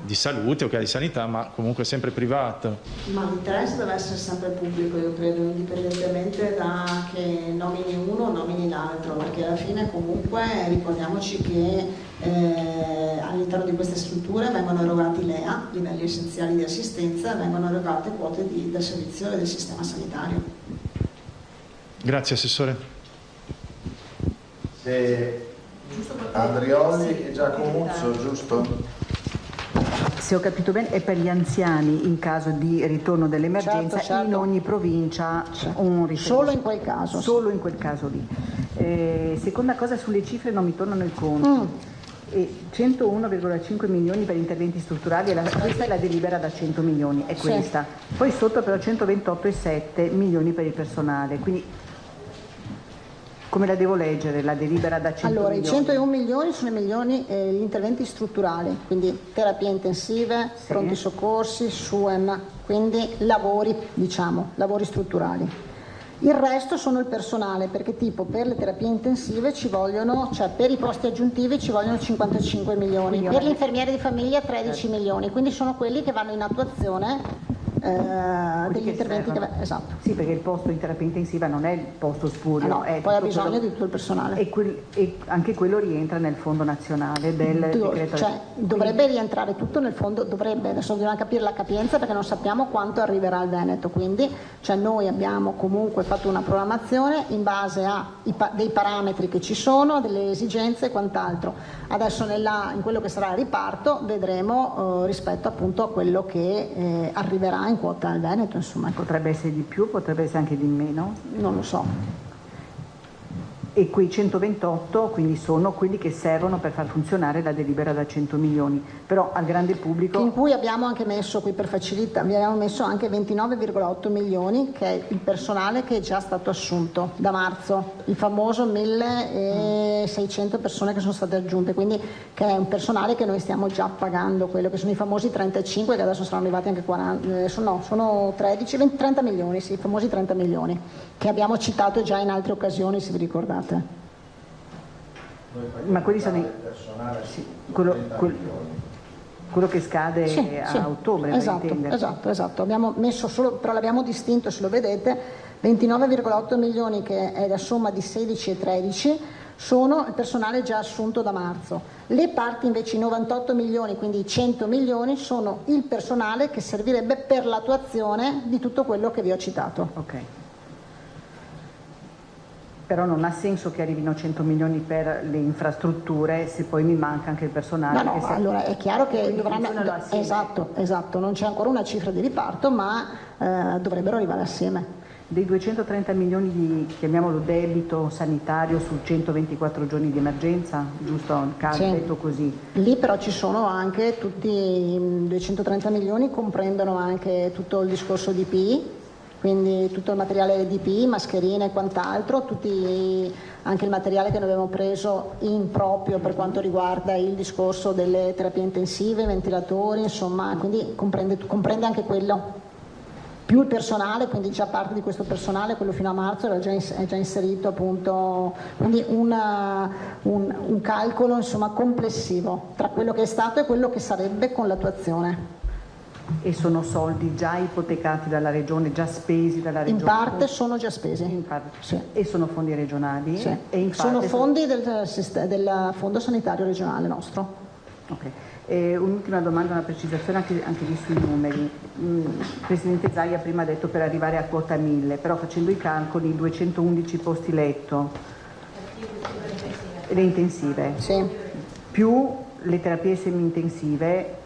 di salute, di sanità, ma comunque sempre privato. Ma l'interesse deve essere sempre pubblico, io credo, indipendentemente da che nomini uno o nomini l'altro, perché alla fine comunque ricordiamoci che all'interno di queste strutture vengono erogati LEA, livelli essenziali di assistenza, e vengono erogate quote del servizio e del sistema sanitario. Grazie Assessore. Andrioli e Giacomuzzo, giusto? Se ho capito bene, è per gli anziani in caso di ritorno dell'emergenza, certo. In ogni provincia un riferimento. Solo in quel caso. Solo in quel caso lì. Seconda cosa, sulle cifre non mi tornano il conto. 101,5 milioni per interventi strutturali, questa è la delibera da 100 milioni, è questa. Sì. Poi sotto però 128,7 milioni per il personale, quindi come la devo leggere la delibera da 100 milioni? Allora, i 101 milioni sono gli interventi strutturali, quindi terapie intensive, sì. Pronti soccorsi, SUEM, quindi lavori strutturali. Il resto sono il personale, perché tipo per le terapie intensive ci vogliono, cioè per i posti aggiuntivi ci vogliono 55 milioni, per gli infermieri di famiglia 13 milioni, quindi sono quelli che vanno in attuazione degli interventi che esatto. Sì, perché il posto in terapia intensiva non è il posto spurio, no, poi ha bisogno di tutto il personale. E anche quello rientra nel fondo nazionale del decreto. Cioè, dovrebbe rientrare tutto nel fondo, adesso bisogna capire la capienza perché non sappiamo quanto arriverà al Veneto, quindi cioè, noi abbiamo comunque fatto una programmazione in base a dei parametri che ci sono, delle esigenze e quant'altro. Adesso in quello che sarà il riparto vedremo rispetto appunto a quello che arriverà in quota al Veneto, insomma. Potrebbe essere di più, potrebbe essere anche di meno? Non lo so. E quei 128 quindi sono quelli che servono per far funzionare la delibera da 100 milioni, però al grande pubblico... In cui abbiamo anche messo, qui per facilità, vi abbiamo messo anche 29,8 milioni che è il personale che è già stato assunto da marzo, il famoso 1600 persone che sono state aggiunte, quindi che è un personale che noi stiamo già pagando, quello che sono i famosi 35 che adesso saranno arrivati anche 40, sono 30 milioni, sì, i famosi 30 milioni che abbiamo citato già in altre occasioni, se vi ricordate. Ma quelli sono quello che scade a ottobre, esatto. Abbiamo messo solo, però l'abbiamo distinto, se lo vedete, 29,8 milioni che è la somma di 16 e 13 sono il personale già assunto da marzo. Le parti invece, i 98 milioni, quindi i 100 milioni, sono il personale che servirebbe per l'attuazione di tutto quello che vi ho citato. Ok. Però non ha senso che arrivino 100 milioni per le infrastrutture se poi mi manca anche il personale. No, allora è chiaro che dovranno... Esatto, non c'è ancora una cifra di riparto, ma dovrebbero arrivare assieme. Dei 230 milioni di, chiamiamolo, debito sanitario su 124 giorni di emergenza, giusto? Detto così. Lì però ci sono anche tutti i 230 milioni, comprendono anche tutto il discorso di PI, quindi tutto il materiale EDP, mascherine e quant'altro, anche il materiale che noi abbiamo preso in proprio per quanto riguarda il discorso delle terapie intensive, ventilatori, insomma, quindi comprende anche quello. Più il personale, quindi già parte di questo personale, quello fino a marzo è già inserito appunto, quindi un calcolo insomma complessivo tra quello che è stato e quello che sarebbe con l'attuazione. E sono soldi già ipotecati dalla Regione, già spesi dalla Regione? In parte sono già spesi. Sì. E sono fondi regionali? Sì. E in sono parte fondi del Fondo Sanitario Regionale nostro. Ok. Un'ultima domanda, una precisazione anche lì sui numeri. Il Presidente Zaia prima ha detto per arrivare a quota 1000, però facendo i calcoli 211 posti letto, le intensive, più le terapie semi-intensive,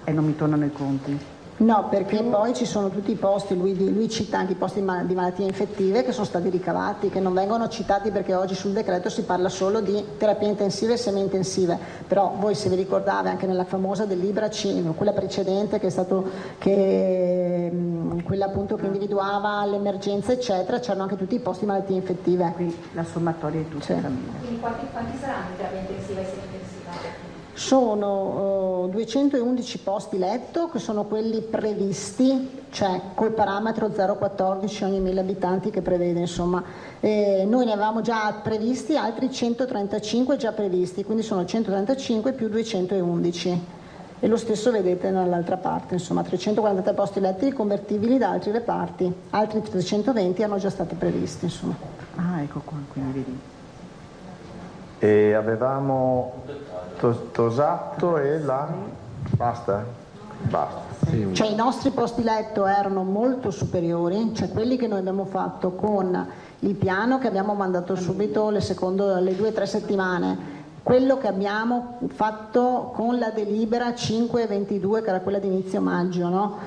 e non mi tornano i conti. No, perché poi ci sono tutti i posti, lui cita anche i posti di malattie infettive che sono stati ricavati, che non vengono citati perché oggi sul decreto si parla solo di terapie intensive e semi-intensive, però voi se vi ricordate anche nella famosa delibera C, quella precedente che è stato quella appunto che individuava l'emergenza eccetera, c'erano anche tutti i posti di malattie infettive. Quindi la sommatoria di tutte le famiglie. Quindi quanti saranno le terapie intensive e semi-intensive? Sono 211 posti letto che sono quelli previsti, cioè col parametro 0,14 ogni 1000 abitanti che prevede, insomma. Noi ne avevamo già previsti altri 135 già previsti, quindi sono 135 più 211. E lo stesso vedete dall'altra parte, insomma 343 posti letti riconvertibili da altri reparti, altri 320 hanno già stati previsti, insomma. Ah, ecco qua, quindi vedi. E avevamo Tosato e la... Basta? Basta. Sì. Cioè i nostri posti letto erano molto superiori, cioè quelli che noi abbiamo fatto con il piano che abbiamo mandato subito le 2 o 3 settimane, quello che abbiamo fatto con la delibera 522 che era quella di inizio maggio, no?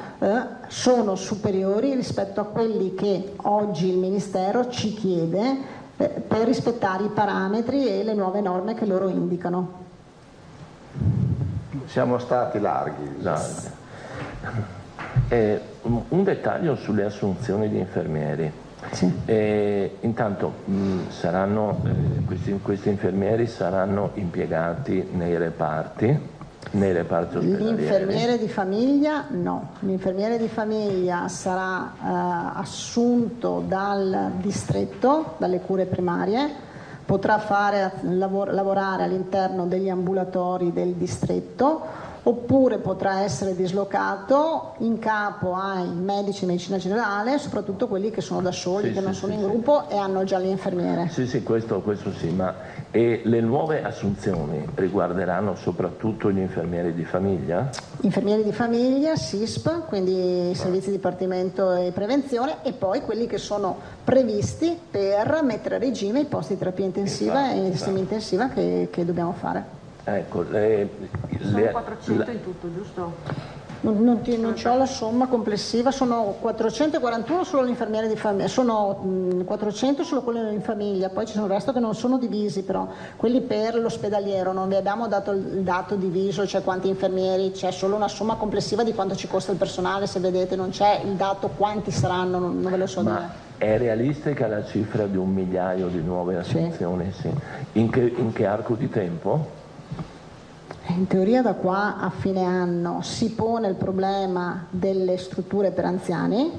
Sono superiori rispetto a quelli che oggi il Ministero ci chiede per rispettare i parametri e le nuove norme che loro indicano. Siamo stati larghi. Un dettaglio sulle assunzioni di infermieri. Sì. Intanto questi infermieri saranno impiegati nei reparti ospedalieri. L'infermiere di famiglia no, l'infermiere di famiglia sarà assunto dal distretto, dalle cure primarie, potrà lavorare all'interno degli ambulatori del distretto oppure potrà essere dislocato in capo ai medici di medicina generale, soprattutto quelli che sono da soli, che non sono in gruppo e hanno già l'infermiere. Sì, questo sì, ma le nuove assunzioni riguarderanno soprattutto gli infermieri di famiglia? Infermieri di famiglia, SISP, quindi servizi di dipartimento e prevenzione, e poi quelli che sono previsti per mettere a regime i posti di terapia intensiva e semi-intensiva che dobbiamo fare. Ecco, sono 400 in tutto, giusto? Non c'ho la somma complessiva, sono 441 solo l'infermiere di famiglia, sono 400 solo quelli in famiglia, poi ci sono il resto che non sono divisi, però quelli per l'ospedaliero non vi abbiamo dato il dato diviso, cioè quanti infermieri, c'è solo una somma complessiva di quanto ci costa il personale, se vedete non c'è il dato quanti saranno, non ve lo so dire. È realistica la cifra di 1 migliaio di nuove assunzioni? Sì. In che arco di tempo? In teoria da qua a fine anno si pone il problema delle strutture per anziani,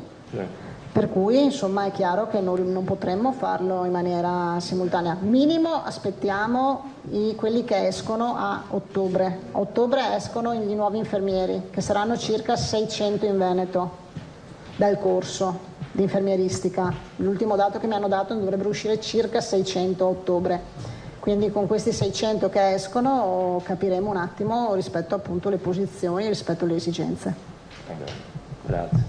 per cui insomma è chiaro che non potremmo farlo in maniera simultanea. Minimo aspettiamo quelli che escono a ottobre. A ottobre escono i nuovi infermieri, che saranno circa 600 in Veneto dal corso di infermieristica. L'ultimo dato che mi hanno dato dovrebbero uscire circa 600 a ottobre. Quindi con questi 600 che escono capiremo un attimo rispetto appunto alle posizioni, rispetto alle esigenze. Grazie.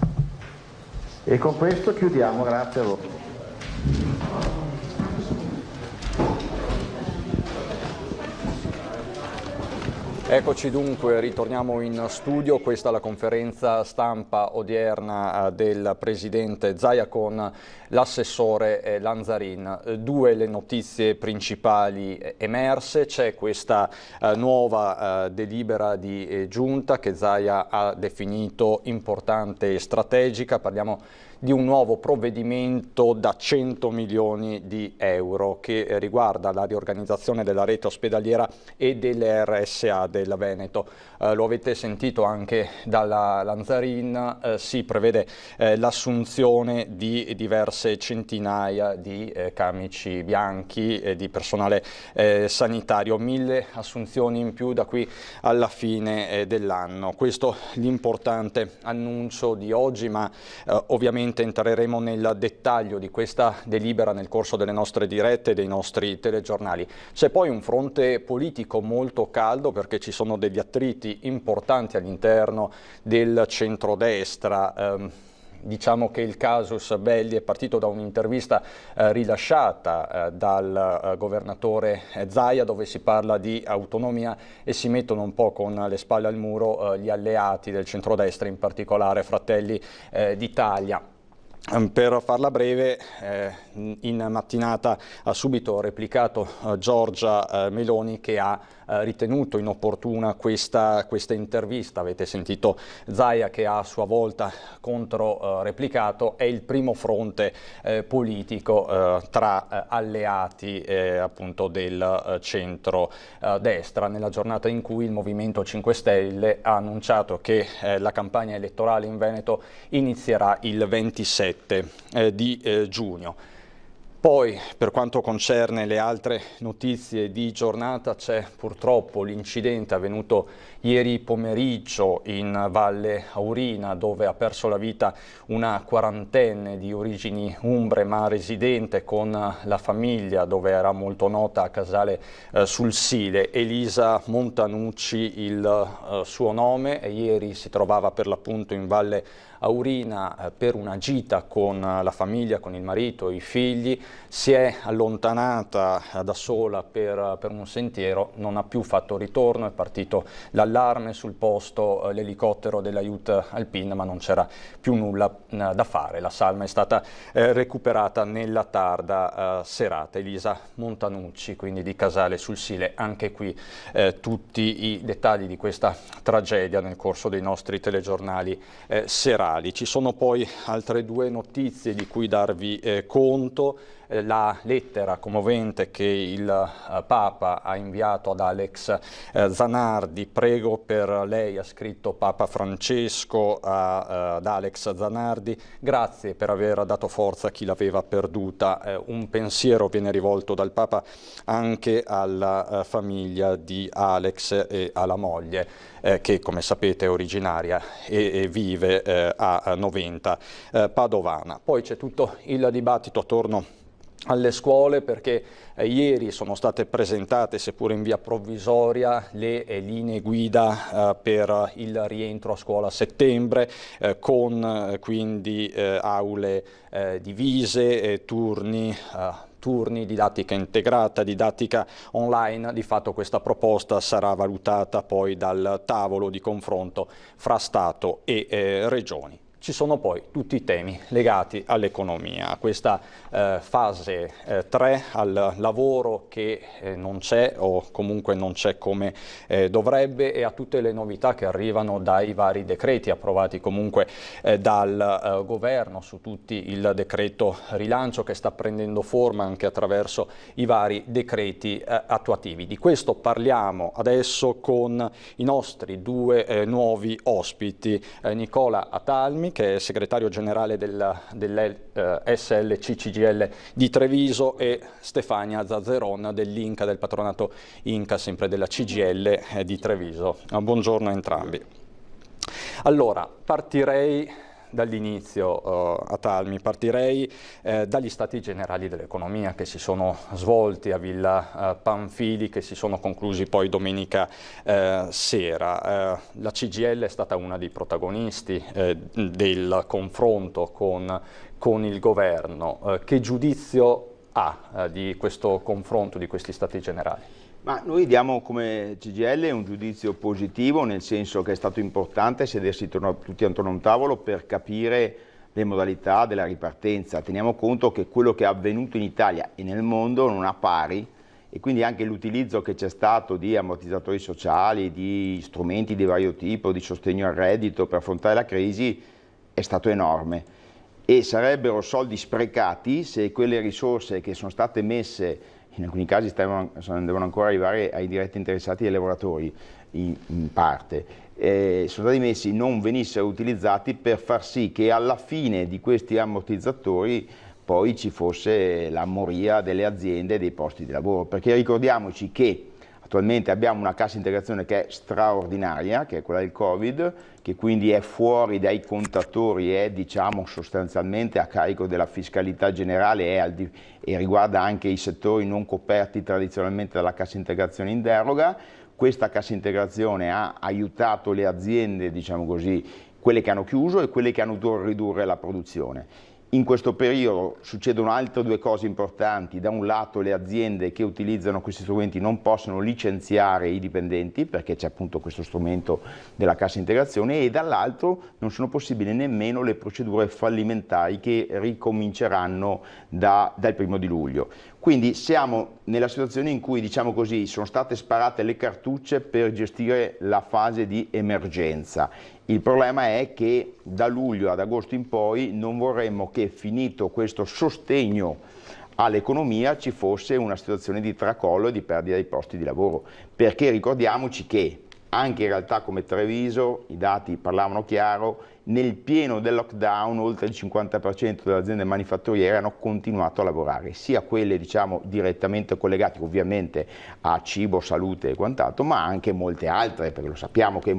E con questo chiudiamo, grazie a voi. Eccoci dunque, ritorniamo in studio, questa è la conferenza stampa odierna del Presidente Zaia con l'assessore Lanzarin. 2 le notizie principali emerse, c'è questa nuova delibera di giunta che Zaia ha definito importante e strategica, parliamo di un nuovo provvedimento da 100 milioni di euro che riguarda la riorganizzazione della rete ospedaliera e delle RSA del Veneto. Lo avete sentito anche dalla Lanzarin, si prevede l'assunzione di diverse centinaia di camici bianchi di personale sanitario, 1000 assunzioni in più da qui alla fine dell'anno. Questo l'importante annuncio di oggi, ma ovviamente entreremo nel dettaglio di questa delibera nel corso delle nostre dirette e dei nostri telegiornali. C'è poi un fronte politico molto caldo perché ci sono degli attriti importanti all'interno del centrodestra. Diciamo che il casus belli è partito da un'intervista rilasciata dal governatore Zaia, dove si parla di autonomia e si mettono un po' con le spalle al muro gli alleati del centrodestra, in particolare Fratelli d'Italia. Per farla breve, in mattinata ha subito replicato Giorgia Meloni, che ha ritenuto inopportuna questa intervista. Avete sentito Zaia che ha a sua volta contro-replicato. È il primo fronte politico tra alleati appunto del centro-destra, nella giornata in cui il Movimento 5 Stelle ha annunciato che la campagna elettorale in Veneto inizierà il 27 di giugno. Poi, per quanto concerne le altre notizie di giornata, c'è purtroppo l'incidente avvenuto ieri pomeriggio in Valle Aurina, dove ha perso la vita una quarantenne di origini umbre ma residente con la famiglia, dove era molto nota a Casale sul Sile. Elisa Montanucci il suo nome, e ieri si trovava per l'appunto in Valle Aurina per una gita con la famiglia, con il marito, i figli. Si è allontanata da sola per un sentiero, non ha più fatto ritorno, è partito l'allarme sul posto, l'elicottero dell'Aiut Alpin, ma non c'era più nulla da fare. La salma è stata recuperata nella tarda serata. Elisa Montanucci, quindi di Casale sul Sile. Anche qui tutti i dettagli di questa tragedia nel corso dei nostri telegiornali serali. Ci sono poi altre due notizie di cui darvi conto. La lettera commovente che il Papa ha inviato ad Alex Zanardi. Prego per lei, ha scritto Papa Francesco ad Alex Zanardi, grazie per aver dato forza a chi l'aveva perduta. Un pensiero viene rivolto dal Papa anche alla famiglia di Alex e alla moglie, che come sapete è originaria e vive a Noventa Padovana. Poi c'è tutto il dibattito attorno alle scuole, perché ieri sono state presentate, seppur in via provvisoria, le linee guida per il rientro a scuola a settembre, con quindi aule divise, turni, didattica integrata, didattica online. Di fatto questa proposta sarà valutata poi dal tavolo di confronto fra Stato e Regioni. Ci sono poi tutti i temi legati all'economia, questa fase 3, al lavoro che non c'è, o comunque non c'è come dovrebbe, e a tutte le novità che arrivano dai vari decreti approvati comunque dal governo, su tutti il decreto rilancio che sta prendendo forma anche attraverso i vari decreti attuativi. Di questo parliamo adesso con i nostri due nuovi ospiti, Nicola Atalmi, che è segretario generale dell'SLC-CGIL di Treviso, e Stefania Zazzeron dell'Inca, del patronato Inca, sempre della CGIL di Treviso. Buongiorno a entrambi. Allora, partirei dall'inizio, Atalmi, partirei dagli stati generali dell'economia che si sono svolti a Villa Pamphili, che si sono conclusi poi domenica sera. La CGIL è stata una dei protagonisti del confronto con il governo. Che giudizio ha di questo confronto, di questi stati generali? Ma noi diamo come CGIL un giudizio positivo, nel senso che è stato importante sedersi tutti attorno a un tavolo per capire le modalità della ripartenza. Teniamo conto che quello che è avvenuto in Italia e nel mondo non ha pari, e quindi anche l'utilizzo che c'è stato di ammortizzatori sociali, di strumenti di vario tipo, di sostegno al reddito per affrontare la crisi è stato enorme. e sarebbero soldi sprecati se quelle risorse che sono state messe, in alcuni casi devono ancora arrivare ai diretti interessati e ai lavoratori in parte, sono stati messi, non venissero utilizzati per far sì che alla fine di questi ammortizzatori poi ci fosse la moria delle aziende e dei posti di lavoro, perché ricordiamoci che attualmente abbiamo una cassa integrazione che è straordinaria, che è quella del Covid, che quindi è fuori dai contatori, è diciamo sostanzialmente a carico della fiscalità generale e riguarda anche i settori non coperti tradizionalmente dalla cassa integrazione in deroga. Questa cassa integrazione ha aiutato le aziende, diciamo così, quelle che hanno chiuso e quelle che hanno dovuto ridurre la produzione. In questo periodo succedono altre due cose importanti: da un lato le aziende che utilizzano questi strumenti non possono licenziare i dipendenti perché c'è appunto questo strumento della cassa integrazione, e dall'altro non sono possibili nemmeno le procedure fallimentari che ricominceranno dal 1° di luglio. Quindi siamo nella situazione in cui, diciamo così, sono state sparate le cartucce per gestire la fase di emergenza. Il problema è che da luglio ad agosto in poi non vorremmo che, finito questo sostegno all'economia, ci fosse una situazione di tracollo e di perdita dei posti di lavoro, perché ricordiamoci che anche in realtà come Treviso i dati parlavano chiaro: nel pieno del lockdown oltre il 50% delle aziende manifatturiere hanno continuato a lavorare, sia quelle diciamo direttamente collegate ovviamente a cibo, salute e quant'altro, ma anche molte altre, perché lo sappiamo che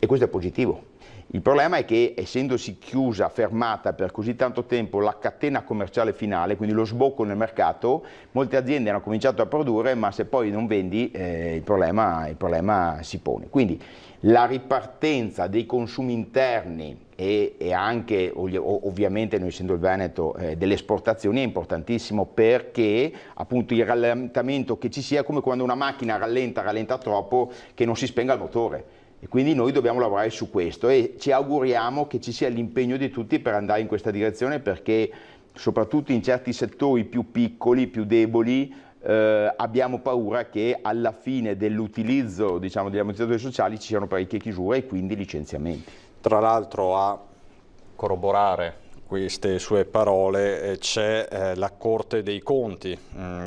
e questo è positivo. Il problema è che, essendosi chiusa, fermata per così tanto tempo la catena commerciale finale, quindi lo sbocco nel mercato, molte aziende hanno cominciato a produrre, ma se poi non vendi il problema si pone. Quindi la ripartenza dei consumi interni e anche ovviamente, noi essendo il Veneto, delle esportazioni è importantissimo, perché appunto il rallentamento che ci sia è come quando una macchina rallenta troppo, che non si spenga il motore. E quindi noi dobbiamo lavorare su questo e ci auguriamo che ci sia l'impegno di tutti per andare in questa direzione, perché soprattutto in certi settori più piccoli, più deboli, abbiamo paura che alla fine dell'utilizzo diciamo, degli ammortizzatori sociali ci siano parecchie chiusure e quindi licenziamenti. Tra l'altro, a corroborare queste sue parole c'è la Corte dei Conti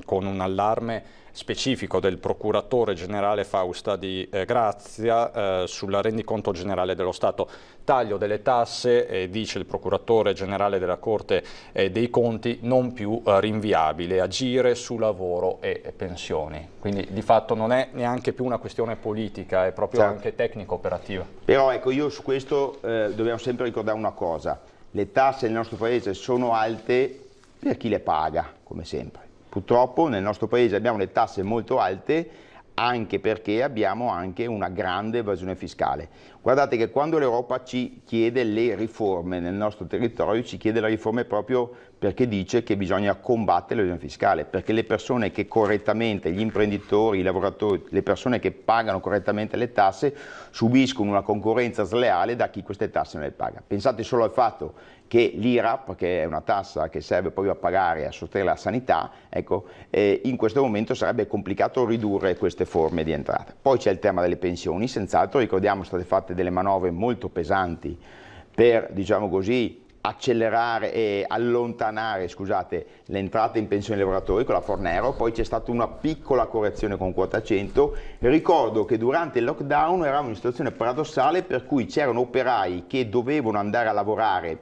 con un allarme specifico del procuratore generale Fausta di Grazia sul rendiconto generale dello Stato. Taglio delle tasse, dice il procuratore generale della Corte dei Conti, non più rinviabile, agire su lavoro e pensioni. Quindi di fatto non è neanche più una questione politica, è proprio anche tecnico-operativa. Però ecco, io su questo dobbiamo sempre ricordare una cosa: le tasse nel nostro paese sono alte per chi le paga, come sempre. Purtroppo nel nostro paese abbiamo le tasse molto alte anche perché abbiamo anche una grande evasione fiscale. Guardate che quando l'Europa ci chiede le riforme nel nostro territorio, ci chiede le riforme proprio perché dice che bisogna combattere l'evasione fiscale, perché le persone che correttamente, gli imprenditori, i lavoratori, le persone che pagano correttamente le tasse subiscono una concorrenza sleale da chi queste tasse non le paga. Pensate solo al fatto che l'IRAP, che è una tassa che serve poi a pagare e a sostenere la sanità, ecco, in questo momento sarebbe complicato ridurre queste forme di entrata. Poi c'è il tema delle pensioni, senz'altro, ricordiamo, sono state fatte delle manovre molto pesanti per, diciamo così, accelerare e allontanare, scusate, l'entrata in pensione dei lavoratori con la Fornero. Poi c'è stata una piccola correzione con quota 100. Ricordo che durante il lockdown eravamo in una situazione paradossale per cui c'erano operai che dovevano andare a lavorare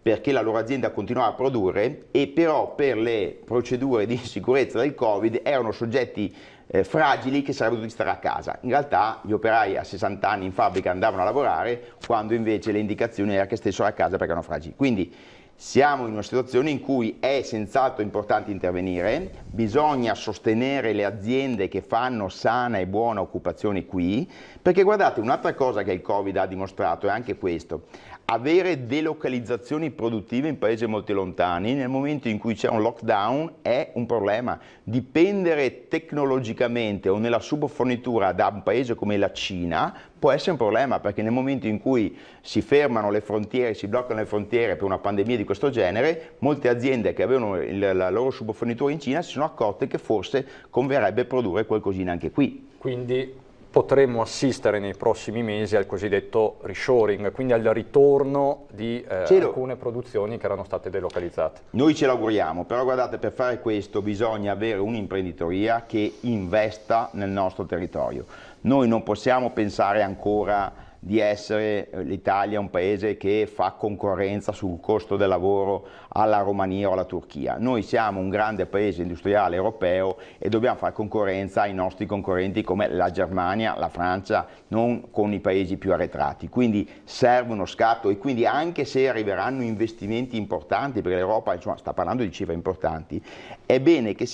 perché la loro azienda continuava a produrre, e però per le procedure di sicurezza del Covid erano soggetti fragili che sarebbero dovuti stare a casa. In realtà gli operai a 60 anni in fabbrica andavano a lavorare, quando invece le indicazioni era che stessero a casa perché erano fragili. Quindi siamo in una situazione in cui è senz'altro importante intervenire, bisogna sostenere le aziende che fanno sana e buona occupazione qui, perché guardate, un'altra cosa che il Covid ha dimostrato è anche questo: avere delocalizzazioni produttive in paesi molto lontani nel momento in cui c'è un lockdown è un problema. Dipendere tecnologicamente o nella subfornitura da un paese come la Cina può essere un problema, perché nel momento in cui si fermano le frontiere, si bloccano le frontiere per una pandemia di questo genere, molte aziende che avevano la loro subfornitura in Cina si sono accorte che forse converrebbe produrre qualcosina anche qui. Quindi potremmo assistere nei prossimi mesi al cosiddetto reshoring, quindi al ritorno di alcune produzioni che erano state delocalizzate. Noi ce l'auguriamo, però guardate, per fare questo bisogna avere un'imprenditoria che investa nel nostro territorio. Noi non possiamo pensare ancora di essere l'Italia un paese che fa concorrenza sul costo del lavoro alla Romania o alla Turchia. Noi siamo un grande paese industriale europeo e dobbiamo fare concorrenza ai nostri concorrenti come la Germania, la Francia, non con i paesi più arretrati. Quindi serve uno scatto, e quindi anche se arriveranno investimenti importanti, perché l'Europa sta parlando di cifre importanti, è bene che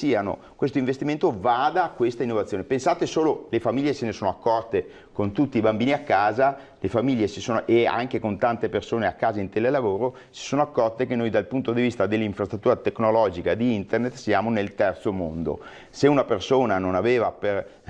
questo investimento vada a questa innovazione. Pensate solo, le famiglie se ne sono accorte con tutti i bambini a casa, le famiglie e anche con tante persone a casa in telelavoro, si sono accorte che noi dal punto di vista dell'infrastruttura tecnologica di internet siamo nel terzo mondo. Se una persona non aveva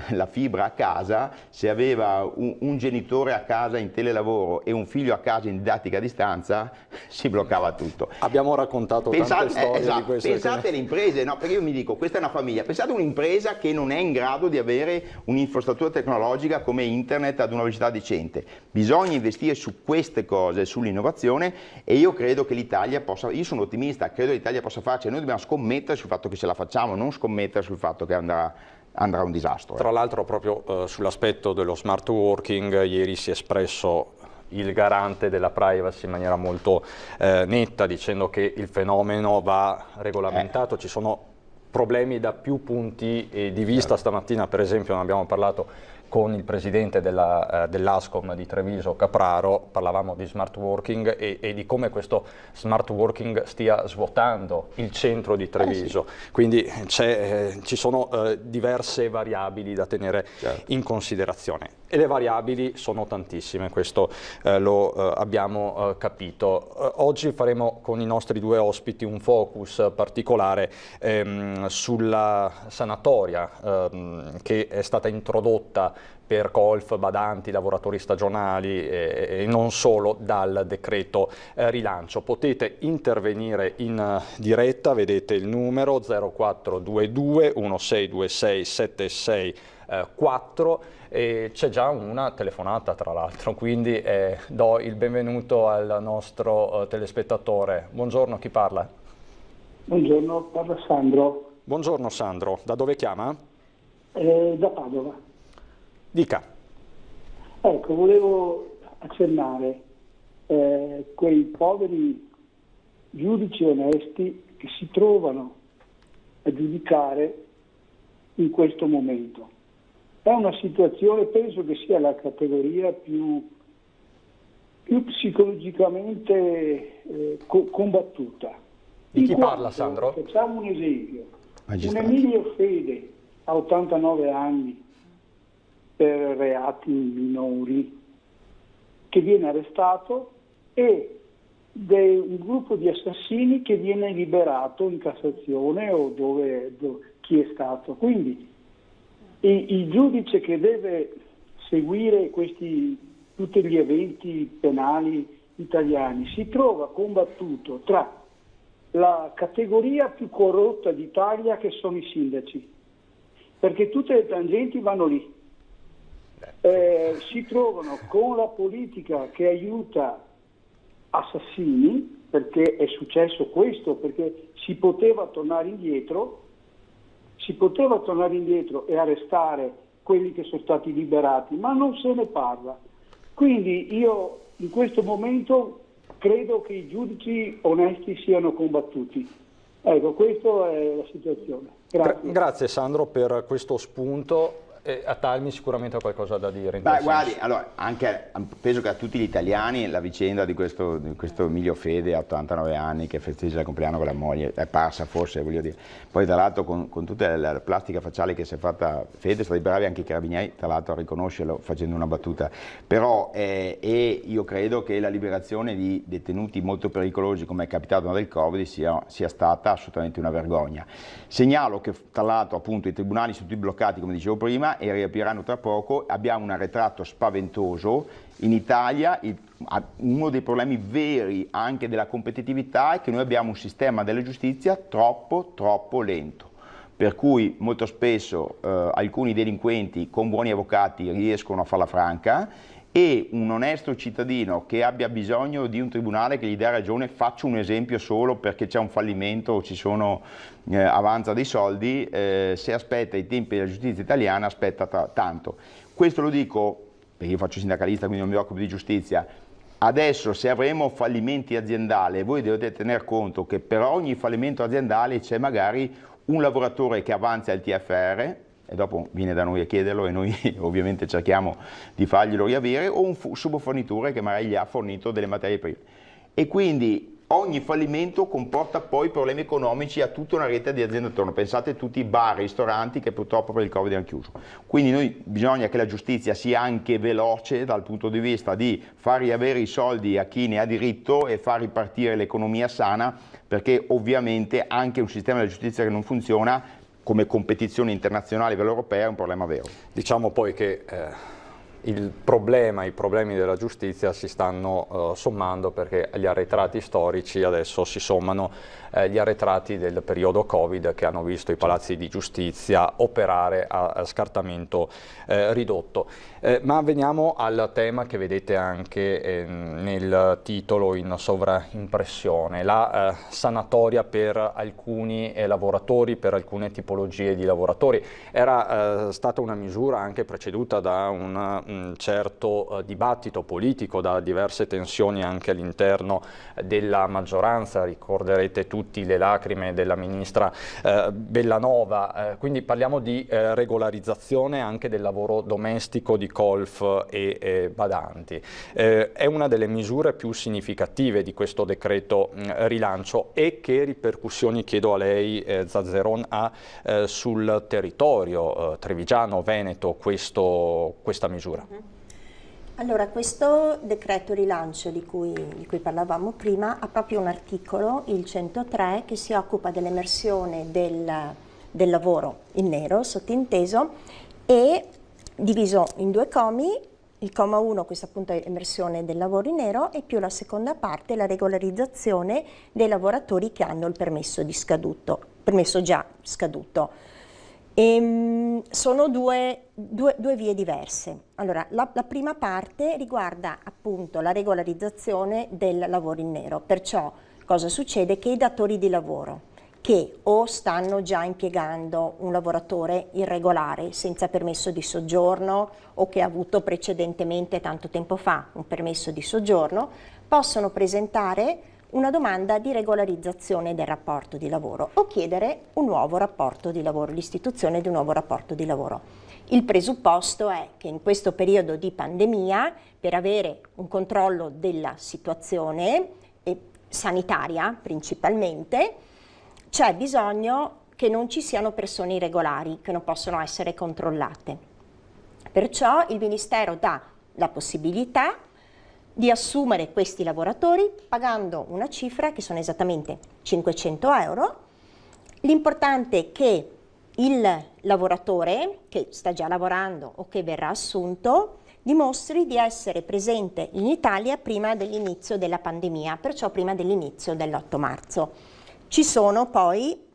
la fibra a casa, se aveva un genitore a casa in telelavoro e un figlio a casa in didattica a distanza, si bloccava tutto. Abbiamo raccontato tante storie di questo. Pensate alle imprese, no? Perché io mi dico, questa è una famiglia, pensate a un'impresa che non è in grado di avere un'infrastruttura tecnologica come internet ad una velocità decente. Bisogna investire su queste cose, sull'innovazione, e io credo che l'Italia io sono ottimista, credo che l'Italia possa farci, noi dobbiamo scommettere sul fatto che ce la facciamo, non scommettere sul fatto che andrà un disastro. Tra l'altro proprio sull'aspetto dello smart working ieri si è espresso il garante della privacy in maniera molto netta, dicendo che il fenomeno va regolamentato, ci sono problemi da più punti di vista. Stamattina per esempio ne abbiamo parlato con il presidente dell'Ascom di Treviso, Capraro, parlavamo di smart working e di come questo smart working stia svuotando il centro di Treviso. Quindi ci sono diverse variabili da tenere in considerazione. E le variabili sono tantissime, questo lo abbiamo capito. Oggi faremo con i nostri due ospiti un focus particolare sulla sanatoria che è stata introdotta per colf, badanti, lavoratori stagionali e non solo dal decreto rilancio. Potete intervenire in diretta, vedete il numero 0422 1626 764 e c'è già una telefonata tra l'altro, quindi do il benvenuto al nostro telespettatore. Buongiorno, chi parla? Buongiorno, parla Sandro. Buongiorno Sandro, da dove chiama? Da Padova. Dica. Ecco, volevo accennare quei poveri giudici onesti che si trovano a giudicare in questo momento. È una situazione, penso che sia la categoria più psicologicamente combattuta. Di chi parla, Sandro? Facciamo un esempio. Un Emilio Fede, a 89 anni, per reati minori, che viene arrestato, e un gruppo di assassini che viene liberato in Cassazione o dove chi è stato. Quindi il giudice che deve seguire tutti gli eventi penali italiani si trova combattuto tra la categoria più corrotta d'Italia, che sono i sindaci, perché tutte le tangenti vanno lì. Si trovano con la politica che aiuta assassini, perché è successo questo, perché si poteva tornare indietro e arrestare quelli che sono stati liberati, ma non se ne parla. Quindi io in questo momento credo che i giudici onesti siano combattuti. Ecco, questa è la situazione. Grazie. Grazie Sandro per questo spunto. A Talmi sicuramente ha qualcosa da dire. Guardi, allora, penso che a tutti gli italiani la vicenda di questo Emilio Fede, a 89 anni, che festeggia il compleanno con la moglie, è parsa forse, voglio dire. Poi tra l'altro con tutta la plastica facciale che si è fatta Fede, sono stati bravi anche i carabinieri, tra l'altro, a riconoscerlo facendo una battuta. Però io credo che la liberazione di detenuti molto pericolosi, come è capitato nel Covid, sia stata assolutamente una vergogna. Segnalo che tra l'altro appunto i tribunali sono tutti bloccati, come dicevo prima, e riapriranno tra poco. Abbiamo un arretrato spaventoso in Italia. Uno dei problemi veri anche della competitività è che noi abbiamo un sistema della giustizia troppo lento. per cui molto spesso alcuni delinquenti con buoni avvocati riescono a farla franca, e un onesto cittadino che abbia bisogno di un tribunale che gli dà ragione, faccio un esempio solo perché c'è un fallimento o ci sono avanza dei soldi, se aspetta i tempi della giustizia italiana aspetta tanto. Questo lo dico perché io faccio sindacalista, quindi non mi occupo di giustizia. Adesso se avremo fallimenti aziendali, voi dovete tener conto che per ogni fallimento aziendale c'è magari un lavoratore che avanza il TFR e dopo viene da noi a chiederlo e noi ovviamente cerchiamo di farglielo riavere, o un subfornitore che magari gli ha fornito delle materie prime. E quindi ogni fallimento comporta poi problemi economici a tutta una rete di aziende attorno. Pensate a tutti i bar, ristoranti che purtroppo per il Covid hanno chiuso. Quindi bisogna che la giustizia sia anche veloce dal punto di vista di far riavere i soldi a chi ne ha diritto e far ripartire l'economia sana, perché ovviamente anche un sistema della giustizia che non funziona come competizione internazionale a livello europeo è un problema vero. Diciamo poi che i problemi della giustizia si stanno sommando, perché agli arretrati storici adesso si sommano gli arretrati del periodo Covid, che hanno visto i palazzi di giustizia operare a scartamento ridotto. Ma veniamo al tema che vedete anche nel titolo in sovraimpressione, la sanatoria per alcuni lavoratori, per alcune tipologie di lavoratori. Era stata una misura anche preceduta da un certo dibattito politico, da diverse tensioni anche all'interno della maggioranza. Ricorderete tutti le lacrime della ministra Bellanova, quindi parliamo di regolarizzazione anche del lavoro domestico di colf e badanti. È una delle misure più significative di questo decreto rilancio. E che ripercussioni, chiedo a lei Zazzeron, ha sul territorio trevigiano, veneto, questa misura? Allora, questo decreto rilancio di cui parlavamo prima ha proprio un articolo, il 103, che si occupa dell'emersione del lavoro in nero, sottinteso, e diviso in due commi. Il comma 1, questa appunto è emersione del lavoro in nero, e più la seconda parte, la regolarizzazione dei lavoratori che hanno il permesso già scaduto. Sono due vie diverse. Allora, la prima parte riguarda appunto la regolarizzazione del lavoro in nero. Perciò cosa succede? Che i datori di lavoro che o stanno già impiegando un lavoratore irregolare senza permesso di soggiorno, o che ha avuto precedentemente tanto tempo fa un permesso di soggiorno, possono presentare una domanda di regolarizzazione del rapporto di lavoro o chiedere un nuovo rapporto di lavoro, l'istituzione di un nuovo rapporto di lavoro. Il presupposto è che in questo periodo di pandemia, per avere un controllo della situazione sanitaria principalmente, c'è bisogno che non ci siano persone irregolari che non possono essere controllate. Perciò il Ministero dà la possibilità di assumere questi lavoratori pagando una cifra che sono esattamente 500 euro. L'importante è che il lavoratore che sta già lavorando o che verrà assunto dimostri di essere presente in Italia prima dell'inizio della pandemia, perciò prima dell'inizio dell'8 marzo. Ci sono poi,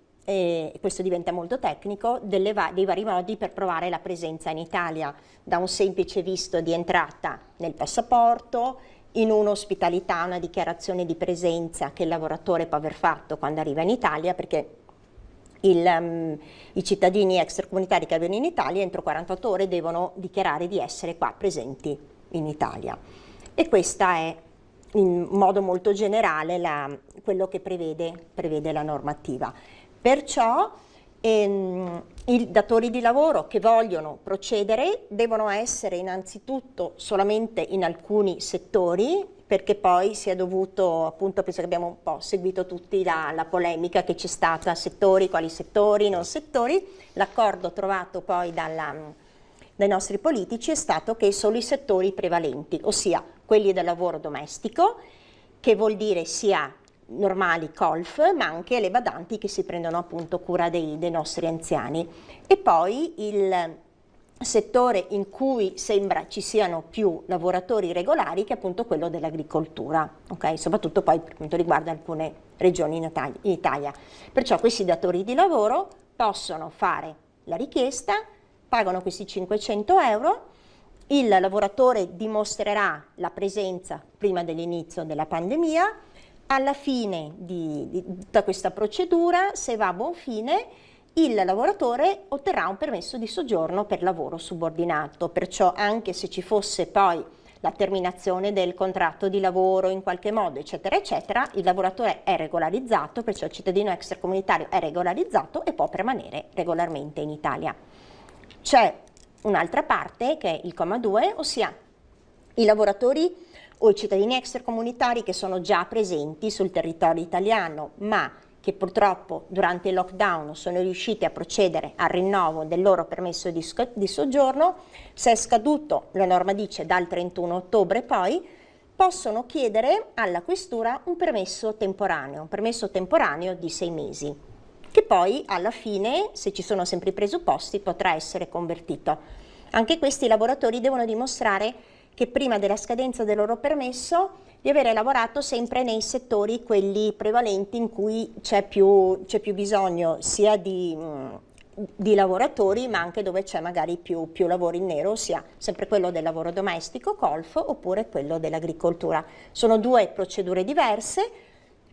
questo diventa molto tecnico, dei vari modi per provare la presenza in Italia, da un semplice visto di entrata nel passaporto, in un'ospitalità, una dichiarazione di presenza che il lavoratore può aver fatto quando arriva in Italia, perché i cittadini extracomunitari che arrivano in Italia entro 48 ore devono dichiarare di essere qua presenti in Italia. E questa è in modo molto generale quello che prevede la normativa. Perciò i datori di lavoro che vogliono procedere devono essere innanzitutto solamente in alcuni settori, perché poi si è dovuto, appunto, penso che abbiamo un po' seguito tutti la polemica che c'è stata, settori, quali settori, non settori. L'accordo trovato poi dai nostri politici è stato che solo i settori prevalenti, ossia quelli del lavoro domestico, che vuol dire sia normali colf, ma anche le badanti che si prendono appunto cura dei nostri anziani. E poi il settore in cui sembra ci siano più lavoratori regolari, che è appunto quello dell'agricoltura, okay? Soprattutto poi per quanto riguarda alcune regioni in Italia. Perciò questi datori di lavoro possono fare la richiesta, pagano questi 500 euro, il lavoratore dimostrerà la presenza prima dell'inizio della pandemia, alla fine di tutta questa procedura, se va a buon fine, il lavoratore otterrà un permesso di soggiorno per lavoro subordinato, perciò anche se ci fosse poi la terminazione del contratto di lavoro in qualche modo, eccetera, eccetera, il lavoratore è regolarizzato, perciò il cittadino extracomunitario è regolarizzato e può permanere regolarmente in Italia. C'è un'altra parte che è il comma 2, ossia i lavoratori o i cittadini extracomunitari che sono già presenti sul territorio italiano, ma che purtroppo durante il lockdown sono riusciti a procedere al rinnovo del loro permesso di soggiorno, se è scaduto, la norma dice dal 31 ottobre poi, possono chiedere alla questura un permesso temporaneo di 6 mesi, che poi alla fine, se ci sono sempre i presupposti, potrà essere convertito. Anche questi lavoratori devono dimostrare che prima della scadenza del loro permesso di avere lavorato sempre nei settori quelli prevalenti in cui c'è più bisogno sia di lavoratori, ma anche dove c'è magari più lavoro in nero, ossia sempre quello del lavoro domestico, colf, oppure quello dell'agricoltura. Sono due procedure diverse,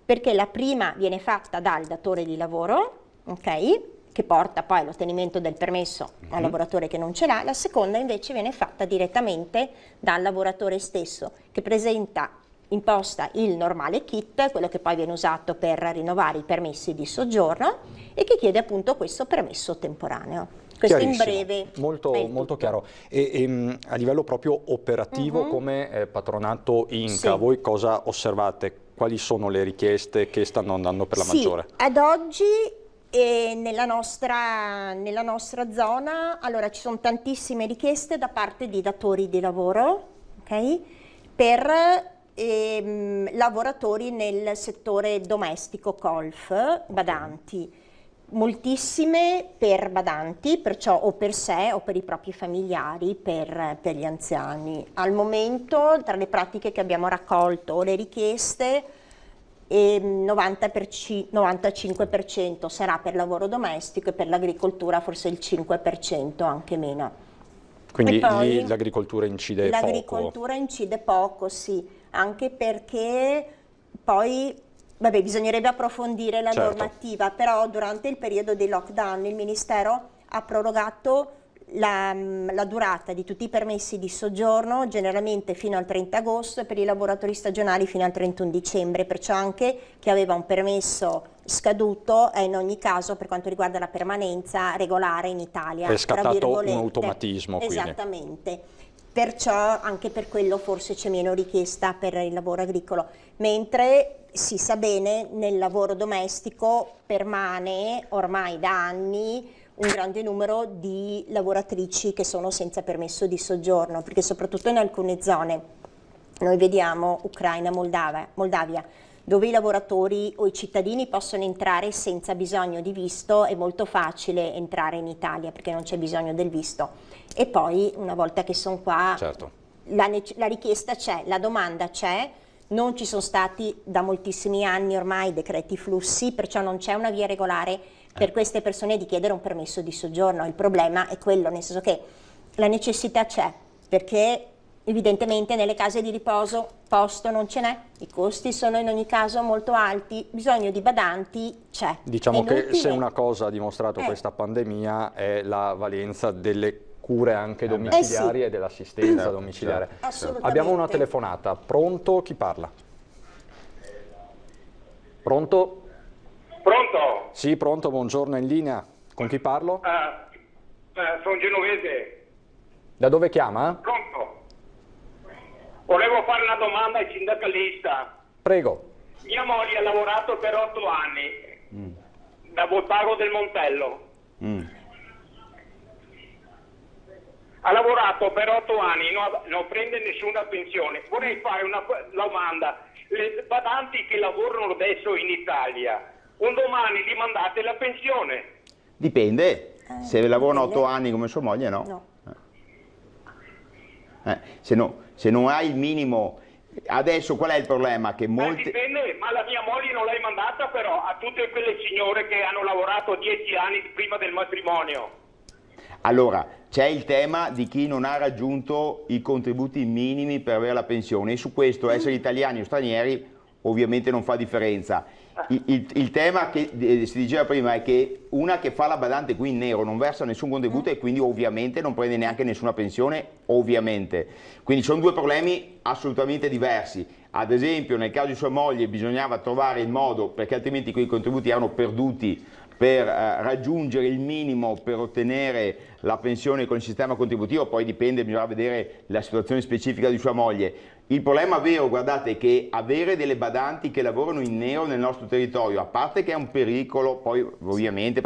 perché la prima viene fatta dal datore di lavoro, ok? Che porta poi all'ottenimento del permesso al lavoratore che non ce l'ha, la seconda invece viene fatta direttamente dal lavoratore stesso, che presenta in posta il normale kit, quello che poi viene usato per rinnovare i permessi di soggiorno, e che chiede appunto questo permesso temporaneo. Questo in breve molto chiaro. E a livello proprio operativo, come patronato Inca, voi cosa osservate? Quali sono le richieste che stanno andando per la maggiore? Ad oggi nella nostra zona, allora, ci sono tantissime richieste da parte di datori di lavoro, okay, per lavoratori nel settore domestico colf, badanti, moltissime per badanti, perciò o per sé o per i propri familiari, per gli anziani. Al momento, tra le pratiche che abbiamo raccolto o le richieste, 95% sarà per lavoro domestico e per l'agricoltura forse il 5%, anche meno. Quindi lì l'agricoltura incide poco? L'agricoltura incide poco, sì, anche perché poi, vabbè, bisognerebbe approfondire la normativa, però durante il periodo di lockdown il Ministero ha prorogato la durata di tutti i permessi di soggiorno generalmente fino al 30 agosto e per i lavoratori stagionali fino al 31 dicembre, perciò anche chi aveva un permesso scaduto è in ogni caso, per quanto riguarda la permanenza, regolare in Italia. È scattato un automatismo. Esattamente, perciò anche per quello forse c'è meno richiesta per il lavoro agricolo, mentre si sa bene nel lavoro domestico permane ormai da anni un grande numero di lavoratrici che sono senza permesso di soggiorno, perché soprattutto in alcune zone, noi vediamo Ucraina, Moldavia, dove i lavoratori o i cittadini possono entrare senza bisogno di visto, è molto facile entrare in Italia perché non c'è bisogno del visto. E poi una volta che sono qua, la richiesta c'è, la domanda c'è, non ci sono stati da moltissimi anni ormai decreti flussi, perciò non c'è una via regolare per queste persone di chiedere un permesso di soggiorno. Il problema è quello, nel senso che la necessità c'è, perché evidentemente nelle case di riposo posto non ce n'è, i costi sono in ogni caso molto alti, bisogno di badanti c'è. Diciamo che se una cosa ha dimostrato questa pandemia è la valenza delle cure anche domiciliari e dell'assistenza domiciliare. Abbiamo una telefonata, pronto? Chi parla? Pronto? Pronto? Sì, pronto, buongiorno, in linea. Con chi parlo? Sono genovese. Da dove chiama? Pronto? Volevo fare una domanda ai sindacalista. Prego. Mia moglie ha lavorato per 8 anni da Volpago del Montello. Ha lavorato per 8 anni, non prende nessuna pensione. Vorrei fare una domanda. Le badanti che lavorano adesso in Italia, un domani gli mandate la pensione? Dipende, se lavorano 8 anni come sua moglie no. Se non hai il minimo Adesso qual è il problema? Che molti... Dipende, ma la mia moglie non l'hai mandata però a tutte quelle signore che hanno lavorato 10 anni prima del matrimonio. Allora, c'è il tema di chi non ha raggiunto i contributi minimi per avere la pensione, e su questo essere italiani o stranieri ovviamente non fa differenza. Il tema che si diceva prima è che una che fa la badante qui in nero non versa nessun contributo e quindi ovviamente non prende neanche nessuna pensione, ovviamente. Quindi sono due problemi assolutamente diversi. Ad esempio nel caso di sua moglie bisognava trovare il modo, perché altrimenti quei contributi erano perduti, per raggiungere il minimo per ottenere la pensione con il sistema contributivo, poi dipende, bisogna vedere la situazione specifica di sua moglie. Il problema vero, guardate, è che avere delle badanti che lavorano in nero nel nostro territorio, a parte che è un pericolo, poi ovviamente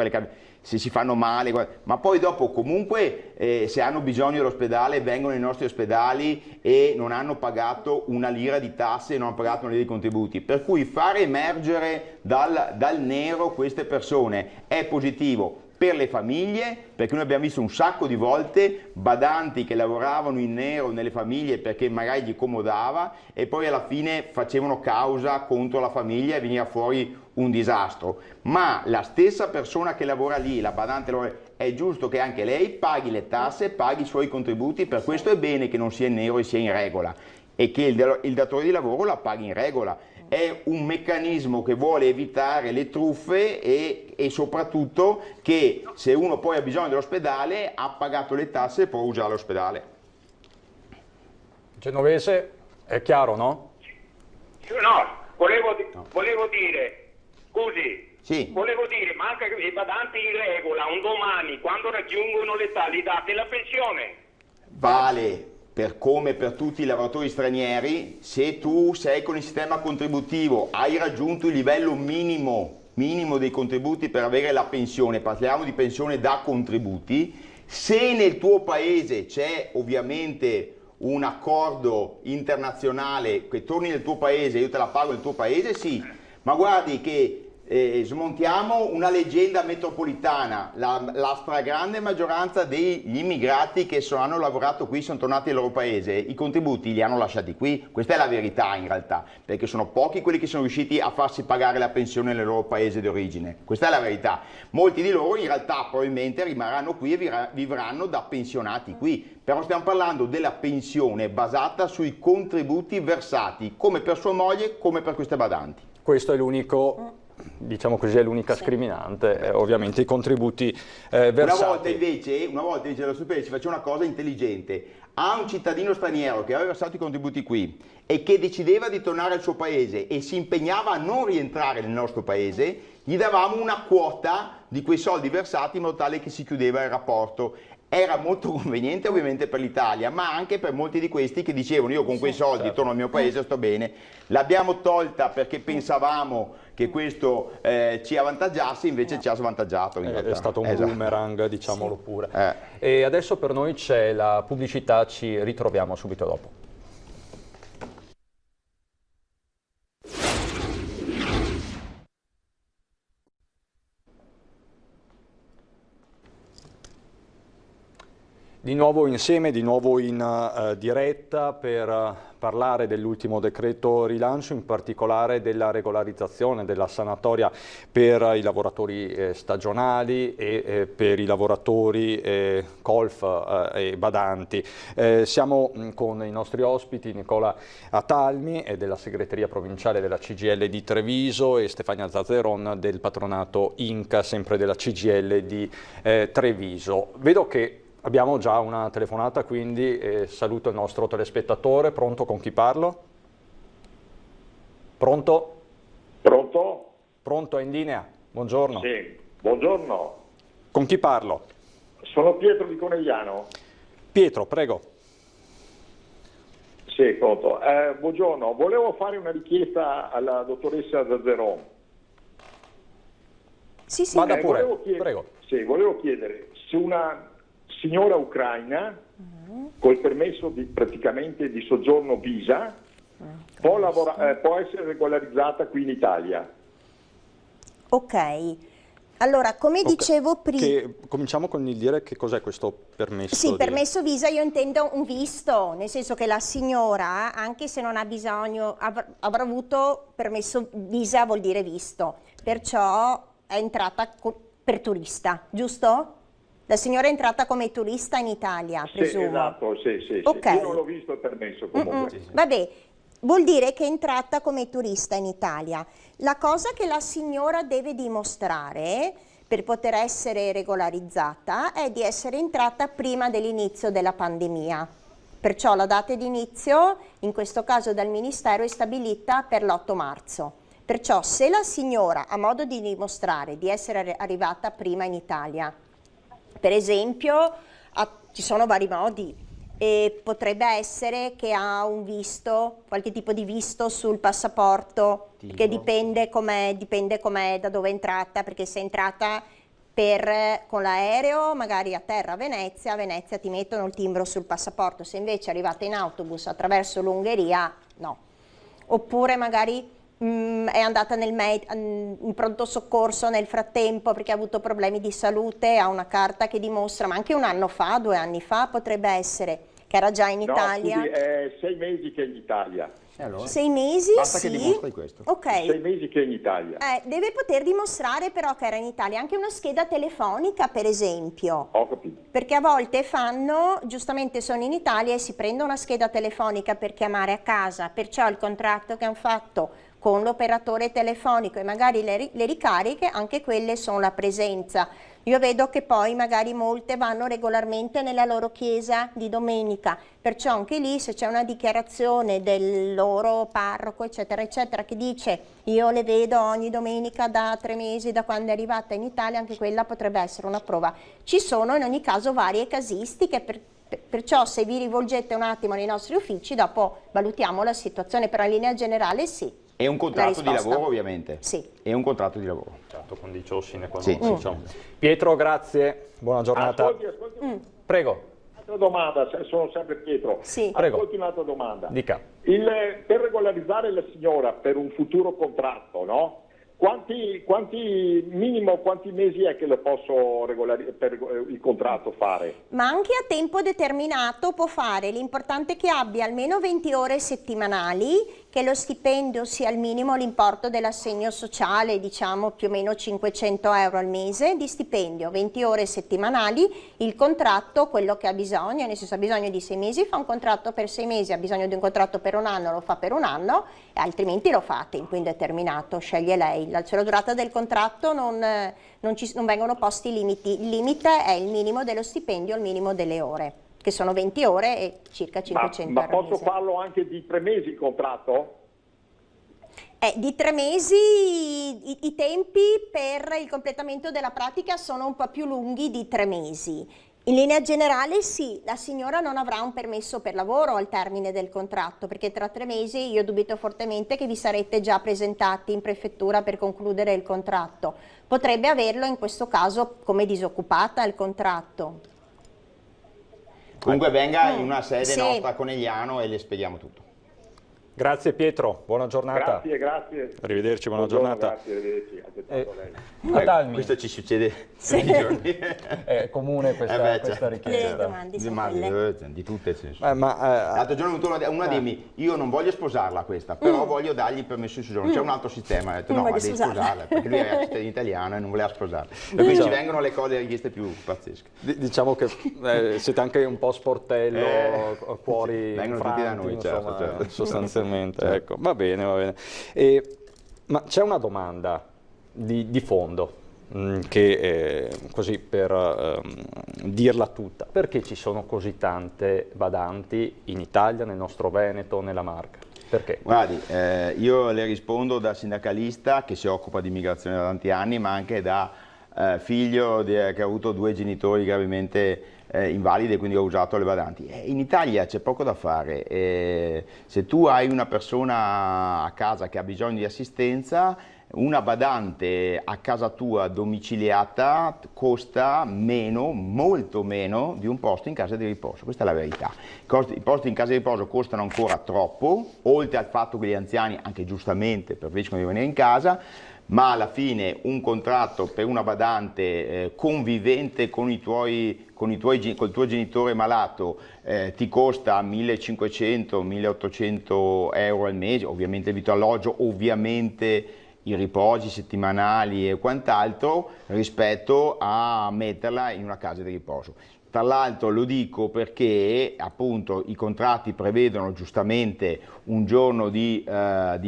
se si fanno male, ma poi dopo comunque se hanno bisogno dell'ospedale vengono nei nostri ospedali e non hanno pagato una lira di tasse, non hanno pagato una lira di contributi, per cui fare emergere dal nero queste persone è positivo per le famiglie, perché noi abbiamo visto un sacco di volte badanti che lavoravano in nero nelle famiglie perché magari gli comodava e poi alla fine facevano causa contro la famiglia e veniva fuori un disastro. Ma la stessa persona che lavora lì, la badante, è giusto che anche lei paghi le tasse, paghi i suoi contributi, per questo è bene che non sia in nero e sia in regola e che il datore di lavoro la paghi in regola. È un meccanismo che vuole evitare le truffe e soprattutto che se uno poi ha bisogno dell'ospedale ha pagato le tasse e può usare l'ospedale. Genovese, è chiaro, no? No, volevo dire, scusi, sì. Volevo dire, ma anche i badanti in regola, un domani, quando raggiungono l'età, gli date la pensione? Vale per come per tutti i lavoratori stranieri, se tu sei con il sistema contributivo, hai raggiunto il livello minimo dei contributi per avere la pensione, parliamo di pensione da contributi, se nel tuo paese c'è ovviamente un accordo internazionale che torni nel tuo paese, io te la pago nel tuo paese, sì, ma guardi che smontiamo una leggenda metropolitana, la stragrande maggioranza degli immigrati che hanno lavorato qui sono tornati al loro paese, i contributi li hanno lasciati qui, questa è la verità in realtà, perché sono pochi quelli che sono riusciti a farsi pagare la pensione nel loro paese di origine, questa è la verità. Molti di loro in realtà probabilmente rimarranno qui e vivranno da pensionati qui, però stiamo parlando della pensione basata sui contributi versati, come per sua moglie, come per queste badanti. Questo è l'unico, diciamo così, è l'unica scriminante, ovviamente i contributi versati. Una volta invece la Super si faceva una cosa intelligente, a un cittadino straniero che aveva versato i contributi qui e che decideva di tornare al suo paese e si impegnava a non rientrare nel nostro paese, gli davamo una quota di quei soldi versati in modo tale che si chiudeva il rapporto. Era molto conveniente ovviamente per l'Italia, ma anche per molti di questi che dicevano io con quei soldi torno al mio paese, sto bene. L'abbiamo tolta perché pensavamo che questo ci avvantaggiasse, invece ci ha svantaggiato. È stato un boomerang, diciamolo pure. E adesso per noi c'è la pubblicità, ci ritroviamo subito dopo. Di nuovo insieme, di nuovo in diretta per parlare dell'ultimo decreto rilancio, in particolare della regolarizzazione, della sanatoria per i lavoratori stagionali e per i lavoratori colf e badanti. Siamo con i nostri ospiti Nicola Atalmi della segreteria provinciale della CGIL di Treviso e Stefania Zazzeron del patronato Inca, sempre della CGIL di Treviso. Vedo che abbiamo già una telefonata, quindi saluto il nostro telespettatore. Pronto, con chi parlo? Pronto? Pronto? Pronto, è in linea. Buongiorno. Sì, buongiorno. Con chi parlo? Sono Pietro di Conegliano. Pietro, prego. Sì, pronto. Buongiorno, volevo fare una richiesta alla dottoressa Zazzeron. Sì, sì. Vada pure, prego. Sì, volevo chiedere se una signora ucraina col permesso praticamente di soggiorno visa può essere regolarizzata qui in Italia. Ok, Allora, come dicevo prima... Cominciamo con il dire che cos'è questo permesso. Sì, permesso visa io intendo un visto, nel senso che la signora, anche se non ha bisogno, avrà avuto permesso visa, vuol dire visto, perciò è entrata per turista, giusto? La signora è entrata come turista in Italia, presumo. Sì, esatto, sì. Okay. Io non l'ho visto il permesso comunque. Vabbè, vuol dire che è entrata come turista in Italia. La cosa che la signora deve dimostrare per poter essere regolarizzata è di essere entrata prima dell'inizio della pandemia. Perciò la data di inizio, in questo caso dal Ministero, è stabilita per l'8 marzo. Perciò se la signora ha modo di dimostrare di essere arrivata prima in Italia, per esempio, ci sono vari modi, e potrebbe essere che ha un visto, qualche tipo di visto sul passaporto, che dipende com'è, da dove è entrata, perché se è entrata con l'aereo, magari a terra a Venezia ti mettono il timbro sul passaporto, se invece è arrivata in autobus attraverso l'Ungheria, no. Oppure magari è andata in pronto soccorso nel frattempo perché ha avuto problemi di salute, ha una carta che dimostra, ma anche 1 anno fa, 2 anni fa potrebbe essere, che era già in Italia. Scusi, è 6 mesi che è in Italia. Allora? 6 mesi, basta sì. che dimostri questo. Ok. 6 mesi che è in Italia. Deve poter dimostrare però che era in Italia, anche una scheda telefonica per esempio. Ho capito. Perché a volte giustamente sono in Italia e si prende una scheda telefonica per chiamare a casa, perciò il contratto che hanno fatto con l'operatore telefonico e magari le ricariche, anche quelle sono la presenza. Io vedo che poi magari molte vanno regolarmente nella loro chiesa di domenica, perciò anche lì se c'è una dichiarazione del loro parroco eccetera eccetera che dice io le vedo ogni domenica da 3 mesi da quando è arrivata in Italia, anche quella potrebbe essere una prova. Ci sono in ogni caso varie casistiche, perciò se vi rivolgete un attimo nei nostri uffici dopo valutiamo la situazione, però in linea generale sì. È un contratto di lavoro ovviamente? Sì. È un contratto di lavoro. Certo, condicio sine qua Sì. non, diciamo. Pietro, grazie, buona giornata. Ascolti. Prego. Un'altra domanda, sono sempre Pietro. Sì. Prego. Ascolti un'altra domanda. Dica. Per regolarizzare la signora per un futuro contratto, no? Quanti mesi è che lo posso per il contratto fare? Ma anche a tempo determinato può fare, l'importante è che abbia almeno 20 ore settimanali, che lo stipendio sia al minimo l'importo dell'assegno sociale, diciamo più o meno 500 euro al mese di stipendio, 20 ore settimanali, il contratto, quello che ha bisogno, nel senso ha bisogno di 6 mesi, fa un contratto per 6 mesi, ha bisogno di un contratto per 1 anno, lo fa per 1 anno, e altrimenti lo fa a tempo indeterminato, sceglie lei. La durata del contratto non vengono posti limiti, il limite è il minimo dello stipendio, il minimo delle ore, che sono 20 ore e circa 500 ma euro al posso mese. farlo anche di 3 mesi il contratto? Di 3 mesi i tempi per il completamento della pratica sono un po' più lunghi di 3 mesi. In linea generale sì, la signora non avrà un permesso per lavoro al termine del contratto, perché tra 3 mesi io dubito fortemente che vi sarete già presentati in prefettura per concludere il contratto. Potrebbe averlo in questo caso come disoccupata il contratto. Comunque venga in una sede Sì. nostra a Conegliano e le spieghiamo tutto. Grazie Pietro, buona giornata. Grazie. Arrivederci, buona giornata. Grazie, arrivederci. Adalmi. Questo ci succede tutti i giorni. È comune questa richiesta. Di tutte. L'altro giorno è venuto uno a dirmi, io non voglio sposarla questa, però voglio dargli il permesso di soggiorno. C'è un altro sistema. Ha detto no, ma devi sposarla, perché lui era cittadino italiano e non voleva sposarla. E quindi ci vengono le cose, le richieste più pazzesche. Diciamo che siete anche un po' sportello, cuori vengono tutti da noi, insomma, certo. sostanzialmente. Ecco, va bene. Ma c'è una domanda di fondo che così per dirla tutta, perché ci sono così tante badanti in Italia, nel nostro Veneto, nella Marca? Perché? Guardi, io le rispondo da sindacalista che si occupa di immigrazione da tanti anni, ma anche da figlio che ha avuto 2 genitori gravemente invalidi e quindi ho usato le badanti. In Italia c'è poco da fare, se tu hai una persona a casa che ha bisogno di assistenza, una badante a casa tua domiciliata costa meno, molto meno di un posto in casa di riposo, questa è la verità. I posti in casa di riposo costano ancora troppo, oltre al fatto che gli anziani, anche giustamente, preferiscono rimanere in casa, ma alla fine un contratto per una badante convivente col tuo genitore malato ti costa 1.500-1.800 euro al mese, ovviamente il vitto alloggio, ovviamente i riposi settimanali e quant'altro, rispetto a metterla in una casa di riposo. Tra l'altro lo dico perché appunto i contratti prevedono giustamente un giorno di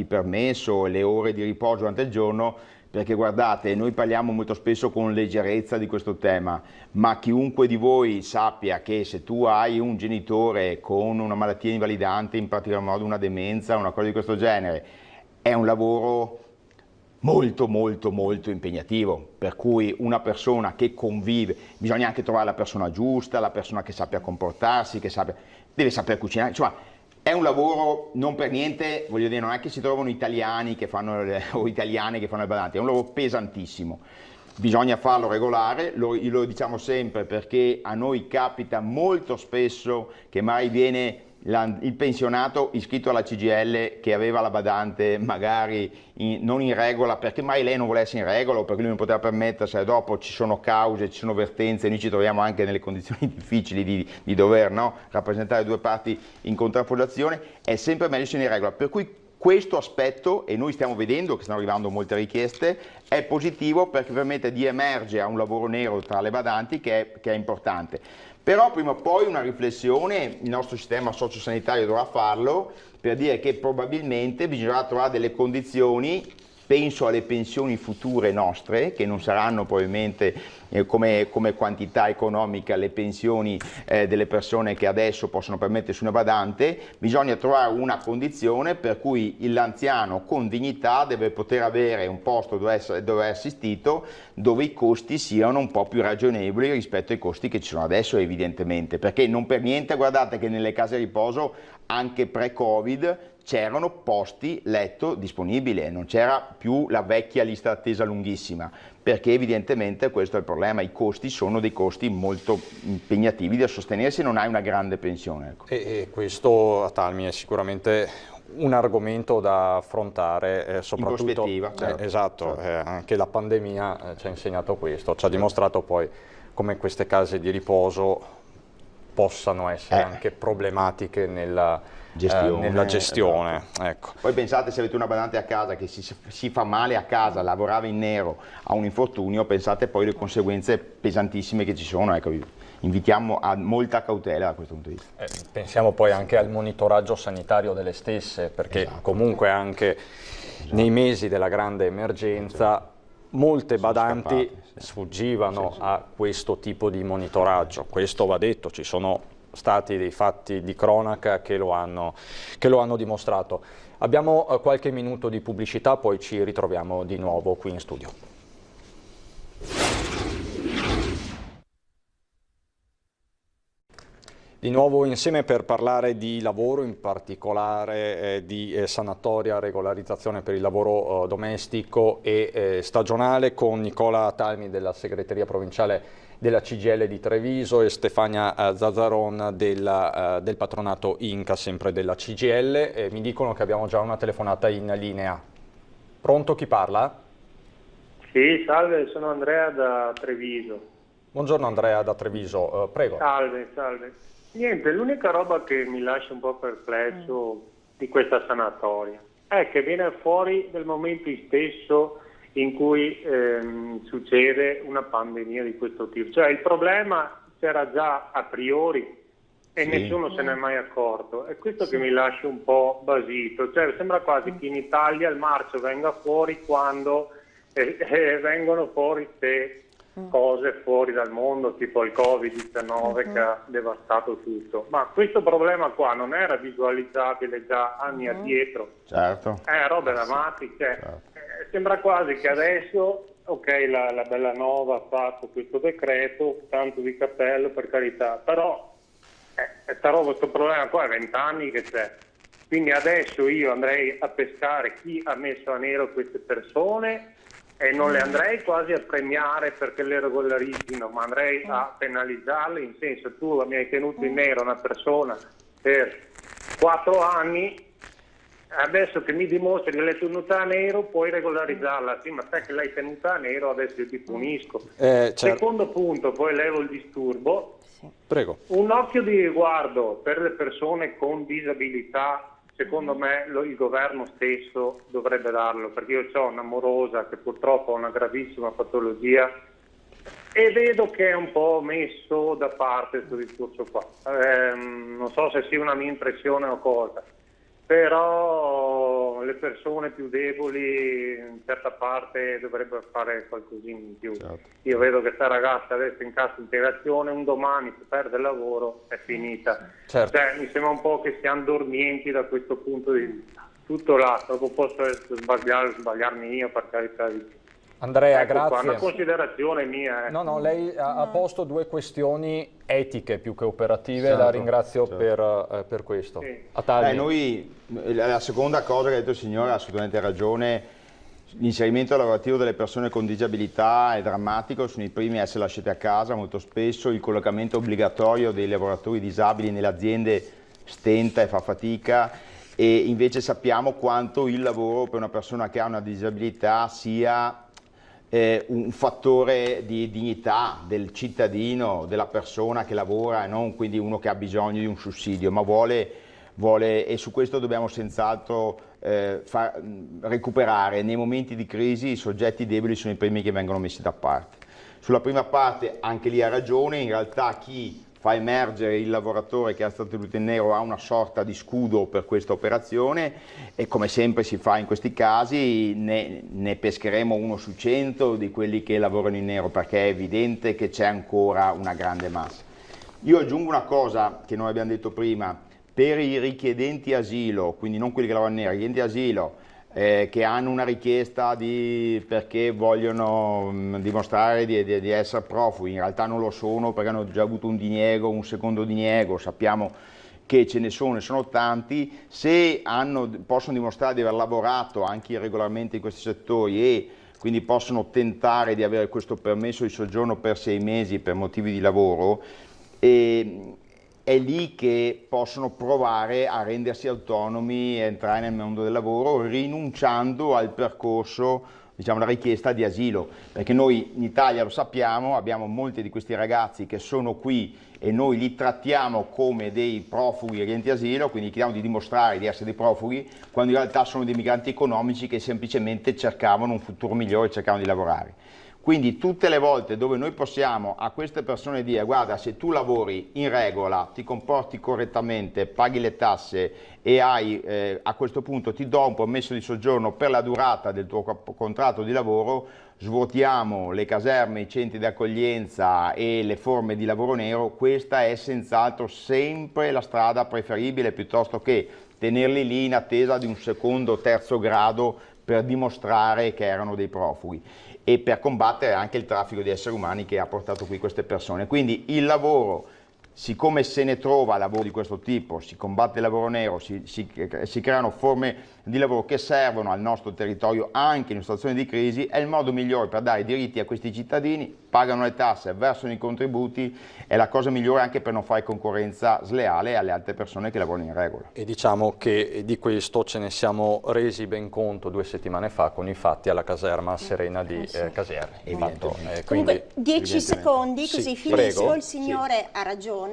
permesso e le ore di riposo durante il giorno, perché guardate, noi parliamo molto spesso con leggerezza di questo tema, ma chiunque di voi sappia che se tu hai un genitore con una malattia invalidante, in particolar modo una demenza, una cosa di questo genere, è un lavoro molto impegnativo, per cui una persona che convive, bisogna anche trovare la persona giusta, la persona che sappia comportarsi, deve saper cucinare, insomma è un lavoro non per niente, voglio dire, non è che si trovano italiani che fanno o italiane che fanno le badanti, è un lavoro pesantissimo. Bisogna farlo regolare, lo diciamo sempre, perché a noi capita molto spesso che magari viene il pensionato iscritto alla CGIL che aveva la badante magari non in regola, perché mai lei non vuole essere in regola o perché lui non poteva permettersela, dopo ci sono cause, ci sono vertenze, noi ci troviamo anche nelle condizioni difficili di dover rappresentare due parti in contrapposizione, è sempre meglio essere in regola, per cui questo aspetto, e noi stiamo vedendo che stanno arrivando molte richieste, è positivo perché permette di emergere a un lavoro nero tra le badanti che è importante. Però prima o poi una riflessione, il nostro sistema sociosanitario dovrà farlo, per dire che probabilmente bisognerà trovare delle condizioni, penso alle pensioni future nostre, che non saranno probabilmente come quantità economica le pensioni delle persone che adesso possono permettersi una badante, bisogna trovare una condizione per cui l'anziano con dignità deve poter avere un posto dove è assistito, dove i costi siano un po' più ragionevoli rispetto ai costi che ci sono adesso evidentemente, perché non per niente guardate che nelle case di riposo anche pre-Covid c'erano posti letto disponibili, non c'era più la vecchia lista d'attesa lunghissima, perché evidentemente questo è il problema, i costi sono dei costi molto impegnativi da sostenere se non hai una grande pensione. Ecco. E questo, Atalmi, è sicuramente un argomento da affrontare, soprattutto in prospettiva. Certo. Esatto, certo. Anche la pandemia ci ha insegnato questo, ci ha dimostrato poi come queste case di riposo possano essere anche problematiche nella gestione. Ecco. Poi pensate, se avete una badante a casa che si fa male a casa, lavorava in nero, ha un infortunio, pensate poi alle conseguenze pesantissime che ci sono. Ecco, invitiamo a molta cautela da questo punto di vista. Pensiamo poi anche al monitoraggio sanitario delle stesse, perché comunque anche nei mesi della grande emergenza molte badanti sfuggivano a questo tipo di monitoraggio. Questo va detto, ci sono stati dei fatti di cronaca che lo hanno dimostrato. Abbiamo qualche minuto di pubblicità, poi ci ritroviamo di nuovo qui in studio. Di nuovo insieme per parlare di lavoro, in particolare di sanatoria, regolarizzazione per il lavoro domestico e stagionale, con Nicola Atalmi della segreteria provinciale della CGIL di Treviso e Stefania Zazzaron del patronato Inca, sempre della CGIL. Mi dicono che abbiamo già una telefonata in linea. Pronto, chi parla? Sì, salve, sono Andrea da Treviso. Buongiorno Andrea da Treviso, prego. Salve. Niente, l'unica roba che mi lascia un po' perplesso di questa sanatoria è che viene fuori nel momento stesso in cui succede una pandemia di questo tipo. Cioè il problema c'era già a priori e nessuno se ne è mai accorto. È questo che mi lascia un po' basito. Cioè sembra quasi che in Italia il marcio venga fuori quando vengono fuori queste cose fuori dal mondo, tipo il Covid-19 che ha devastato tutto. Ma questo problema qua non era visualizzabile già anni addietro. Certo. Robe da matti, sembra quasi che adesso, la Bellanova ha fatto questo decreto, tanto di cappello, per carità, però questo problema qua è 20 anni che c'è. Quindi adesso io andrei a pescare chi ha messo a nero queste persone e non le andrei quasi a premiare perché le regolarizzino, ma andrei a penalizzarle, in senso, tu mi hai tenuto in nero una persona per 4 anni Adesso che mi dimostri che l'hai tenuta a nero puoi regolarizzarla. Sì, ma te che l'hai tenuta a nero adesso io ti punisco. Secondo punto, poi levo il disturbo. Prego. Un occhio di riguardo per le persone con disabilità, secondo me il governo stesso dovrebbe darlo, perché io ho un'amorosa che purtroppo ha una gravissima patologia e vedo che è un po' messo da parte questo discorso qua. Non so se sia una mia impressione o cosa, però le persone più deboli in certa parte dovrebbero fare qualcosina in più. Certo. Io vedo che sta ragazza adesso in cassa integrazione, un domani se perde il lavoro è finita. Certo. Cioè, mi sembra un po' che siamo dormienti da questo punto di vista. Tutto là, dopo posso sbagliarmi io, per carità di Dio. Andrea, ecco grazie. Qua, una considerazione mia. No, lei ha posto due questioni etiche più che operative, certo, la ringrazio certo. per questo. Sì. La seconda cosa che ha detto il signore ha assolutamente ragione, l'inserimento lavorativo delle persone con disabilità è drammatico, sono i primi a essere lasciati a casa, molto spesso il collocamento obbligatorio dei lavoratori disabili nelle aziende stenta e fa fatica, e invece sappiamo quanto il lavoro per una persona che ha una disabilità sia un fattore di dignità del cittadino, della persona che lavora, e non quindi uno che ha bisogno di un sussidio, ma vuole e su questo dobbiamo senz'altro recuperare. Nei momenti di crisi i soggetti deboli sono i primi che vengono messi da parte. Sulla prima parte anche lì ha ragione, in realtà chi fa emergere il lavoratore che è stato tenuto in nero ha una sorta di scudo per questa operazione, e come sempre si fa in questi casi ne pescheremo 1 su 100 di quelli che lavorano in nero, perché è evidente che c'è ancora una grande massa. Io aggiungo una cosa che non abbiamo detto prima: per i richiedenti asilo, quindi non quelli che lavorano in nero, i richiedenti asilo che hanno una richiesta perché vogliono dimostrare di essere profughi, in realtà non lo sono perché hanno già avuto un diniego, un secondo diniego, sappiamo che ce ne sono tanti, se possono dimostrare di aver lavorato anche irregolarmente in questi settori e quindi possono tentare di avere questo permesso di soggiorno per 6 mesi per motivi di lavoro, è lì che possono provare a rendersi autonomi e entrare nel mondo del lavoro rinunciando al percorso, diciamo, la richiesta di asilo, perché noi in Italia, lo sappiamo, abbiamo molti di questi ragazzi che sono qui e noi li trattiamo come dei profughi richiedenti asilo, quindi chiediamo di dimostrare di essere dei profughi, quando in realtà sono dei migranti economici che semplicemente cercavano un futuro migliore, cercavano di lavorare. Quindi tutte le volte dove noi possiamo a queste persone dire: guarda, se tu lavori in regola, ti comporti correttamente, paghi le tasse e a questo punto ti do un permesso di soggiorno per la durata del tuo contratto di lavoro, svuotiamo le caserme, i centri di accoglienza e le forme di lavoro nero, questa è senz'altro sempre la strada preferibile, piuttosto che tenerli lì in attesa di un secondo o terzo grado per dimostrare che erano dei profughi, e per combattere anche il traffico di esseri umani che ha portato qui queste persone. Quindi il lavoro, siccome se ne trova lavoro di questo tipo, si combatte il lavoro nero, si creano forme di lavoro che servono al nostro territorio anche in una situazione di crisi, è il modo migliore per dare diritti a questi cittadini, pagano le tasse, versano i contributi, è la cosa migliore anche per non fare concorrenza sleale alle altre persone che lavorano in regola. E diciamo che di questo ce ne siamo resi ben conto 2 settimane fa con i fatti alla caserma Serena di Casieri. Comunque 10 secondi così finisco. Prego. Il signore ha ragione,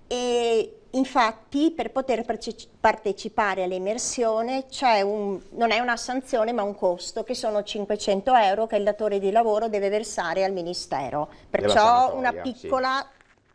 e infatti per poter partecipare all'immersione non è una sanzione ma un costo, che sono 500 euro che il datore di lavoro deve versare al Ministero, perciò una piccola,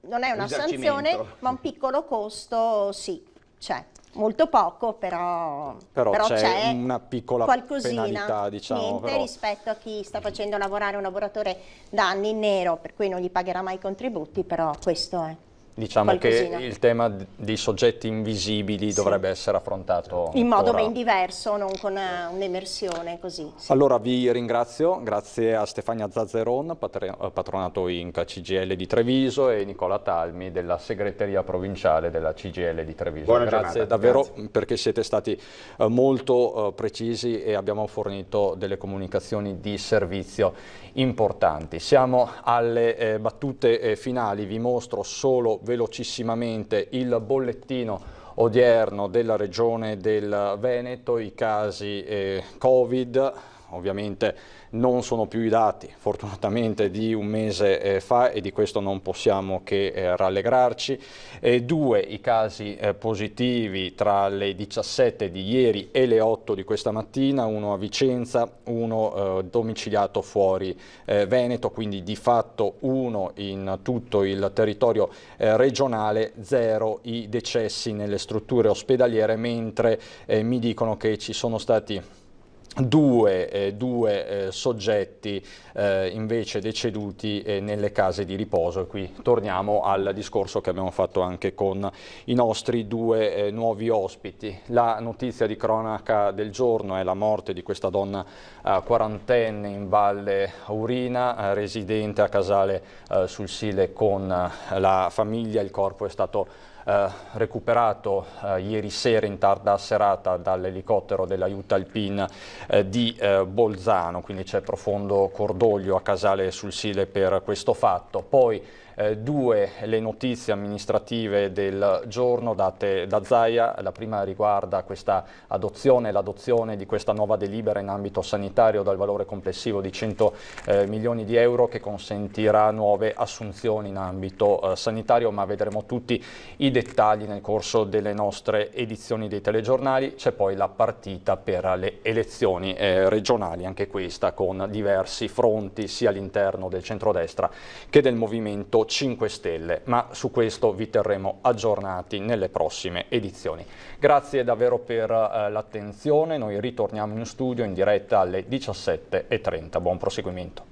non è una sanzione ma un piccolo costo, sì, c'è. Molto poco, però c'è una piccola penalità, diciamo. Niente rispetto a chi sta facendo lavorare un lavoratore da anni in nero, per cui non gli pagherà mai i contributi, però questo è. Diciamo che il tema dei soggetti invisibili dovrebbe essere affrontato in modo ben diverso, non con un'emersione così. Sì. Allora vi ringrazio, grazie a Stefania Zazzeron, patronato Inca CGIL di Treviso, e Nicola Talmi della segreteria provinciale della CGIL di Treviso. Buona grazie giornata, davvero, grazie. Perché siete stati molto precisi e abbiamo fornito delle comunicazioni di servizio importanti. Siamo alle battute finali, vi mostro solo velocissimamente il bollettino odierno della Regione del Veneto. I casi Covid ovviamente non sono più i dati, fortunatamente, di un mese fa, e di questo non possiamo che rallegrarci. 2 i casi positivi tra le 17 di ieri e le 8 di questa mattina, uno a Vicenza, uno domiciliato fuori Veneto, quindi di fatto 1 in tutto il territorio regionale, 0 i decessi nelle strutture ospedaliere, mentre mi dicono che ci sono stati due soggetti invece deceduti nelle case di riposo. E qui torniamo al discorso che abbiamo fatto anche con i nostri 2 nuovi ospiti. La notizia di cronaca del giorno è la morte di questa donna quarantenne in Valle Aurina, residente a Casale sul Sile con la famiglia. Il corpo è stato recuperato ieri sera in tarda serata dall'elicottero dell'Aiuto Alpin di Bolzano, quindi c'è profondo cordoglio a Casale sul Sile per questo fatto. Poi 2 le notizie amministrative del giorno date da Zaia. La prima riguarda questa l'adozione di questa nuova delibera in ambito sanitario dal valore complessivo di 100 milioni di euro, che consentirà nuove assunzioni in ambito sanitario, ma vedremo tutti i dettagli nel corso delle nostre edizioni dei telegiornali. C'è poi la partita per le elezioni regionali, anche questa con diversi fronti sia all'interno del centrodestra che del Movimento 5 Stelle, ma su questo vi terremo aggiornati nelle prossime edizioni. Grazie davvero per l'attenzione, noi ritorniamo in studio in diretta alle 17:30. Buon proseguimento.